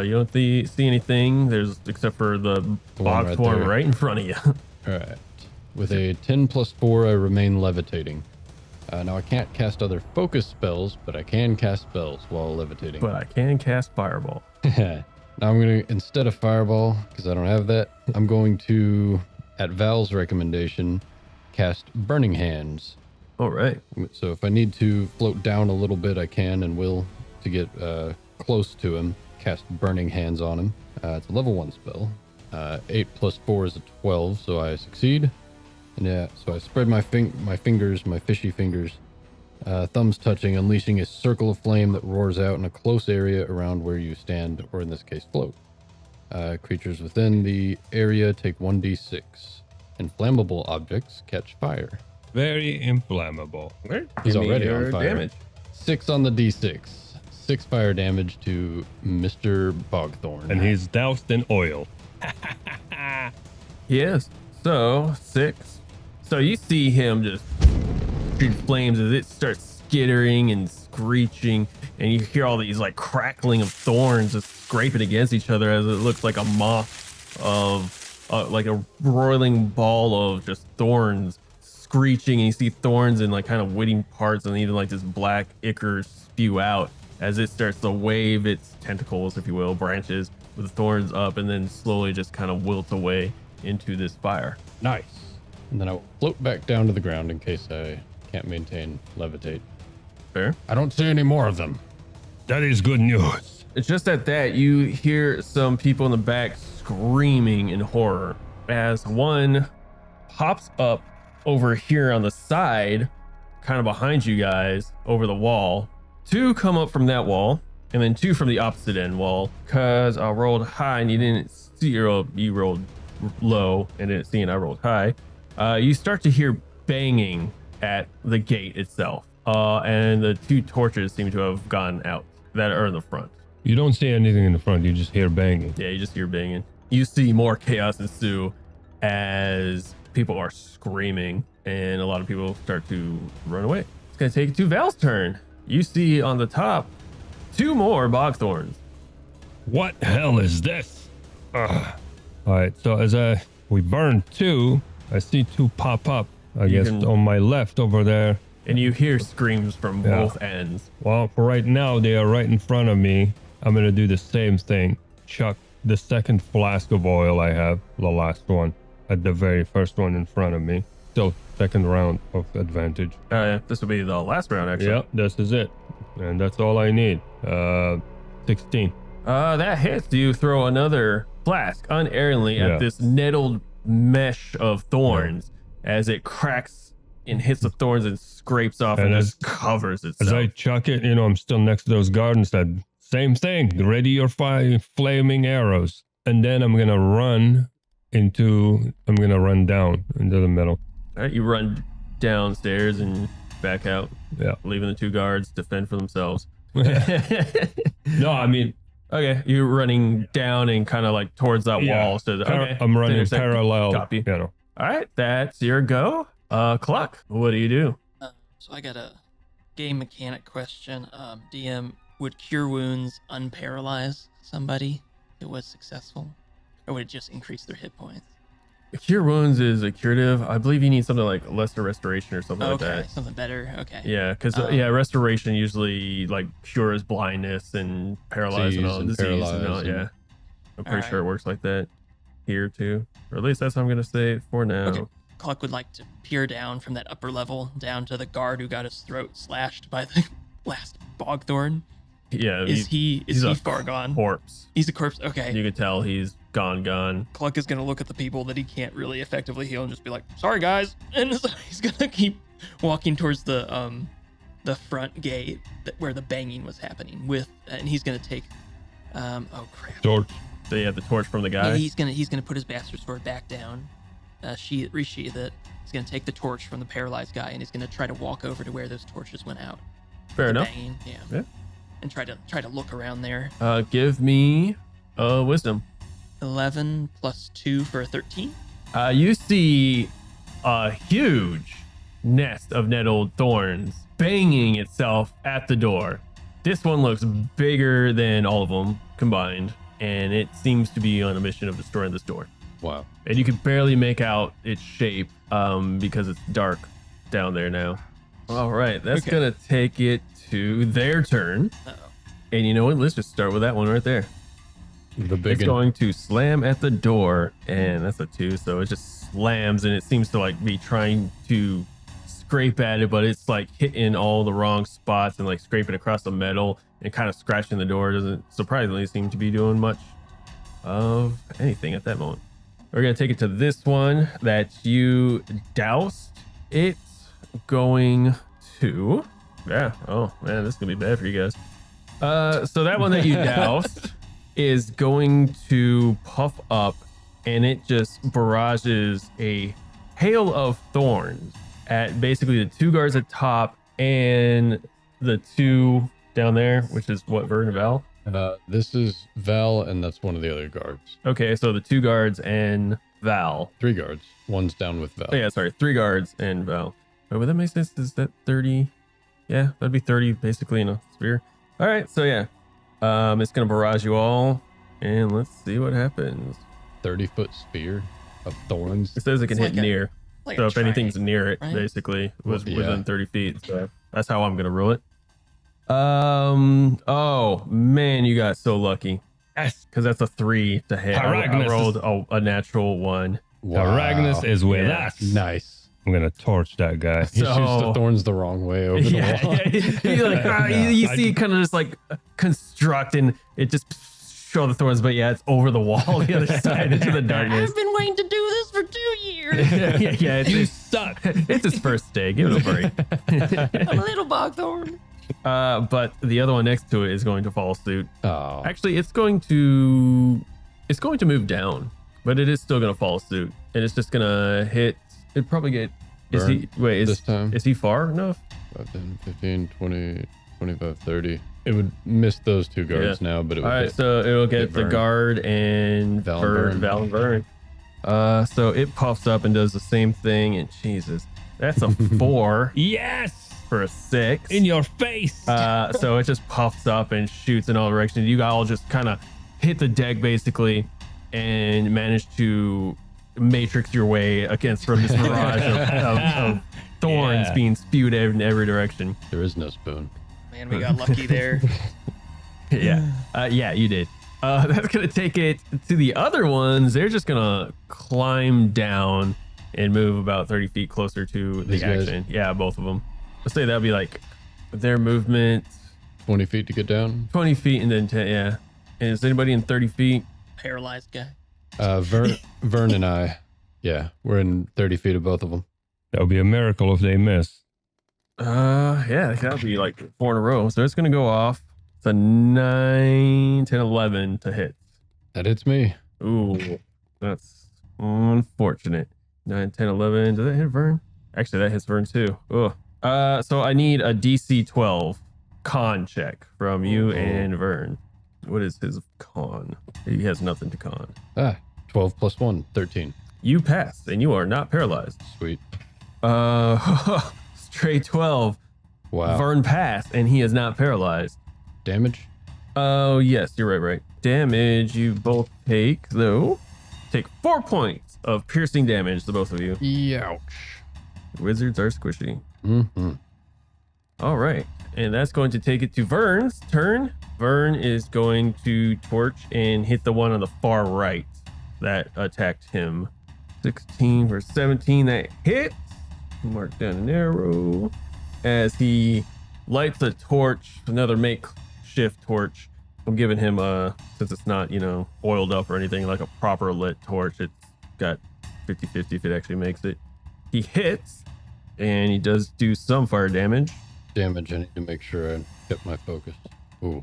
You don't see anything. There's except for the one right Bogthorn there. right in front of you. All right. With a 10 plus 4, I remain levitating. Now I can't cast other focus spells, but I can cast spells while levitating. But I can cast Fireball. Now I'm going to, instead of Fireball, because I don't have that, I'm going to, at Val's recommendation, cast Burning Hands. All right. So if I need to float down a little bit, I can and will to get close to him. Cast Burning Hands on him. It's a level 1 spell. 8 plus 4 is a 12, so I succeed. And yeah, so I spread my fingers, my fishy fingers, thumbs touching, unleashing a circle of flame that roars out in a close area around where you stand, or in this case, float. Creatures within the area take 1d6. Inflammable objects catch fire. Very inflammable. Right. He's Give me already your on fire. damage. 6 on the d6. 6 fire damage to Mr. Bogthorn. And he's doused in oil. Yes. So 6. So you see him just shoot flames as it starts skittering and screeching, and you hear all these like crackling of thorns just scraping against each other as it looks like a moth of like a roiling ball of just thorns screeching, and you see thorns and like kind of witting parts, and even like this black ichor spew out as it starts to wave its tentacles, if you will, branches with the thorns up, and then slowly just kind of wilt away into this fire. Nice. And then I'll float back down to the ground in case I can't maintain levitate. Fair. I don't see any more of them. That is good news. It's just at that you hear some people in the back screaming in horror as one pops up over here on the side, kind of behind you guys over the wall. Two come up from that wall, and then two from the opposite end wall, because I rolled high and you didn't see, you rolled low and didn't see, and I rolled high. You start to hear banging at the gate itself, and the two torches seem to have gone out that are in the front. You don't see anything in the front. You just hear banging. Yeah, you just hear banging. You see more chaos ensue as people are screaming, and a lot of people start to run away. It's going to take it to Val's turn. You see on the top two more bog thorns. What hell is this? Ugh. All right, so we burned two, I see two pop up, I guess, on my left over there. And you hear screams from both ends. Well, for right now, they are right in front of me. I'm going to do the same thing. Chuck the second flask of oil I have, the last one, at the very first one in front of me. Still second round of advantage. This will be the last round, actually. Yep, this is it. And that's all I need. 16. That hits. You throw another flask unerringly at this nettled mesh of thorns as it cracks and hits the thorns and scrapes off and just covers itself. As I chuck it, I'm still next to those gardens. That same thing. Ready your flaming arrows. And then I'm going to run down into the middle. All right, you run downstairs and back out. Yeah. Leaving the two guards to fend for themselves. No, I mean... Okay, you're running down and kind of like towards that wall. So I'm running parallel. Copy. All right, that's your go. Cluck, what do you do? So I got a game mechanic question. DM, would Cure Wounds unparalyze somebody if it was successful? Or would it just increase their hit points? Cure Wounds is a curative. I believe you need something like lesser restoration or something like that. Something better. Okay. Yeah, because restoration usually like cures blindness and paralyze and all disease and all. Yeah, I'm pretty sure it works like that here too, or at least that's what I'm gonna say for now. Okay. Cluck would like to peer down from that upper level down to the guard who got his throat slashed by the last bogthorn. Yeah, is he far gone? Corpse. He's a corpse. Okay. You could tell he's gone. Cluck is gonna look at the people that he can't really effectively heal and just be like, "Sorry, guys," and so he's gonna keep walking towards the front gate where the banging was happening and he's gonna take oh crap. Torch. So you have the torch from the guy. Yeah, he's gonna put his bastard sword back down, resheath it. He's gonna take the torch from the paralyzed guy and he's gonna try to walk over to where those torches went out. Fair enough. Banging, yeah. And try to look around there. Give me wisdom. 11 plus 2 for a 13. You see a huge nest of nettled thorns banging itself at the door. This one looks bigger than all of them combined, and it seems to be on a mission of destroying this door. Wow. And you can barely make out its shape because it's dark down there now. All right, that's gonna take it to their turn. Uh-oh. And you know what? Let's just start with that one right there. It's going to slam at the door, and that's a 2, so it just slams, and it seems to like be trying to scrape at it, but it's like hitting all the wrong spots and like scraping across the metal and kind of scratching the door. Doesn't surprisingly seem to be doing much of anything at that moment. We're gonna take it to this one that you doused. It's going to, oh man, this is gonna be bad for you guys. So that one that you doused is going to puff up, and it just barrages a hail of thorns at basically the two guards at top and the two down there, which is what, Vern and Val? This is Val, and that's one of the other guards. Okay, so the two guards and Val. 3 guards. One's down with Val. Oh, yeah, sorry, 3 guards and Val. Oh, would that make sense? Is that 30? Yeah, that'd be 30 basically in a sphere. All right, so yeah, it's gonna barrage you all, and let's see what happens. 30-foot sphere. of thorns. It says it can It's hit like a- near. Like So a if anything's triangle, near it, right? basically, was Yeah. within 30 feet. So that's how I'm gonna rule it. Oh man, you got so lucky. Yes. Because that's a 3 to hit. I Haragnus rolled a natural 1. Aragnus is with Yeah. us. Nice. I'm gonna torch that guy. He shoots the So- thorns the wrong way over the Yeah, wall. you like you I- see it kind of just like construct and it just show the thorns, but yeah, it's over the wall the other side into the darkness. I've been waiting to do this for 2 years. yeah, You it's, suck. it's his first day. Give it a break. I'm a little bogthorn. But the other one next to it is going to follow suit. Oh, Actually, it's going to move down, but it is still going to follow suit, and it's just going to hit. It probably get. Is he wait? this time. Is he far enough? 5, 10, 15, 20, 25, 30. It would miss those two guards now, but it would All right, hit. so it'll get hit the Vern. guard and Val and Val and Vern. So it puffs up and does the same thing, and Jesus, that's a 4 Yes. for a 6. In your face. So it just puffs up and shoots in all directions. You all just kind of hit the deck basically, and manage to matrix your way against from this mirage of thorns Yeah. being spewed in every direction. There is no spoon. Man, we got lucky there. Yeah, you did. That's gonna take it to the other ones. They're just gonna climb down and move about 30 feet closer to the These guys? action. Yeah, both of them. Let's say that'd be like their movement 20 feet to get down. 20 feet and then 10. Yeah. And is anybody in 30 feet? Paralyzed guy. Vern and I, yeah, we're in 30 feet of both of them. That would be a miracle if they miss. Yeah, that'd be like 4 in a row. So it's gonna go off. It's a 9, 10, 11 to hit. That hits me. Ooh, that's unfortunate. 9, 10, 11. Does that hit Vern? Actually, that hits Vern too. Ugh. So I need a DC 12 con check from you and Vern. What is his con? He has nothing to con. 12 plus 1, 13. You pass, and you are not paralyzed. Sweet. Straight 12. Wow. Vern passed, and he is not paralyzed. Damage? Oh, yes, you're right. Damage, you both take, though. Take 4 points of piercing damage, the both of you. Youch. Wizards are squishy. Mm-hmm. All right. And that's going to take it to Vern's turn. Vern is going to torch and hit the one on the far right that attacked him. 16 for 17. That hits. Mark down an arrow as he lights a torch, another makeshift torch. I'm giving him since it's not, oiled up or anything, like a proper lit torch. It's got 50-50 if it actually makes it. He hits and he does do some fire damage. Damage, I need to make sure I kept my focus. Ooh.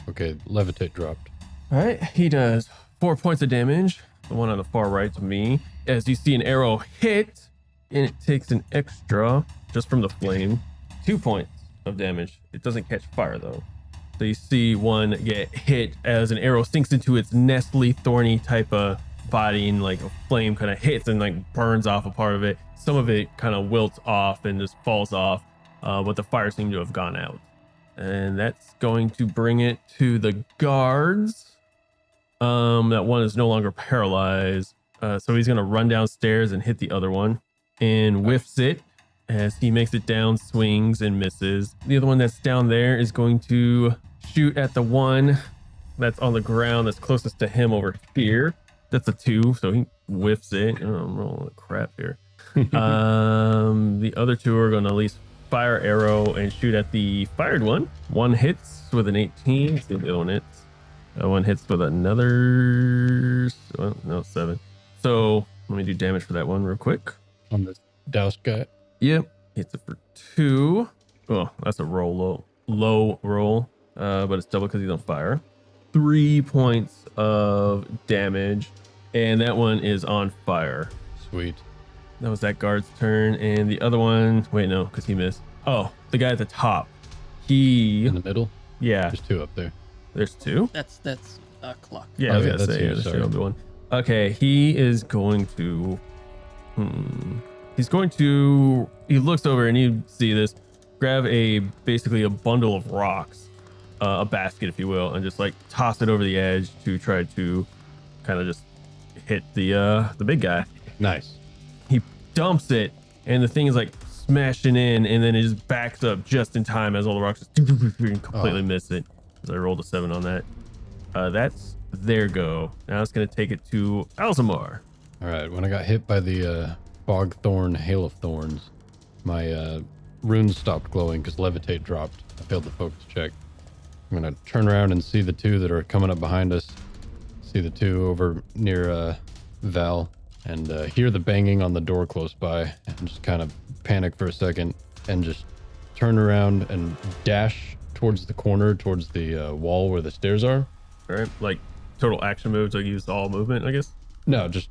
Okay, levitate dropped. All right, he does 4 points of damage. The one on the far right to me. As you see an arrow hit, and it takes an extra, just from the flame, 2 points of damage. It doesn't catch fire though. So you see one get hit as an arrow sinks into its nestly, thorny type of body, and like a flame kind of hits and like burns off a part of it. Some of it kind of wilts off and just falls off, but the fire seemed to have gone out. And that's going to bring it to the guards. That one is no longer paralyzed. So he's going to run downstairs and hit the other one and whiffs it as he makes it down, swings and misses. The other one that's down there is going to shoot at the one that's on the ground that's closest to him over here. That's a 2, so he whiffs it. Oh, I'm rolling crap here. The other 2 are going to at least fire arrow and shoot at the fired one. One hits with an 18. See the other one hits. One hits with another, 7. So let me do damage for that one real quick. On this doused guy. Yep, hits it for 2. Oh, that's a low roll, but it's double because he's on fire. 3 points of damage, and that one is on fire. Sweet. That was that guard's turn, and the other one, wait, no, because he missed. Oh, the guy at the top. In the middle? Yeah, There's 2 up there. there's 2. That's a clock. Yeah, I was Okay, gonna that's say you, there's sorry. 2 on the one. Okay, he is going to. He's going to. He looks over and you see this. Grab basically a bundle of rocks, a basket, if you will, and just like toss it over the edge to try to kind of just hit the big guy. Nice. He dumps it, and the thing is like smashing in, and then it just backs up just in time as all the rocks just completely miss it. As I rolled a 7 on that. That's their go. Now it's gonna take it to Alzamar. All right. When I got hit by the fog thorn, hail of thorns, my runes stopped glowing because levitate dropped. I failed the focus check. I'm gonna turn around and see the two that are coming up behind us. See the two over near Val, and hear the banging on the door close by, and just kind of panic for a second, and just turn around and dash towards the corner, towards the wall where the stairs are. All right, like total action moves. I use all movement, I guess. No, just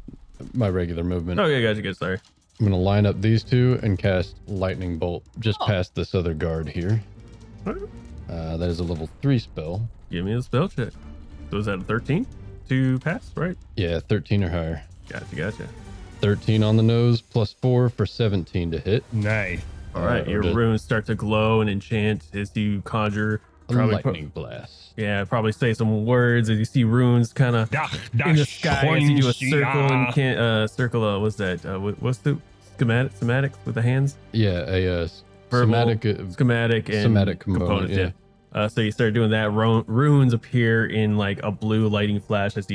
my regular movement. Oh yeah, gotcha. Sorry. I'm gonna line up these two and cast lightning bolt just past this other guard here. That is a level 3 spell. Give me a spell check. So is that a 13 to pass, right? Yeah, 13 or higher. Gotcha. 13 on the nose, plus 4 for 17 to hit. Nice. All right, your runes start to glow and enchant as you conjure. A lightning blast. Yeah, probably say some words as you see runes kind of in the sky as you do a circle and can't circle. What's that? What's the schematics with the hands? Yeah, a Verbal, schematic and somatic component. Yeah. So you start doing that. Runes appear in like a blue lighting flash as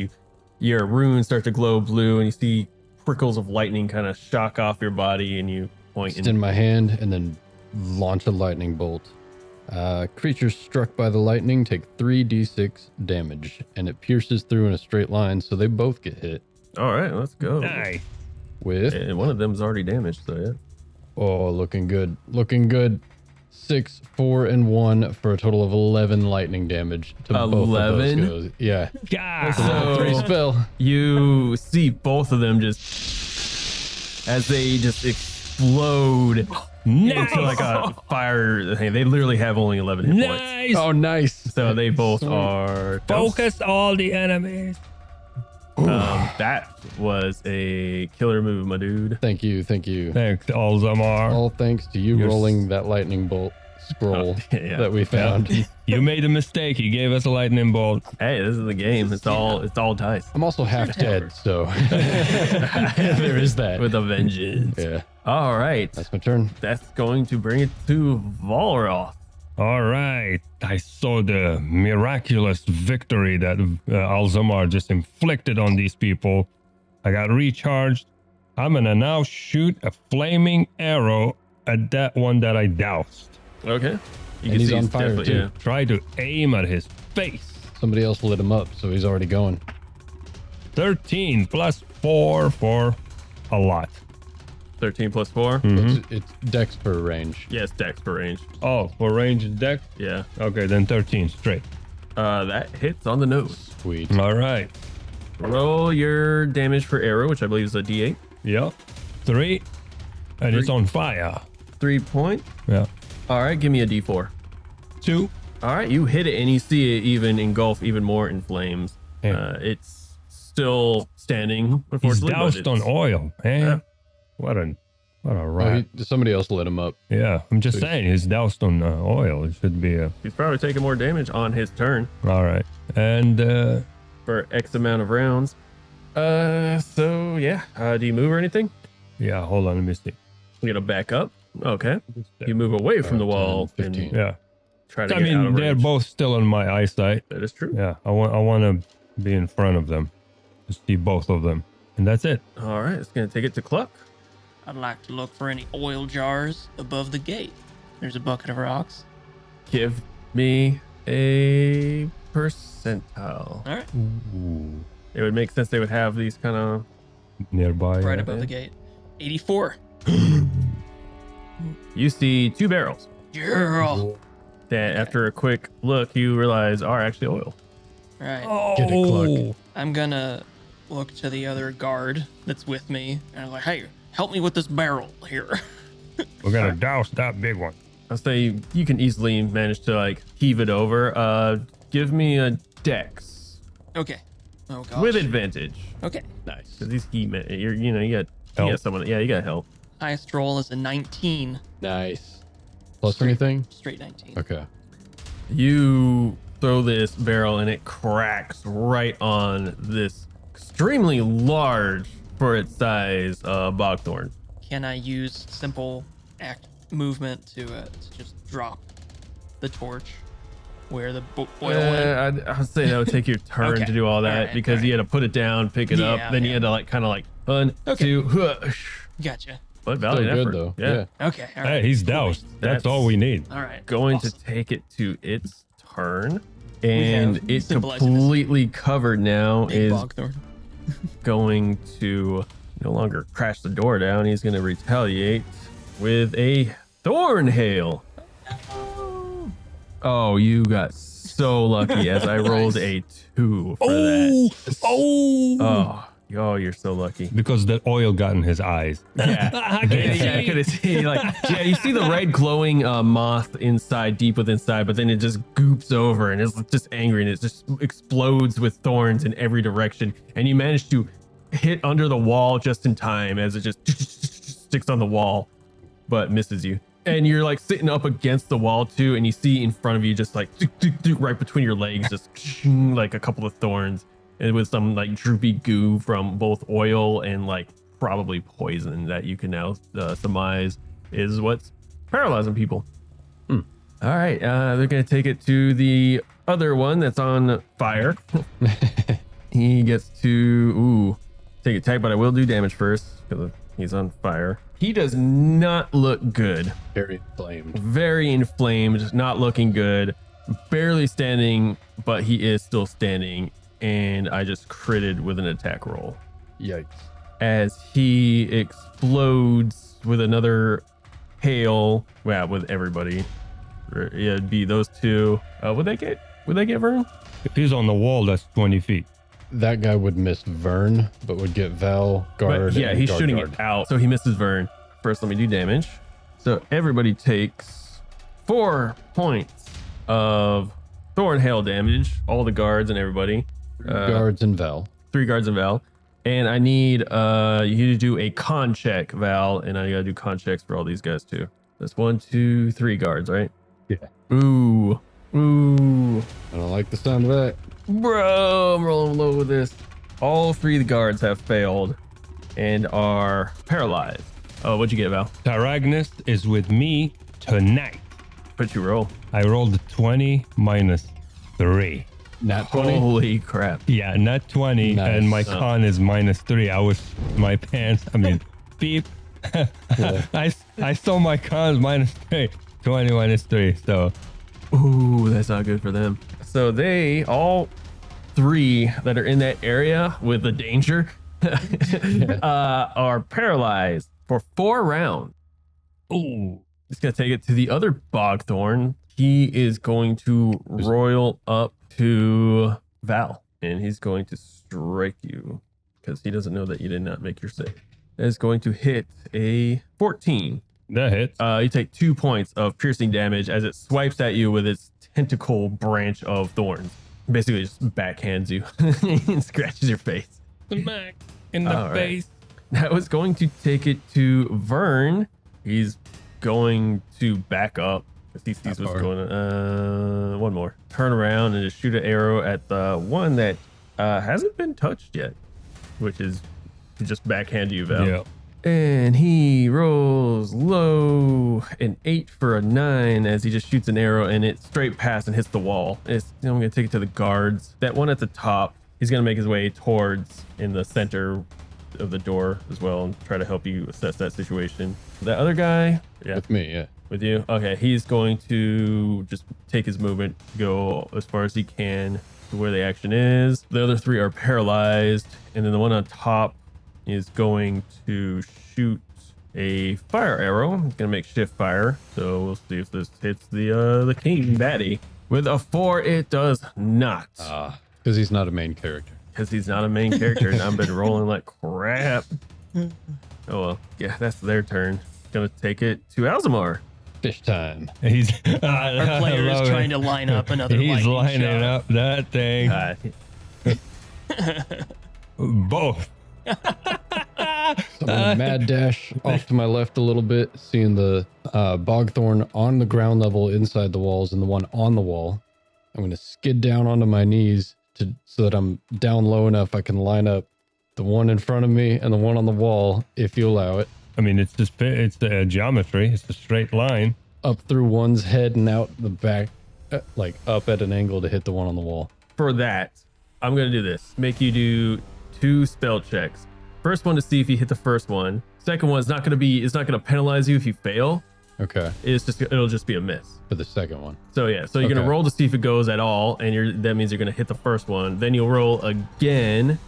your runes start to glow blue, and you see prickles of lightning kind of shock off your body, and you point. Extend my hand and then launch a lightning bolt. Creatures struck by the lightning take 3d6 damage, and it pierces through in a straight line, so they both get hit. All right, let's go. Nice. With And one of them's already damaged, so yeah. oh, looking good. 6, 4, and 1 for a total of 11 lightning damage to both of those goes. Yeah. God. So 3 spell. you see both of them just as they just explode into like a fire. Hey, they literally have only 11 hit points. Nice. Oh, nice. So they both are Focus all the enemies. That was a killer move, my dude. Thank you. Thanks, Alzamar. All thanks to you You're rolling that lightning bolt scroll Yeah. that we found. You made a mistake. You gave us a lightning bolt. Hey, this is the game. It's all dice I'm also half dead, so there is that. with a vengeance. Yeah, All right, that's my turn. that's going to bring it to Volroth. All right. I saw the miraculous victory that Alzamar just inflicted on these people. I got recharged. I'm going to now shoot a flaming arrow at that one that I doused. Okay. You And he's on he's fire, definitely- too. yeah. Try to aim at his face. Somebody else lit him up, so he's already going. 13 plus 4 for a lot. 13 plus 4. It's dex per range. Yes, dex per range. Oh, for range and deck? Yeah. Okay, then 13 straight. That hits on the nose. Sweet. All right. Roll your damage for arrow, which I believe is a D8. Yep. 3. And it's on fire. 3 point. Yeah. All right, give me a D4. 2. All right, you hit it and you see it even engulf even more in flames. Yeah. It's still standing, He's unfortunately. but doused on it's- oil, man. Yeah. What a Oh, rat. somebody else lit him up. Yeah, I'm just saying he's doused on oil. It should be a... He's probably taking more damage on his turn All right. And for X amount of rounds. So yeah. Do you move or anything? yeah, hold on, let me see. You gotta back up. Okay. You move away from the 10, wall 15. and Yeah. try to I get out mean, of they're range. both still in my eyesight. That is true. Yeah, I want to be in front of them to see both of them. And that's it. All right, it's gonna take it to Cluck. I'd like to look for any oil jars above the gate. There's a bucket of rocks. Give me a percentile. All right, Ooh. It would make sense they would have these kind of. Nearby. right yeah. above the gate. 84. You see 2 barrels Girl. that, after a quick look, you realize are actually oil. All right. Oh, Get it, Cluck. I'm gonna look to the other guard that's with me, and I'm like, "Hey, help me with this barrel here." we're going to douse that big one. I'll say you can easily manage to like heave it over. Give me a dex Okay. Oh gosh. with advantage. Okay. Nice. Cause these you got Help. someone. Yeah, you got help. Highest roll is a 19. Nice. Plus anything? Straight 19. Okay. You throw this barrel and it cracks right on this extremely large for its size bogthorn. Can I use simple act movement to just drop the torch where the oil went? I'd say that would take your turn Okay. to do all that Alright, because you had to put it down, pick it up, Yeah, then you yeah. had to like kind of like 1, Okay. 2, Gotcha. but Still valiant good effort. though. Yeah. Okay. All Hey, right. he's doused. That's all we need. All right. Going awesome. to take it to its turn, and have it's symbolizing this completely covered now. Big Is bogthorn. going to no longer crash the door down. He's going to retaliate with a thorn hail. Oh, you got so lucky as I rolled a 2 for that. Oh, you're so lucky. Because the oil got in his eyes. Yeah, I could see yeah, you see the red glowing moth inside, deep within inside, but then it just goops over and it's just angry and it just explodes with thorns in every direction. And you manage to hit under the wall just in time as it just sticks on the wall, but misses you. And you're like sitting up against the wall too, and you see in front of you just like right between your legs, just like a couple of thorns. And with some like droopy goo from both oil and like probably poison that you can now surmise is what's paralyzing people. All right, they're gonna take it to the other one that's on fire. He gets to take a tag, but I will do damage first because he's on fire. He does not look good. Very inflamed. Very inflamed, not looking good. Barely standing, but he is still standing. And I just critted with an attack roll Yikes. as he explodes with another hail. Well, with everybody. It'd be those two. Would they get Vern? If he's on the wall, that's 20 feet. That guy would miss Vern, but would get Val, guard. But yeah, and he's guard shooting guard. it out, so he misses Vern. First, let me do damage. So everybody takes 4 points of thorn hail damage. All the guards and everybody. Guards and Val. 3 guards and Val. And I need you to do a con check, Val, and I gotta do con checks for all these guys too. That's 1, 2, 3 guards, right? Yeah. Ooh. I don't like the sound of that. Bro, I'm rolling low with this. All 3 of the guards have failed and are paralyzed. Oh, what'd you get, Val? Taragnus is with me tonight. What'd you roll? I rolled a 20 minus 3. Nat 20. Holy crap. Yeah, not 20, Nice. and my con is minus 3. I was my pants. I mean, beep. Yeah. I saw my cons minus 3. 20 minus 3. So Ooh, that's not good for them. So they all 3 that are in that area with the danger are paralyzed for 4 rounds. ooh, It's gonna take it to the other Bogthorn. He is going to roil up to Val, and he's going to strike you because he doesn't know that you did not make your save. That is going to hit a 14. that hits. You take 2 points of piercing damage as it swipes at you with its tentacle branch of thorns. Basically, just backhands you and scratches your face. Smack in the All right. face. That was going to take it to Vern. He's going to back up because he sees How what's far? going on. One more. Turn around and just shoot an arrow at the one that hasn't been touched yet, which is to just backhand you, Val. Yeah. And he rolls low, an 8 for a 9 as he just shoots an arrow and it straight past and hits the wall. I'm going to take it to the guards. That one at the top, he's going to make his way towards in the center of the door as well and try to help you assess that situation. That other guy, yeah, With me, yeah. with you. Okay, he's going to just take his movement, go as far as he can to where the action is. The other 3 are paralyzed, and then the one on top is going to shoot a fire arrow. He's gonna make shift fire. So we'll see if this hits the king baddie. With a 4, it does not. Because he's not a main character. Because he's not a main character, and I've been rolling like crap. Oh well, yeah, that's their turn. Gonna take it to Alzamar. Fish time. He's Our player is trying to line up another He's lightning lining shot. up that thing. Both. So I'm gonna mad dash off to my left a little bit, seeing the bogthorn on the ground level inside the walls and the one on the wall. I'm gonna skid down onto my knees so that I'm down low enough I can line up the one in front of me and the one on the wall, if you allow it. I mean, it's just it's the geometry. It's a straight line. Up through one's head and out the back, like up at an angle to hit the one on the wall. For that, I'm going to do this. Make you do 2 spell checks. First one to see if you hit the first one. Second one is not going to penalize you if you fail. Okay. It'll just be a miss. For the second one. So yeah, so you're Okay. gonna roll to see if it goes at all, and that means you're gonna hit the first one. Then you'll roll again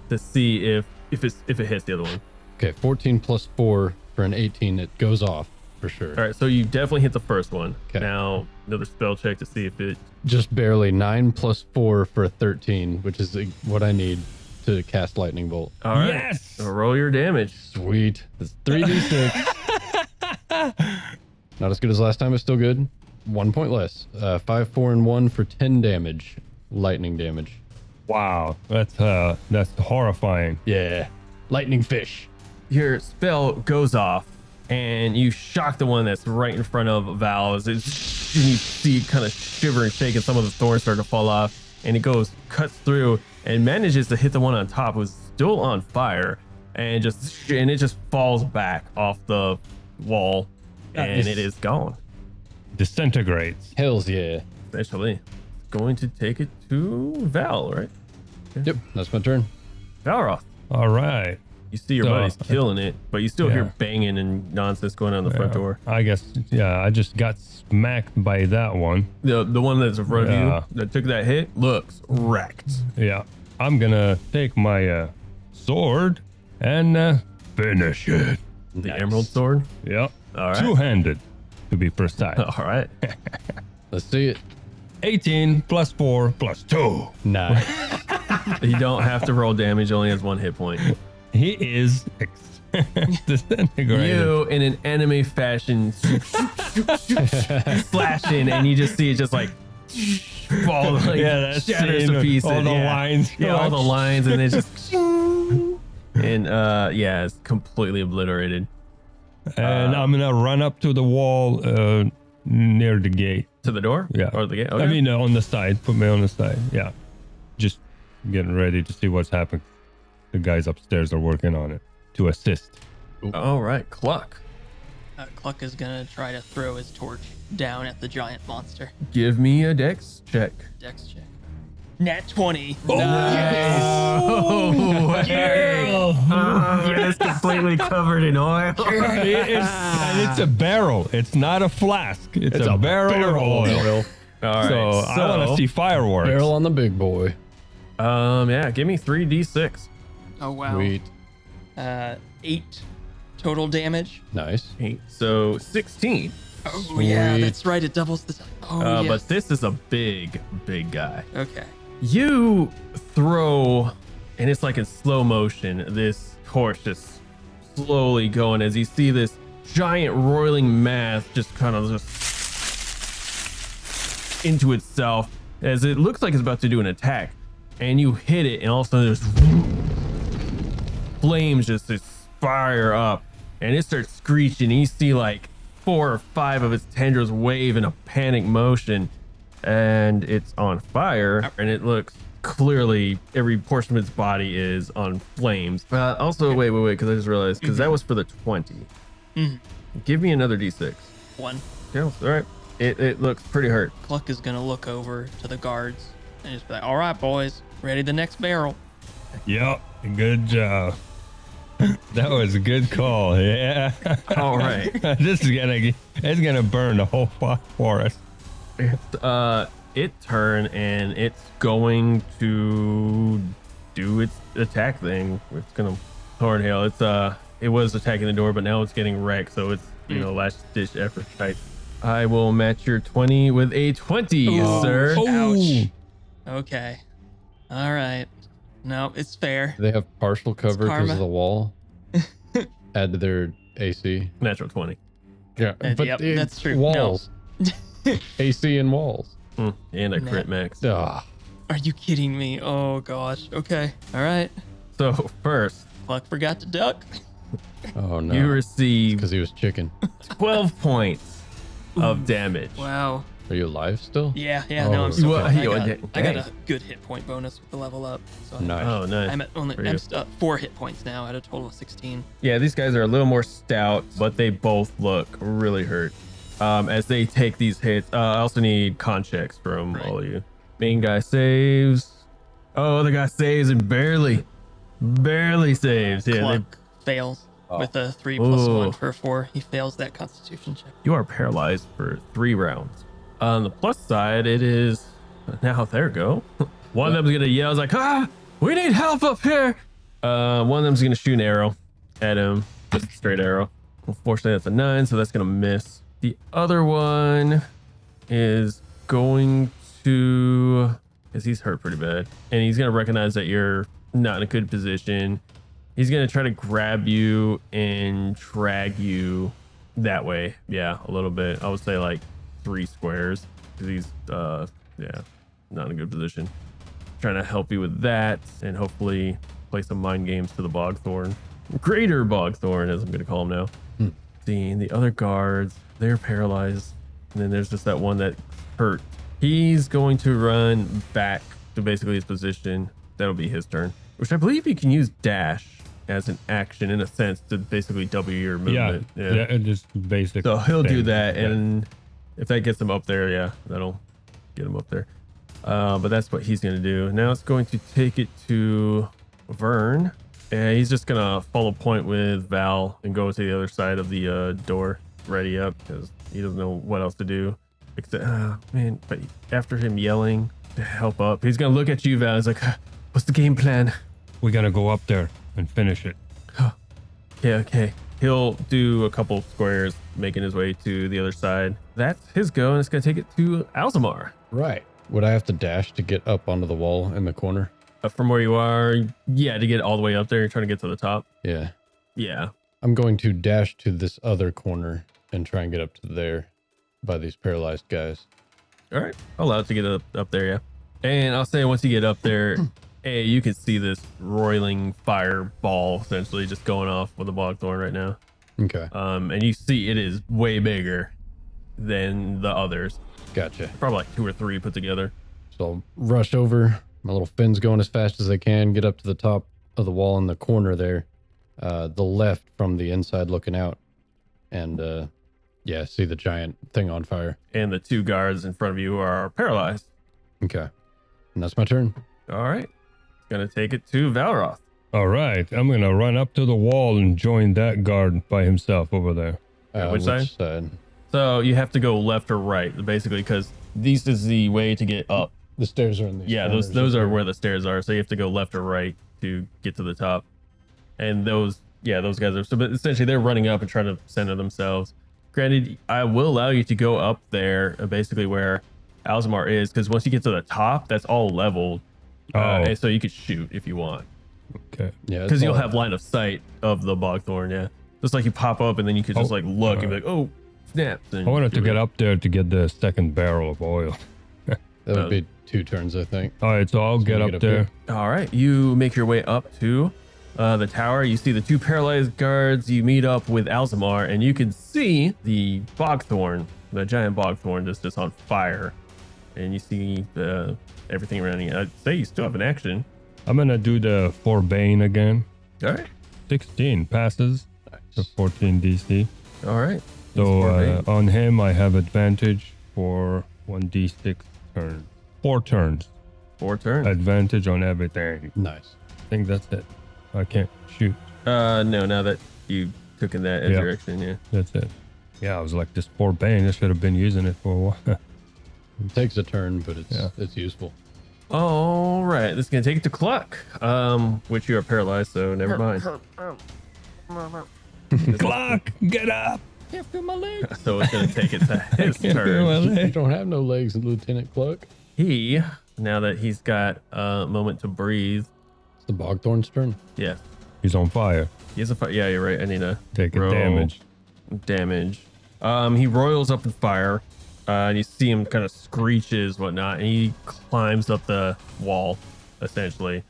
to see if it hits the other one. Okay, 14 plus 4 for an 18. It goes off for sure. All right, so you definitely hit the first one. Okay. Now another spell check to see if it. Just barely 9 plus 4 for a 13, which is what I need to cast lightning bolt. All right. Yes! So roll your damage. Sweet. It's 3d6. Not as good as last time, but still good. 1 point less. 5, 4, and 1 for 10 damage. Lightning damage. Wow, that's horrifying. Yeah. Lightning fish. Your spell goes off, and you shock the one that's right in front of Val. And you see it kind of shiver and shake, and some of the thorns start to fall off. And it cuts through, and manages to hit the one on top, who's still on fire, and it just falls back off the wall, and Nice. it is gone. Disintegrates. Hells yeah. Essentially, going to take it to Val, right? Yep, that's my turn. Valroth. All right. You see your So, buddy's killing it, but you still hear yeah. banging and nonsense going on the front door. I guess, yeah, I just got smacked by that one. The one that's in front of Yeah. you that took that hit looks wrecked. Yeah. I'm gonna take my sword and finish it. The Nice. emerald sword. Yep. All right. Two-handed, to be precise. All right. Let's see it. 18 plus 4 plus 2. Nice. You don't have to roll damage. Only has 1 hit point. He is disintegrated. You, in an anime fashion, slashing, and you just see it just like fall, like that shatters scene to with pieces. all the yeah. lines. Yeah, all the lines, and it just and yeah, it's completely obliterated. And I'm gonna run up to the wall near the gate. To the door? Yeah. Or the gate? Okay. I mean, on the side. Put me on the side. Yeah. Just getting ready to see what's happening. The guys upstairs are working on it to assist. All right, Cluck. Cluck is gonna try to throw his torch down at the giant monster. Give me a dex check. Dex check. Nat 20. Oh, yes, completely covered in oil. And it's a barrel. It's not a flask. It's a barrel of oil. All right, So I want to see fireworks. Barrel on the big boy. Yeah, give me 3d6. Oh wow. Sweet. 8 total damage. Nice. 8, so 16. Oh yeah, Sweet. that's right. It doubles the. Oh yes. But this is a big guy. Okay. You throw, and it's like in slow motion, this torch just slowly going as you see this giant roiling mass just kind of just into itself as it looks like it's about to do an attack, and you hit it, and all of a sudden there's flames just fire up, and it starts screeching, and you see like 4 or 5 of its tendrils wave in a panic motion, and it's on fire, and it looks clearly every portion of its body is on flames. Also, wait, because I just realized, because that was for the 20. Give me another d6. 1. Okay, all right. It looks pretty hurt. Cluck is gonna look over to the guards and just be like, "All right, boys, ready the next barrel." Yep. Good job. That was a good call. Yeah. All right. This is gonna burn the whole forest. It turn, and it's going to do its attack thing. It's gonna horn hail. It was attacking the door, but now it's getting wrecked, so it's last ditch effort type. I will match your 20 with a 20, sir. Ouch. Okay. All right. No, it's fair. They have partial cover because karma. of the wall. Add to their AC. Natural 20. Yeah, yep, that's true. Walls. AC and walls. And a crit max. Ah, Are you kidding me? Oh gosh. Okay. All right. So first, Cluck forgot to duck. oh no. you receive Because he was chicken. 12 points of damage. Wow. Are you alive still? Yeah, Oh, no, I'm still Well, fine. I got dang. a good hit point bonus with the level up. So Nice. Oh, nice. I'm at only For you. I'm 4 hit points now at a total of 16. Yeah, these guys are a little more stout, but they both look really hurt. As they take these hits, I also need con checks from all of you. Main guy saves. Oh, the guy saves and barely saves. Yeah, Cluck fails with a 3 + 1 for a 4. He fails that Constitution check. you are paralyzed for 3 rounds. On the plus side, it is now. There we go. One of them's gonna yell, "It's like, we need help up here!" One of them's gonna shoot an arrow at him, just a straight arrow. Unfortunately, that's a 9, so that's gonna miss. The other one is going to, because he's hurt pretty bad, and he's gonna recognize that you're not in a good position. He's gonna try to grab you and drag you that way. Yeah, a little bit. I would say like 3 squares, because he's not in a good position. Trying to help you with that, and hopefully play some mind games to the Bogthorn. Greater Bogthorn, as I'm gonna call him now. Seeing the other guards, they're paralyzed, and then there's just that one that hurt. He's going to run back to basically his position. That'll be his turn, which I believe you can use dash as an action in a sense to basically double your movement. Yeah, just basic. So he'll do thing. that, Yeah. and if that gets him up there, yeah, that'll get him up there. But that's what he's gonna do. Now it's going to take it to Vern, and he's just gonna follow point with Val and go to the other side of the door, ready up, because he doesn't know what else to do. Except, man, but after him yelling to help up, he's gonna look at you, Val. He's like, "What's the game plan?" We gotta go up there and finish it. Okay. He'll do a couple squares, making his way to the other side. That's his go, and it's gonna take it to Alzamar. Right. Would I have to dash to get up onto the wall in the corner? From where you are, yeah, to get all the way up there, you're trying to get to the top. Yeah. Yeah. I'm going to dash to this other corner and try and get up to there by these paralyzed guys. All right. I'll allow it to get up there, yeah. And I'll say once you get up there, hey, you can see this roiling fireball essentially just going off with the Bogthorn right now. Okay. And you see it is way bigger than the others. Gotcha. Probably like 2 or 3 put together. So I'll rush over. My little fin's going as fast as I can, get up to the top of the wall in the corner there, the left from the inside looking out. And see the giant thing on fire. And the 2 guards in front of you are paralyzed. Okay. And that's my turn. All right. It's going to take it to Valroth. All right, I'm gonna run up to the wall and join that guard by himself over there. Which side? So you have to go left or right, basically, because this is the way to get up. The stairs are in these. Yeah, those are where the stairs are. So you have to go left or right to get to the top. And those guys are. So, but essentially, they're running up and trying to center themselves. Granted, I will allow you to go up there, basically where Alzamar is, because once you get to the top, that's all leveled. And so you could shoot if you want. Okay. Yeah. Because you'll have line of sight of the Bogthorn, yeah. Just like you pop up and then you could just like look and be like, oh, snap. I wanted to get up there to get the second barrel of oil. That would be 2 turns, I think. All right, so I'll get up there. All right, you make your way up to the tower. You see the 2 paralyzed guards. You meet up with Alzamar, and you can see the Bogthorn, the giant Bogthorn, just on fire. And you see everything around you. I'd say you still have an action. I'm gonna do the Forbane again. All right. 16 passes. The 14 DC. All right. So on him, I have advantage for 1d6 turns. 4 turns. 4 turns. Advantage on everything. Nice. I think that's it. I can't shoot. No, now that you took in that as Yeah. your action, yeah. That's it. Yeah, I was like, this Forbane, I should have been using it for a while. It takes a turn, but it's useful. All right, this is gonna take it to Cluck, which you are paralyzed, so never mind. Clock, get up! Can't feel my legs. So it's gonna take it to his Can't feel turn. my You leg. don't have no legs, Lieutenant Cluck. He, now that he's got a moment to breathe, It's the Bogthorn's turn. yeah, He's on fire. he has a fire. Yeah, you're right. I need to Taking roll damage. Damage. He roils up in fire, and you see him kind of screeches, whatnot, and he climbs up the wall, essentially.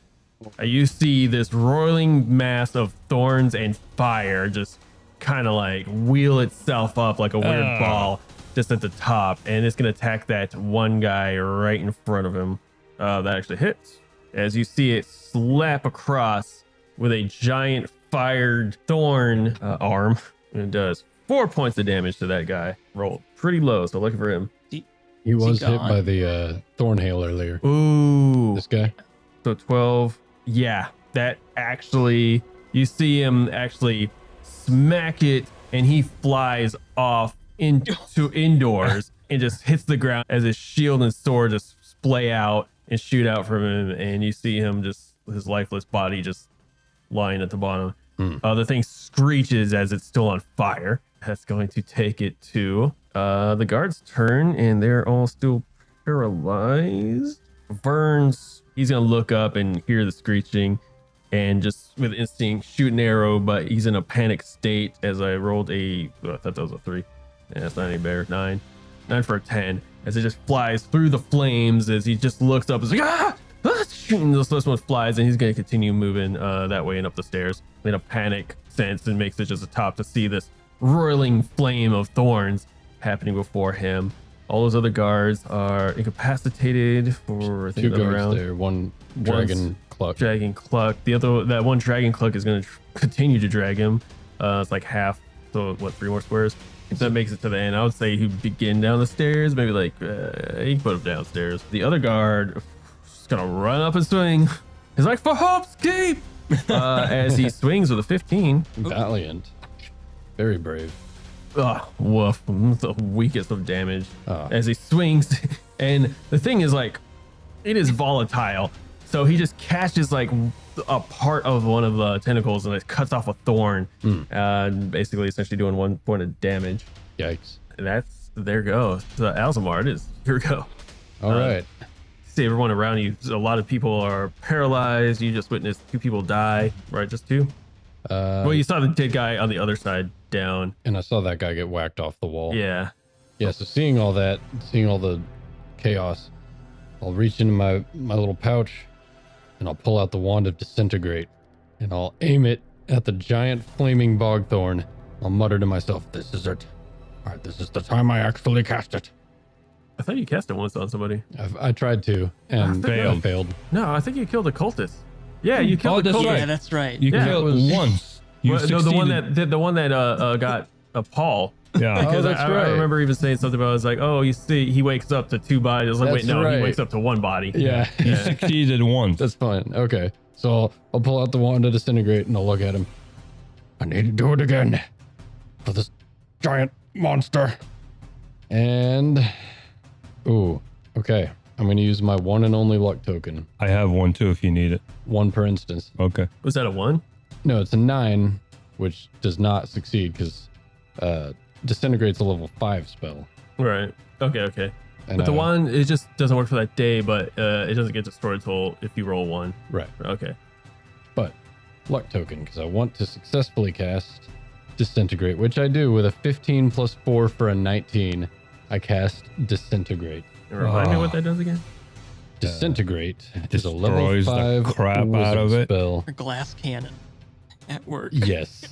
You see this roiling mass of thorns and fire just kind of like wheel itself up like a weird ball just at the top, and it's going to attack that one guy right in front of him. That actually hits. As you see it slap across with a giant fired thorn arm, and it does 4 points of damage to that guy. Rolled pretty low, so looking for him. He was hit gone? by the thorn hail earlier. Ooh. This guy? So 12. Yeah, that actually, you see him actually smack it, and he flies off into indoors and just hits the ground as his shield and sword just splay out and shoot out from him. And you see him just, his lifeless body just lying at the bottom. The thing screeches as it's still on fire. That's going to take it to the guard's turn, and they're all still paralyzed. Vern's, he's going to look up and hear the screeching and just with instinct shoot an arrow, but he's in a panic state as I rolled I thought that was a 3. Yeah, that's not any better. 9 for a 10 as it just flies through the flames as he just looks up. It's like, ah! Shooting, this one flies, and he's going to continue moving that way and up the stairs in a panic sense, and makes it just a top to see this roiling flame of thorns happening before him. All those other guards are incapacitated for I think 2 another guards round. there. One dragon cluck. Dragon cluck. That one dragon cluck is going to continue to drag him. It's like half. So what? 3 more squares. If that makes it to the end, I would say he'd begin down the stairs. Maybe like he can put him downstairs. The other guard is gonna run up and swing. He's like, for hope's keep, as he swings with a 15. Valiant. Very brave. Oh, woof. The weakest of damage Oh. as he swings. And the thing is, like, it is volatile. So he just catches like a part of one of the tentacles and it cuts off a thorn. Basically, essentially doing 1 point of damage. Yikes. And there goes. The Alzamar, it is. Here we go. All right. See everyone around you. A lot of people are paralyzed. You just witnessed 2 people die, right? Just 2? Well, you saw the dead guy on the other side down. And I saw that guy get whacked off the wall. Yeah. Yeah, so seeing all that, seeing all the chaos, I'll reach into my little pouch and I'll pull out the wand of disintegrate and I'll aim it at the giant flaming bogthorn. I'll mutter to myself, this is it. All right, this is the time I actually cast it. I thought you cast it once on somebody. I tried to and failed. I failed. No, I think you killed a cultist. Yeah, you Oh, killed the that's cultist. right. Yeah, that's right. You Yeah, killed it was- once. You Well, no, succeeded. the one that got Paul. Yeah. Because that's I right. remember even saying something about, I was like, oh, you see, he wakes up to 2 bodies. I was like, wait, That's no, right. he wakes up to 1 body. Yeah. You succeeded once. That's fine. Okay. So I'll pull out the wand to disintegrate and I'll look at him. I need to do it again for this giant monster. And, ooh, okay. I'm going to use my one and only luck token. I have one too if you need it. 1 per instance. Okay. Was that a 1? No, it's a 9, which does not succeed because disintegrate's a level 5 spell. Right. Okay. And But the 1, it just doesn't work for that day, but it doesn't get destroyed until if you roll 1. Right. Okay. But luck token, because I want to successfully cast disintegrate, which I do with a 15 plus 4 for a 19. I cast disintegrate. And remind me what that does again? Disintegrate is a level destroys the 5 crap out wizard of it. spell. Or glass cannon at work. Yes.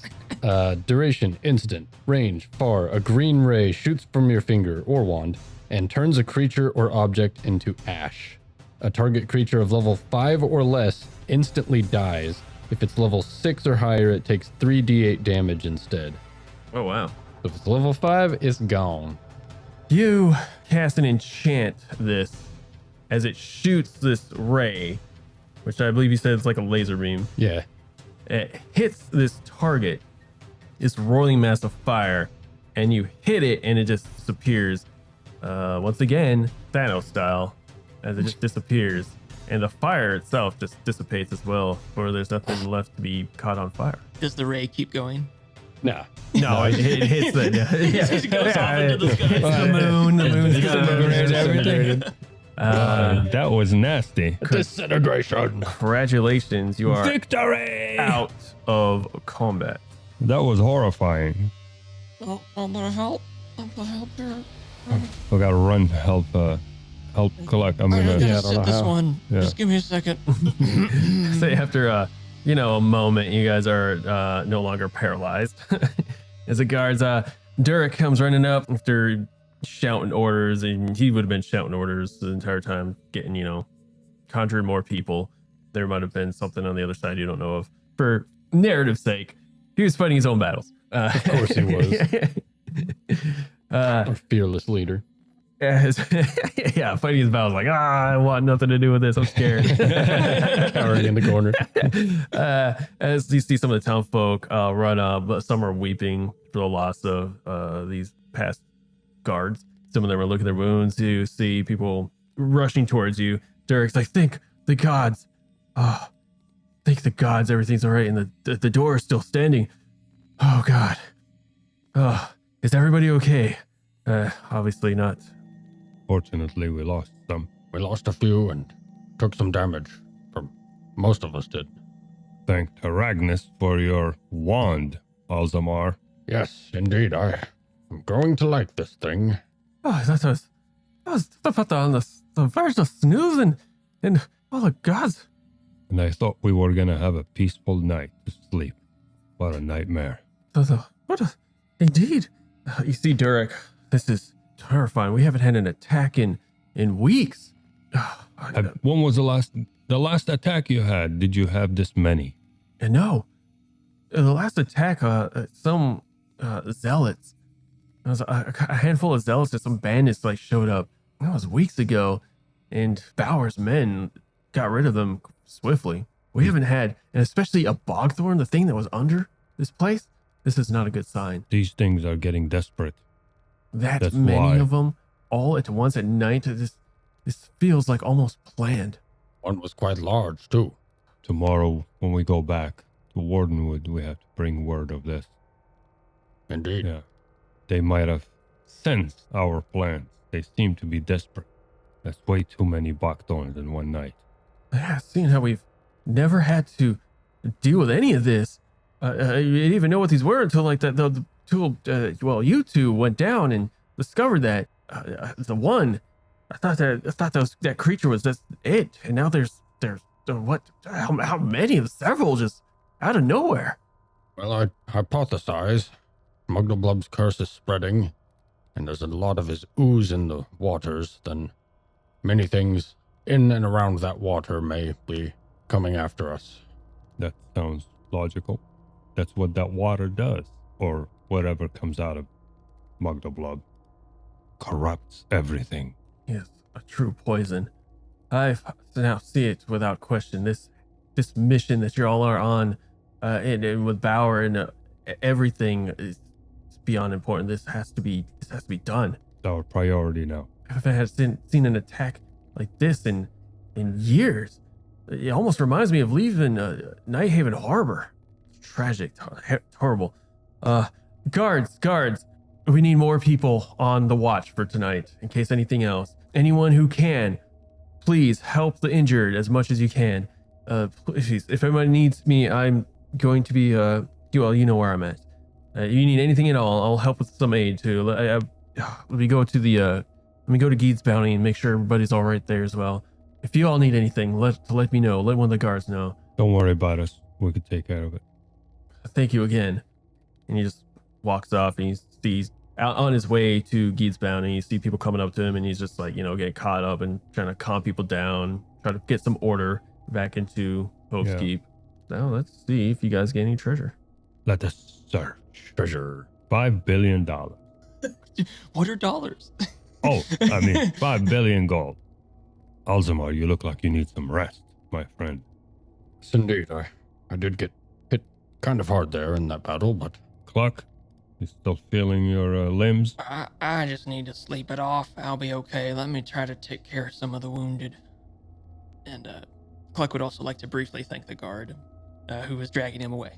Duration, instant. Range, far. A green ray shoots from your finger or wand and turns a creature or object into ash. A target creature of level 5 or less instantly dies. If it's level 6 or higher, it takes 3d8 damage instead. Oh, wow. So if it's level 5, it's gone. You cast an enchant this as it shoots this ray, which I believe you said is like a laser beam. Yeah. It hits this target, this roiling mass of fire, and you hit it and it just disappears. Once again, Thanos style, as it just disappears. And the fire itself just dissipates as well, for there's nothing left to be caught on fire. Does the ray keep going? Nah. No, it hits the... Yeah. It goes off into the sky. It's the moon, the moon's Disintegrate everything. That was nasty. Disintegration. Congratulations, you are Victory! out of combat. That was horrifying. Oh, I'm gonna help. I'm gonna help here. We gotta run to help collect. I'm I gonna. gotta Yeah, I don't sit know this how. one. Yeah. Just give me a second. Say after a moment, you guys are no longer paralyzed. As the guards, Durek comes running up after shouting orders, and he would have been shouting orders the entire time, getting, conjuring more people. There might have been something on the other side you don't know of. For narrative's sake, he was fighting his own battles. Of course he was. Our fearless leader. Yeah, fighting his battles like, I want nothing to do with this. I'm scared. Cowering in the corner. As you see some of the town folk run up, but some are weeping for the loss of these past guards. Some of them are looking at their wounds. You see people rushing towards you. Derek's like, thank the gods. Thank the gods everything's all right, and the door is still standing. Oh, God. Is everybody okay? Obviously not. Fortunately, we lost some. We lost a few and took some damage. Most of us did. Thank Taragnus for your wand, Alzamar. Yes, indeed. I'm growing to like this thing. Oh, that was about the verge of snooze and all the gods. And I thought we were going to have a peaceful night to sleep. What a nightmare. Indeed. You see, Durek, this is terrifying. We haven't had an attack in weeks. When was the last attack you had? Did you have this many? No. The last attack, some zealots. There was a handful of zealots and some bandits showed up. That was weeks ago, and Bauer's men got rid of them swiftly. We haven't had, and especially a bogthorn, the thing that was under this place. This is not a good sign. These things are getting desperate. That's many why. Of them all at once at night. This feels like almost planned. One was quite large, too. Tomorrow, when we go back to Wardenwood, we have to bring word of this. Indeed. Yeah. They might have sensed our plans. They seem to be desperate. That's way too many Bogthorns in one night. Yeah, seeing how we've never had to deal with any of this. I didn't even know what these were until the two, you two went down and discovered that the one. I thought that creature was just it, and now there's what? How many of several just out of nowhere? Well, I hypothesize Mugglebub's curse is spreading, and there's a lot of his ooze in the waters. Then many things in and around that water may be coming after us. That sounds logical. That's what that water does, or whatever comes out of Mugglebub. Corrupts everything. Yes, a true poison. I now see it without question. This mission that you all are on, and with Bauer and everything is beyond important. This has to be done. It's our priority now. I haven't seen an attack like this in years. It almost reminds me of leaving Nighthaven Harbor. It's tragic, horrible. Guards. We need more people on the watch for tonight in case anything else. Anyone who can, please help the injured as much as you can. Please, if anyone needs me, I'm going to be, you know where I'm at. You need anything at all, I'll help with some aid too. Let me go to Geed's Bounty and make sure everybody's all right there as well. If you all need anything, let me know. Let one of the guards know. Don't worry about us. We could take care of it. Thank you again. And he just walks off, and he sees out on his way to Geed's Bounty. You see people coming up to him, and he's just getting caught up and trying to calm people down, try to get some order back into Hope's Keep. Now let's see if you guys get any treasure. Let us search. Treasure. $5 billion. What are dollars? Oh, I mean, 5 billion gold. Alzamar, you look like you need some rest, my friend. Yes, indeed. I did get hit kind of hard there in that battle, but... Cluck, you still feeling your limbs? I just need to sleep it off. I'll be okay. Let me try to take care of some of the wounded. And Cluck would also like to briefly thank the guard who was dragging him away.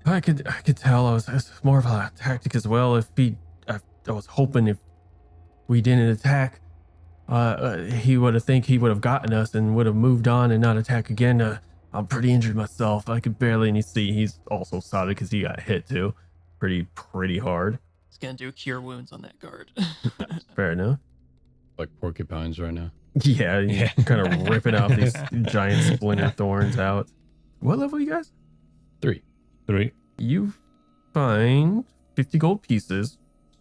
I could tell it was more of a tactic as well. I was hoping if we didn't attack, he would have gotten us and would have moved on and not attack again. I'm pretty injured myself. I could barely see. He's also sodded because he got hit too, pretty hard. He's gonna do cure wounds on that guard. Fair enough. Like porcupines right now. Yeah. Kind of ripping out these giant splinter thorns out. What level are you guys? 3. You find 50 gold pieces,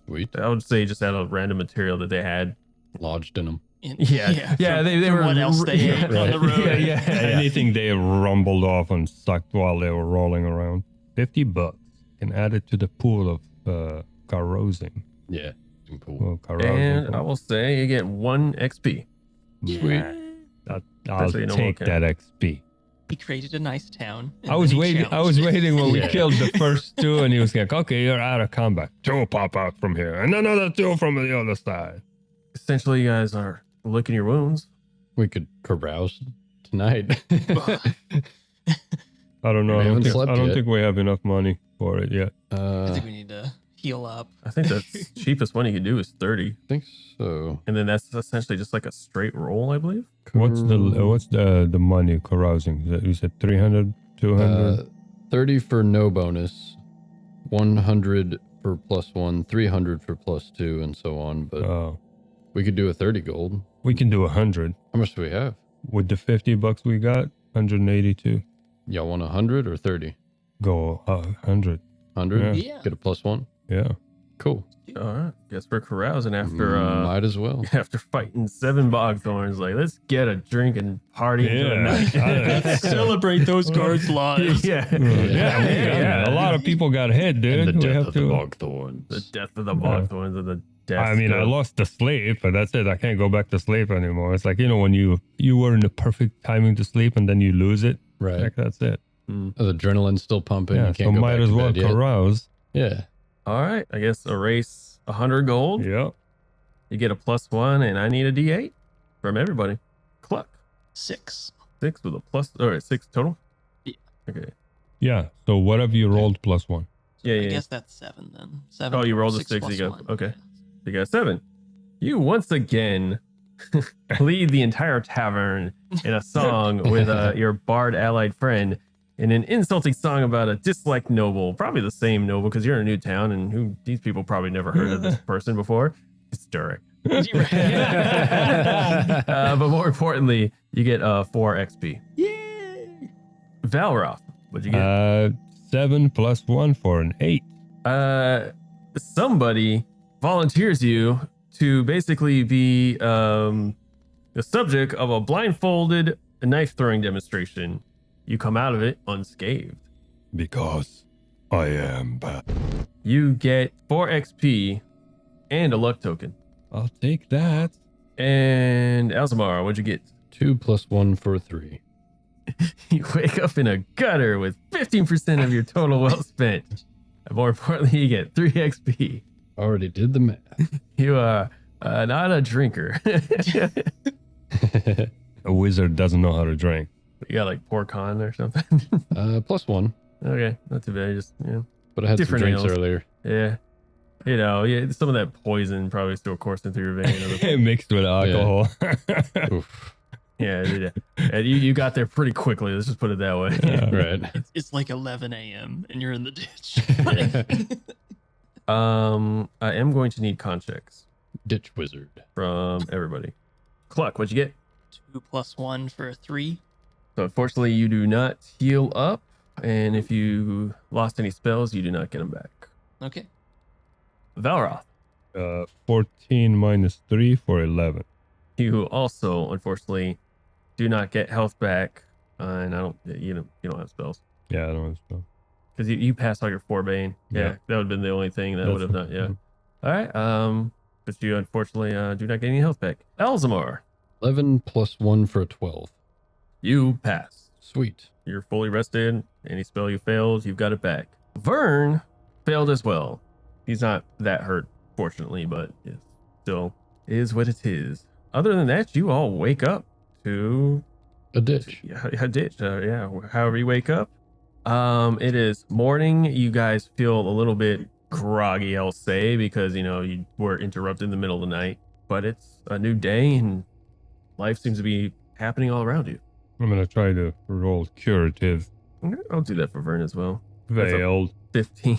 Sweet. I would say just out of random material that they had. Lodged in them. Yeah, they from were what else they ate on the road. Yeah. Anything they rumbled off and sucked while they were rolling around. $50. Can add it to the pool of carousing. Yeah. Cool. Well, carousing And I pool. will say you get 1 XP. Sweet. I'll so you don't take look that XP. He created a nice town. and I was then he waiting. I challenged was it. waiting when we Yeah. killed the first 2, and he was like, "Okay, you're out of combat. 2 will pop out from here, and another 2 from the other side." Essentially, you guys are licking your wounds. We could carouse tonight. I don't know. We I haven't don't, think, slept I don't yet. think we have enough money for it yet. I think we need to heal up. I think the cheapest one you can do is 30. think so. And then that's essentially just like a straight roll, I believe. What's the money carousing? You said 300, 200. 30 for no bonus, 100 for +1, 300 for +2, and so on. But Oh, we could do a 30 gold. we can do 100 How much do we have? with the $50 we got. 182. Y'all want 100 or 30? Go 100. 100? Yeah. Get a +1? Yeah. Cool. All right. Guess we're carousing after Might as well. after fighting 7 bogthorns. Like, let's get a drink and party into the Yeah. night. Celebrate those cards' lives. yeah. Yeah. A lot of people got hit, dude. We have to. Bogthorns. The death of the bogthorns and the death. I mean, I lost the sleep, but that's it. I can't go back to sleep anymore. It's like, when you were in the perfect timing to sleep and then you lose it. Right. Like, that's it. The adrenaline's still pumping. Yeah, You so can't go might back as to well bed yet. carouse. Yeah. All right. I guess erase 100 gold. Yep. You get a +1, and I need a D8 from everybody. Cluck. 6. 6 with a plus, or 6 total? Yeah. Okay. Yeah. So what have you rolled +1? Yeah, I yeah. guess that's 7 then. 7. Oh, you rolled a 6 6, plus you go- 1. okay. You got 7. You once again lead the entire tavern in a song with your bard allied friend in an insulting song about a disliked noble, probably the same noble because you're in a new town and these people probably never heard of this person before. It's Durek. But more importantly, you get 4 XP. Yay! Valroth, what'd you get? 7 + 1 for an 8. Somebody volunteers you to basically be the subject of a blindfolded knife throwing demonstration. You come out of it unscathed. Because I am bad. You get 4 XP and a luck token. I'll take that. And Alzamar, what'd you get? 2 + 1 for 3. You wake up in a gutter with 15% of your total wealth spent. And more importantly, you get 3 XP. Already did the math. You are not a drinker. A wizard doesn't know how to drink. You got like pork con or something. +1. Okay, not too bad. Just But I had Different some drinks ales. earlier. yeah. Some of that poison probably still coursing through your vein. Mixed with alcohol. Oof. yeah. And you got there pretty quickly. Let's just put it that way. Right. It's like 11 a.m. and you're in the ditch. I am going to need con checks Ditch wizard. from everybody. Cluck, what'd you get? 2 + 1 for 3. So unfortunately, you do not heal up, and if you lost any spells, you do not get them back. Okay. Valroth, 14 - 3 for 11. you also unfortunately do not get health back, and you don't have spells Yeah, I don't know. because you passed all your 4 bane. Yeah, Yeah. that would have been the only thing that That's would have done. Yeah. mhm. All right. But you unfortunately do not get any health back. Elzamar, 11 + 1 for a 12. you pass. Sweet. You're fully rested. Any spell you failed, you've got it back. Vern failed as well. He's not that hurt, fortunately, but it still is what it is. Other than that, you all wake up to A ditch. a ditch. However you wake up. It is morning. You guys feel a little bit groggy, I'll say, because you were interrupted in the middle of the night. But it's a new day, and life seems to be happening all around you. I'm going to try to roll curative. I'll do that for Vern as well. That's a- Veiled. 15.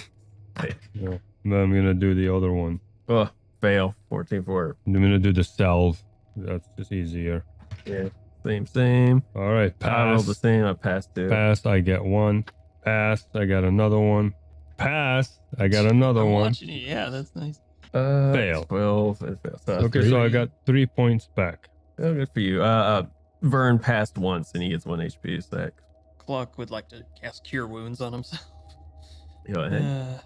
Yeah. Then I'm going to do the other one. Oh, fail. 14 for I'm going to do the salve. That's just easier. yeah. Same. All right. I rolled Pass. the same. I passed it. Pass. I get 1. Pass. I got another one. Pass. I got another I'm one. watching you. Yeah, that's nice. Fail. 12. And fail. So that's Okay, three. so I got 3 points back. Oh, good for you. Vern passed once and he gets 1 HP stack. Cluck would like to cast Cure Wounds on himself. Go ahead.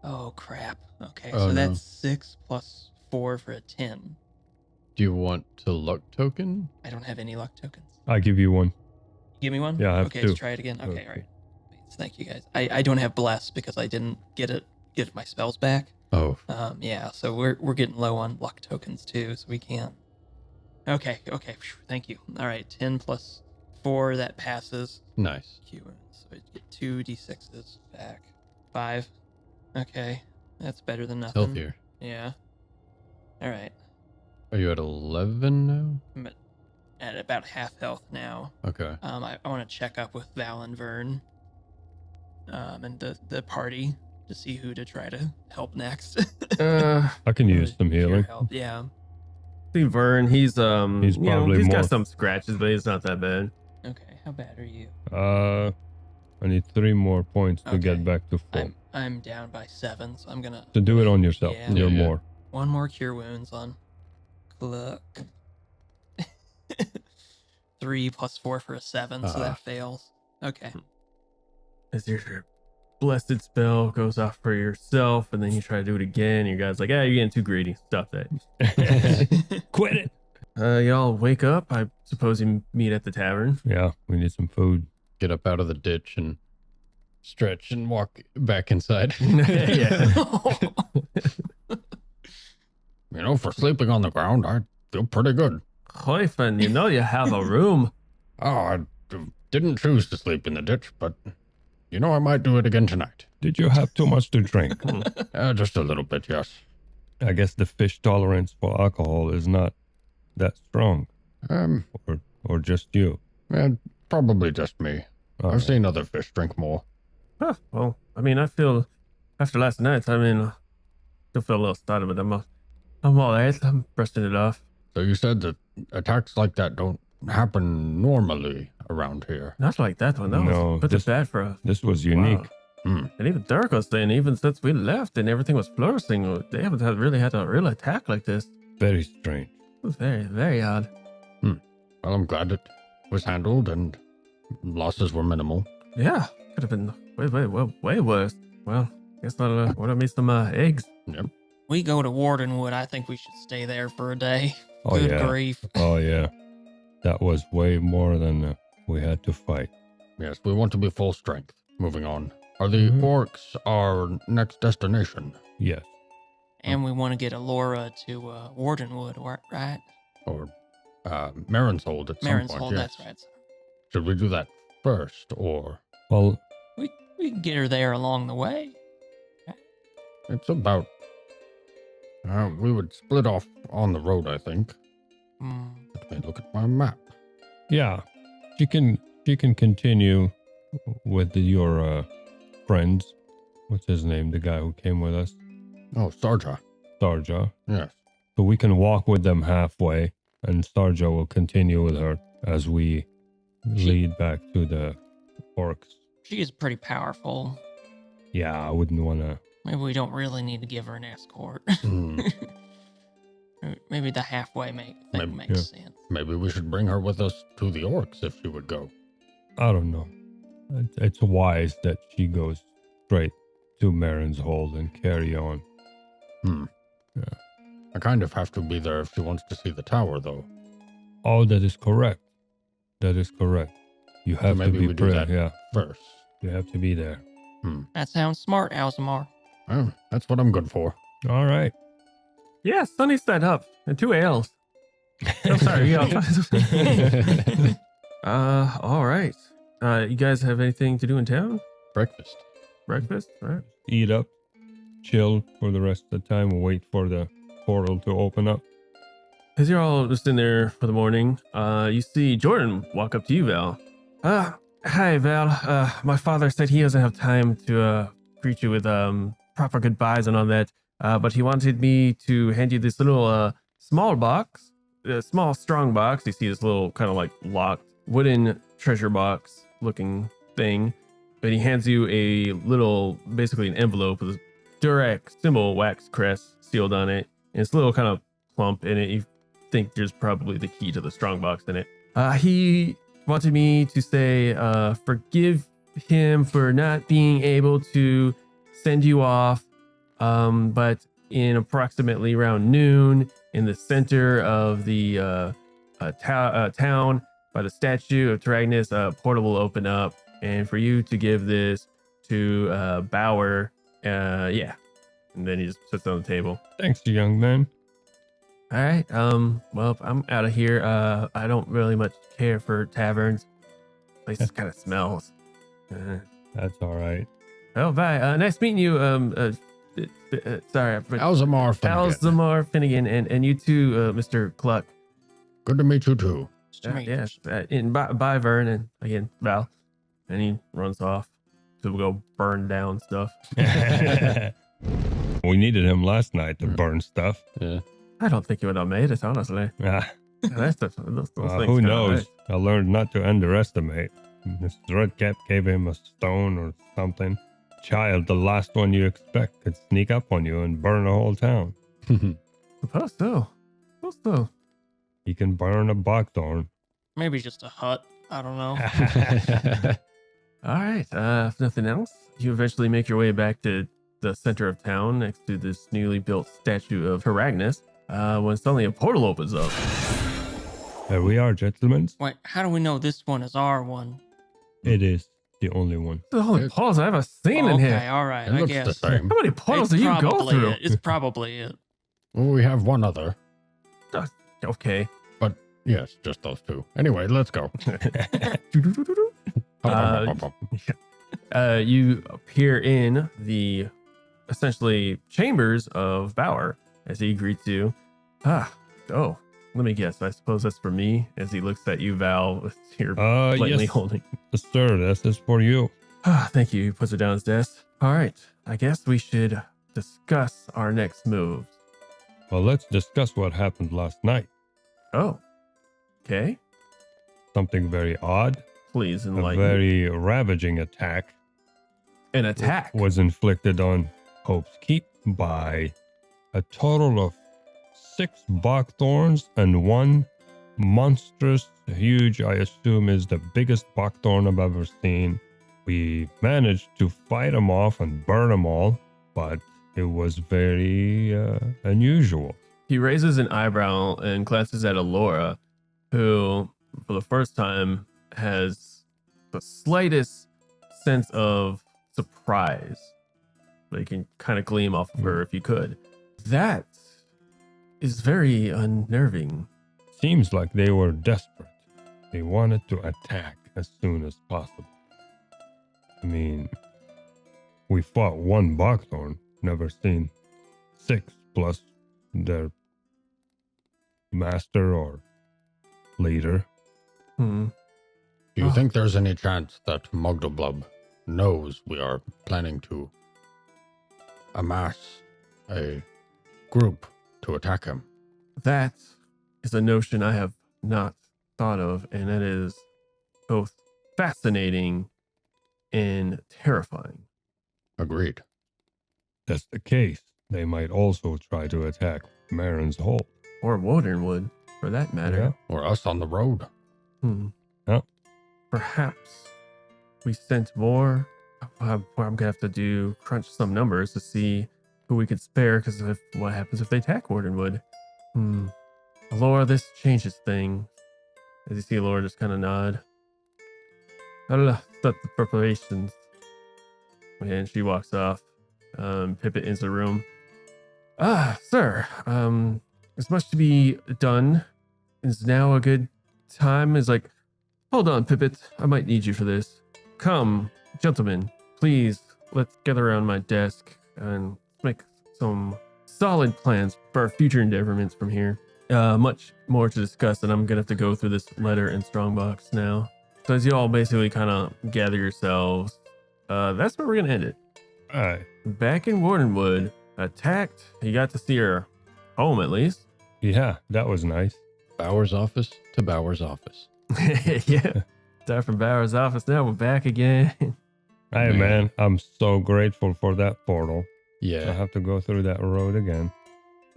Oh, crap. Okay, Oh, so no. that's 6 plus 4 for a 10. Do you want to luck token? I don't have any luck tokens. I give you one. Give me one? Yeah, I have okay, 2. let's try it again. Okay, Okay. all right. Thank you, guys. I don't have Bless because I didn't get my spells back. Oh, Yeah, so we're getting low on luck tokens too, so we can't. Okay, phew, thank you. All right, 10 plus 4, that passes. nice. Q, so I get 2 d6s back. 5. Okay, that's better than It's nothing. healthier. Yeah. All right, Are you at 11 now? I'm at about half health now. Okay. I want to check up with Val and Vern, and the party to see who to try to help next. I can use some Pure healing. help, yeah. See Vern, he's He's probably he's more. got some scratches, but he's not that bad. Okay, how bad are you? I need 3 more points to Okay. get back to full. I'm down by 7, so I'm gonna So do it on yourself. Yeah. You're Yeah. more. one more cure wounds on Cluck. 3 plus 4 for a 7, so Uh-huh. that fails. Okay. As your blessed spell goes off for yourself, and then you try to do it again, your guy's like, you're getting too greedy. Stop that. Quit it. Y'all wake up. I suppose you meet at the tavern. Yeah, we need some food. Get up out of the ditch and stretch and walk back inside. Yeah. You know, for sleeping on the ground, I feel pretty good. Hoyfen, you know you have a room. Oh, I didn't choose to sleep in the ditch, but you know, I might do it again tonight. Did you have too much to drink? Just a little bit, yes. I guess the fish tolerance for alcohol is not that strong, Um, or just you. probably just me. All I've right. seen other fish drink more. Huh, well, I mean, I feel after last night, still feel a little started, but I'm all right. I'm brushing it off. So you said that attacks like that don't happen normally around here. Not like that one. That No, was pretty this- bad for us. This was unique. And even Dirk was saying, even since we left and everything was flourishing, they haven't really had a real attack like this. Very strange. It was very, very odd. Well, I'm glad it was handled and losses were minimal. Yeah, could have been way worse. Well, guess I'll order me some eggs. We go to Wardenwood. I think we should stay there for a day. Oh Good yeah. grief. Oh yeah. That was way more than we had to fight. Yes, we want to be full strength. Moving on. Are the Mhm. orcs our next destination? Yes. And we want to get Alora to Wardenwood, right? Or Marin's Hold at some Marin's point? Hold, Yes. that's right. Should we do that first, or Well, We can get her there along the way. it's about? We would split off on the road, I think. Hmm. Let me look at my map. yeah. She can continue with your friends. What's his name? The guy who came with us, Oh, Sarja. Sarja. Yes. So we can walk with them halfway, and Sarja will continue with her as we lead back to the orcs. She is pretty powerful. Yeah, I wouldn't want to. Maybe we don't really need to give her an escort. Hmm. Maybe the halfway makes Maybe- sense. Maybe we should bring her with us to the orcs if she would go. I don't know. It's wise that she goes straight to Marin's Hold and carry on. I kind of have to be there if she wants to see the tower, though. Oh, that is correct. That is correct. You have to maybe be we do that. Yeah, First. you have to be there. That sounds smart, Alzamar. Oh, that's what I'm good for. All right. Yeah, Sunny side up and 2 ales. I'm sorry. All right. You guys have anything to do in town? Breakfast. Breakfast? All right. Eat up, chill for the rest of the time. We'll wait for the portal to open up. As you're all just in there for the morning, you see Jordan walk up to you, Val. Hi, Val. My father said he doesn't have time to greet you with proper goodbyes and all that, but he wanted me to hand you this little small box, small strong box. You see this little kind of like locked wooden treasure box looking thing, but he hands you a little, basically an envelope with Durex symbol wax crest sealed on it. And it's a little kind of plump in it. You think there's probably the key to the strongbox in it. He wanted me to say, forgive him for not being able to send you off. But in approximately around noon, in the center of the town by the statue of Taragnus, a portal will open up, and for you to give this to Bauer. Yeah. And then he just sits on the table. Thanks, young man. All right. Well, I'm out of here. I don't really much care for taverns. Place kind of smells. That's all right. Oh, bye. Nice meeting you. Sorry. Alzamar Finnegan. Alzamar Finnegan, and you too, Mr. Cluck. Good to meet you too. Yes. And bye, Vern, and again, Val. And he runs off to go burn down stuff. We needed him last night to burn stuff. Yeah. I don't think he would have made it, honestly. Ah, Those things who kinda knows? hurt. I learned not to underestimate. This Redcap gave him a stone or something. Child, the last one you expect, could sneak up on you and burn a whole town. Suppose so. He can burn a buckthorn. Maybe just a hut. I don't know. All right. If nothing else, you eventually make your way back to the center of town next to this newly built statue of Taragnus, when suddenly a portal opens up. There we are, gentlemen. Wait, how do we know this one is our one? It is the only one. The only portals I've ever seen in Okay, here. all right, It I looks guess. the same. How many portals It's do you go probably through? it. It's probably it. Well, we have one other. Okay. But yes, just those two. Anyway, let's go. You appear in the essentially chambers of Bauer as he greets you. Let me guess. I suppose that's for me as he looks at you, Val, with your blatantly Yes, holding. sir, this is for you. Thank you. He puts it down his desk. All right. I guess we should discuss our next moves. Well, let's discuss what happened last night. Oh. Okay. Something very odd. Please A enlighten me. very ravaging attack An attack. was inflicted on Hope's Keep by a total of 6 buckthorns and 1 monstrous, huge, I assume is the biggest buckthorn I've ever seen. We managed to fight them off and burn them all, but it was very unusual. He raises an eyebrow and glances at Alora, who, for the first time, has the slightest sense of surprise. But you can kind of gleam off of her if you could. That is very unnerving. Seems like they were desperate. They wanted to attack as soon as possible. I mean, we fought 1 buckthorn, never seen 6 plus their master or leader. Do you think there's any chance that Mugdalblub knows we are planning to amass a group to attack him? That is a notion I have not thought of, and that is both fascinating and terrifying. Agreed. That's the case. They might also try to attack Marin's Hole. Or Wodenwood, for that matter. Or us on the road. Yeah. Perhaps we sent more. I'm gonna have to crunch some numbers to see who we could spare, because what happens if they attack Wodenwood? Laura, this changes things. As you see Laura just kind of nod. I'll start the preparations. And she walks off. Pippet enters the room. Sir, there's much to be done. Is now a good time? Is like, hold on, Pippet. I might need you for this. Come, gentlemen, please, let's gather around my desk and make some solid plans for our future endeavorments from here. Much more to discuss, and I'm gonna have to go through this letter in Strongbox now. So as you all basically kind of gather yourselves, that's where we're gonna end it. All right. Back in Wardenwood, attacked. You got to see her home at least. Yeah, that was nice. Bauer's office to Bauer's office. Yeah. Start from Bauer's office. Now we're back again. Hey, man, I'm so grateful for that portal. Yeah. have to go through that road again.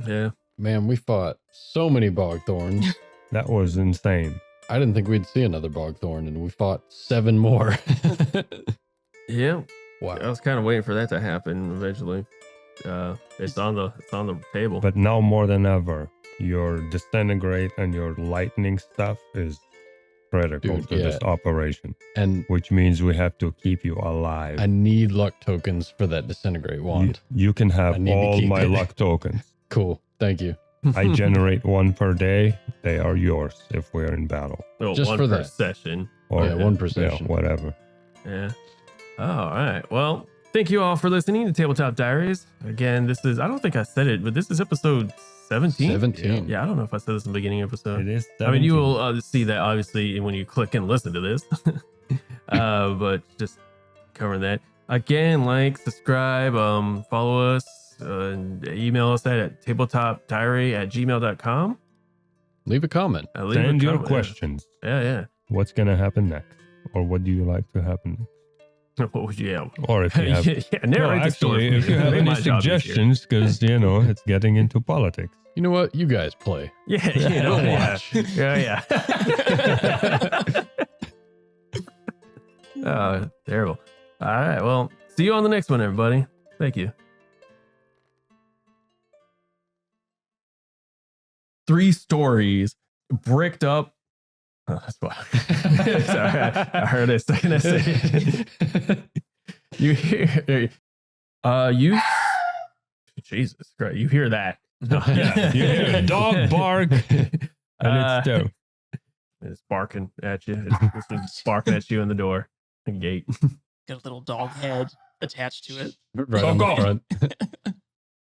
Yeah. Man, we fought so many bog thorns. That was insane. I didn't think we'd see another bog thorn, and we fought 7 more. Yeah. Wow. I was kind of waiting for that to happen eventually. It's on the table. But now more than ever, your disintegrate and your lightning stuff is critical Dude, to yeah. this operation, And which means we have to keep you alive. I need luck tokens for that disintegrate wand. You can I have need to all keep my it. luck tokens. Cool. Thank you. I generate 1 per day. They are yours if we're in battle. Well, just one for per that. session. Or Yeah, 1 per session. whatever. Yeah. All right. Well, thank you all for listening to Tabletop Diaries. Again, this is, I don't think I said it, but this is episode 17. 17. Yeah, I don't know if I said this in the beginning episode. It is. I mean, you 17. will see that obviously when you click and listen to this. But just covering that. Again, like, subscribe, follow us, and email us at tabletopdiary@gmail.com. Leave a comment. Leave a Send your comment. questions. Yeah. What's going to happen next? Or what do you like to happen next? Oh, yeah. Or if you have... Yeah, narrate the story actually, for if me. you have Make any my job easier. suggestions, because, it's getting into politics. You know what? You guys play. Yeah, you know, We'll yeah. watch. Yeah. Oh, terrible. All right. Well, see you on the next one, everybody. Thank you. 3 stories bricked up. Oh, that's why. Sorry, I heard it a second. I said you hear Jesus Christ, you hear that? Yeah, you hear a dog bark, and it's dope. It's barking at you. It's barking at you in the door, the gate. Got a little dog head attached to it. Right So on the go. front.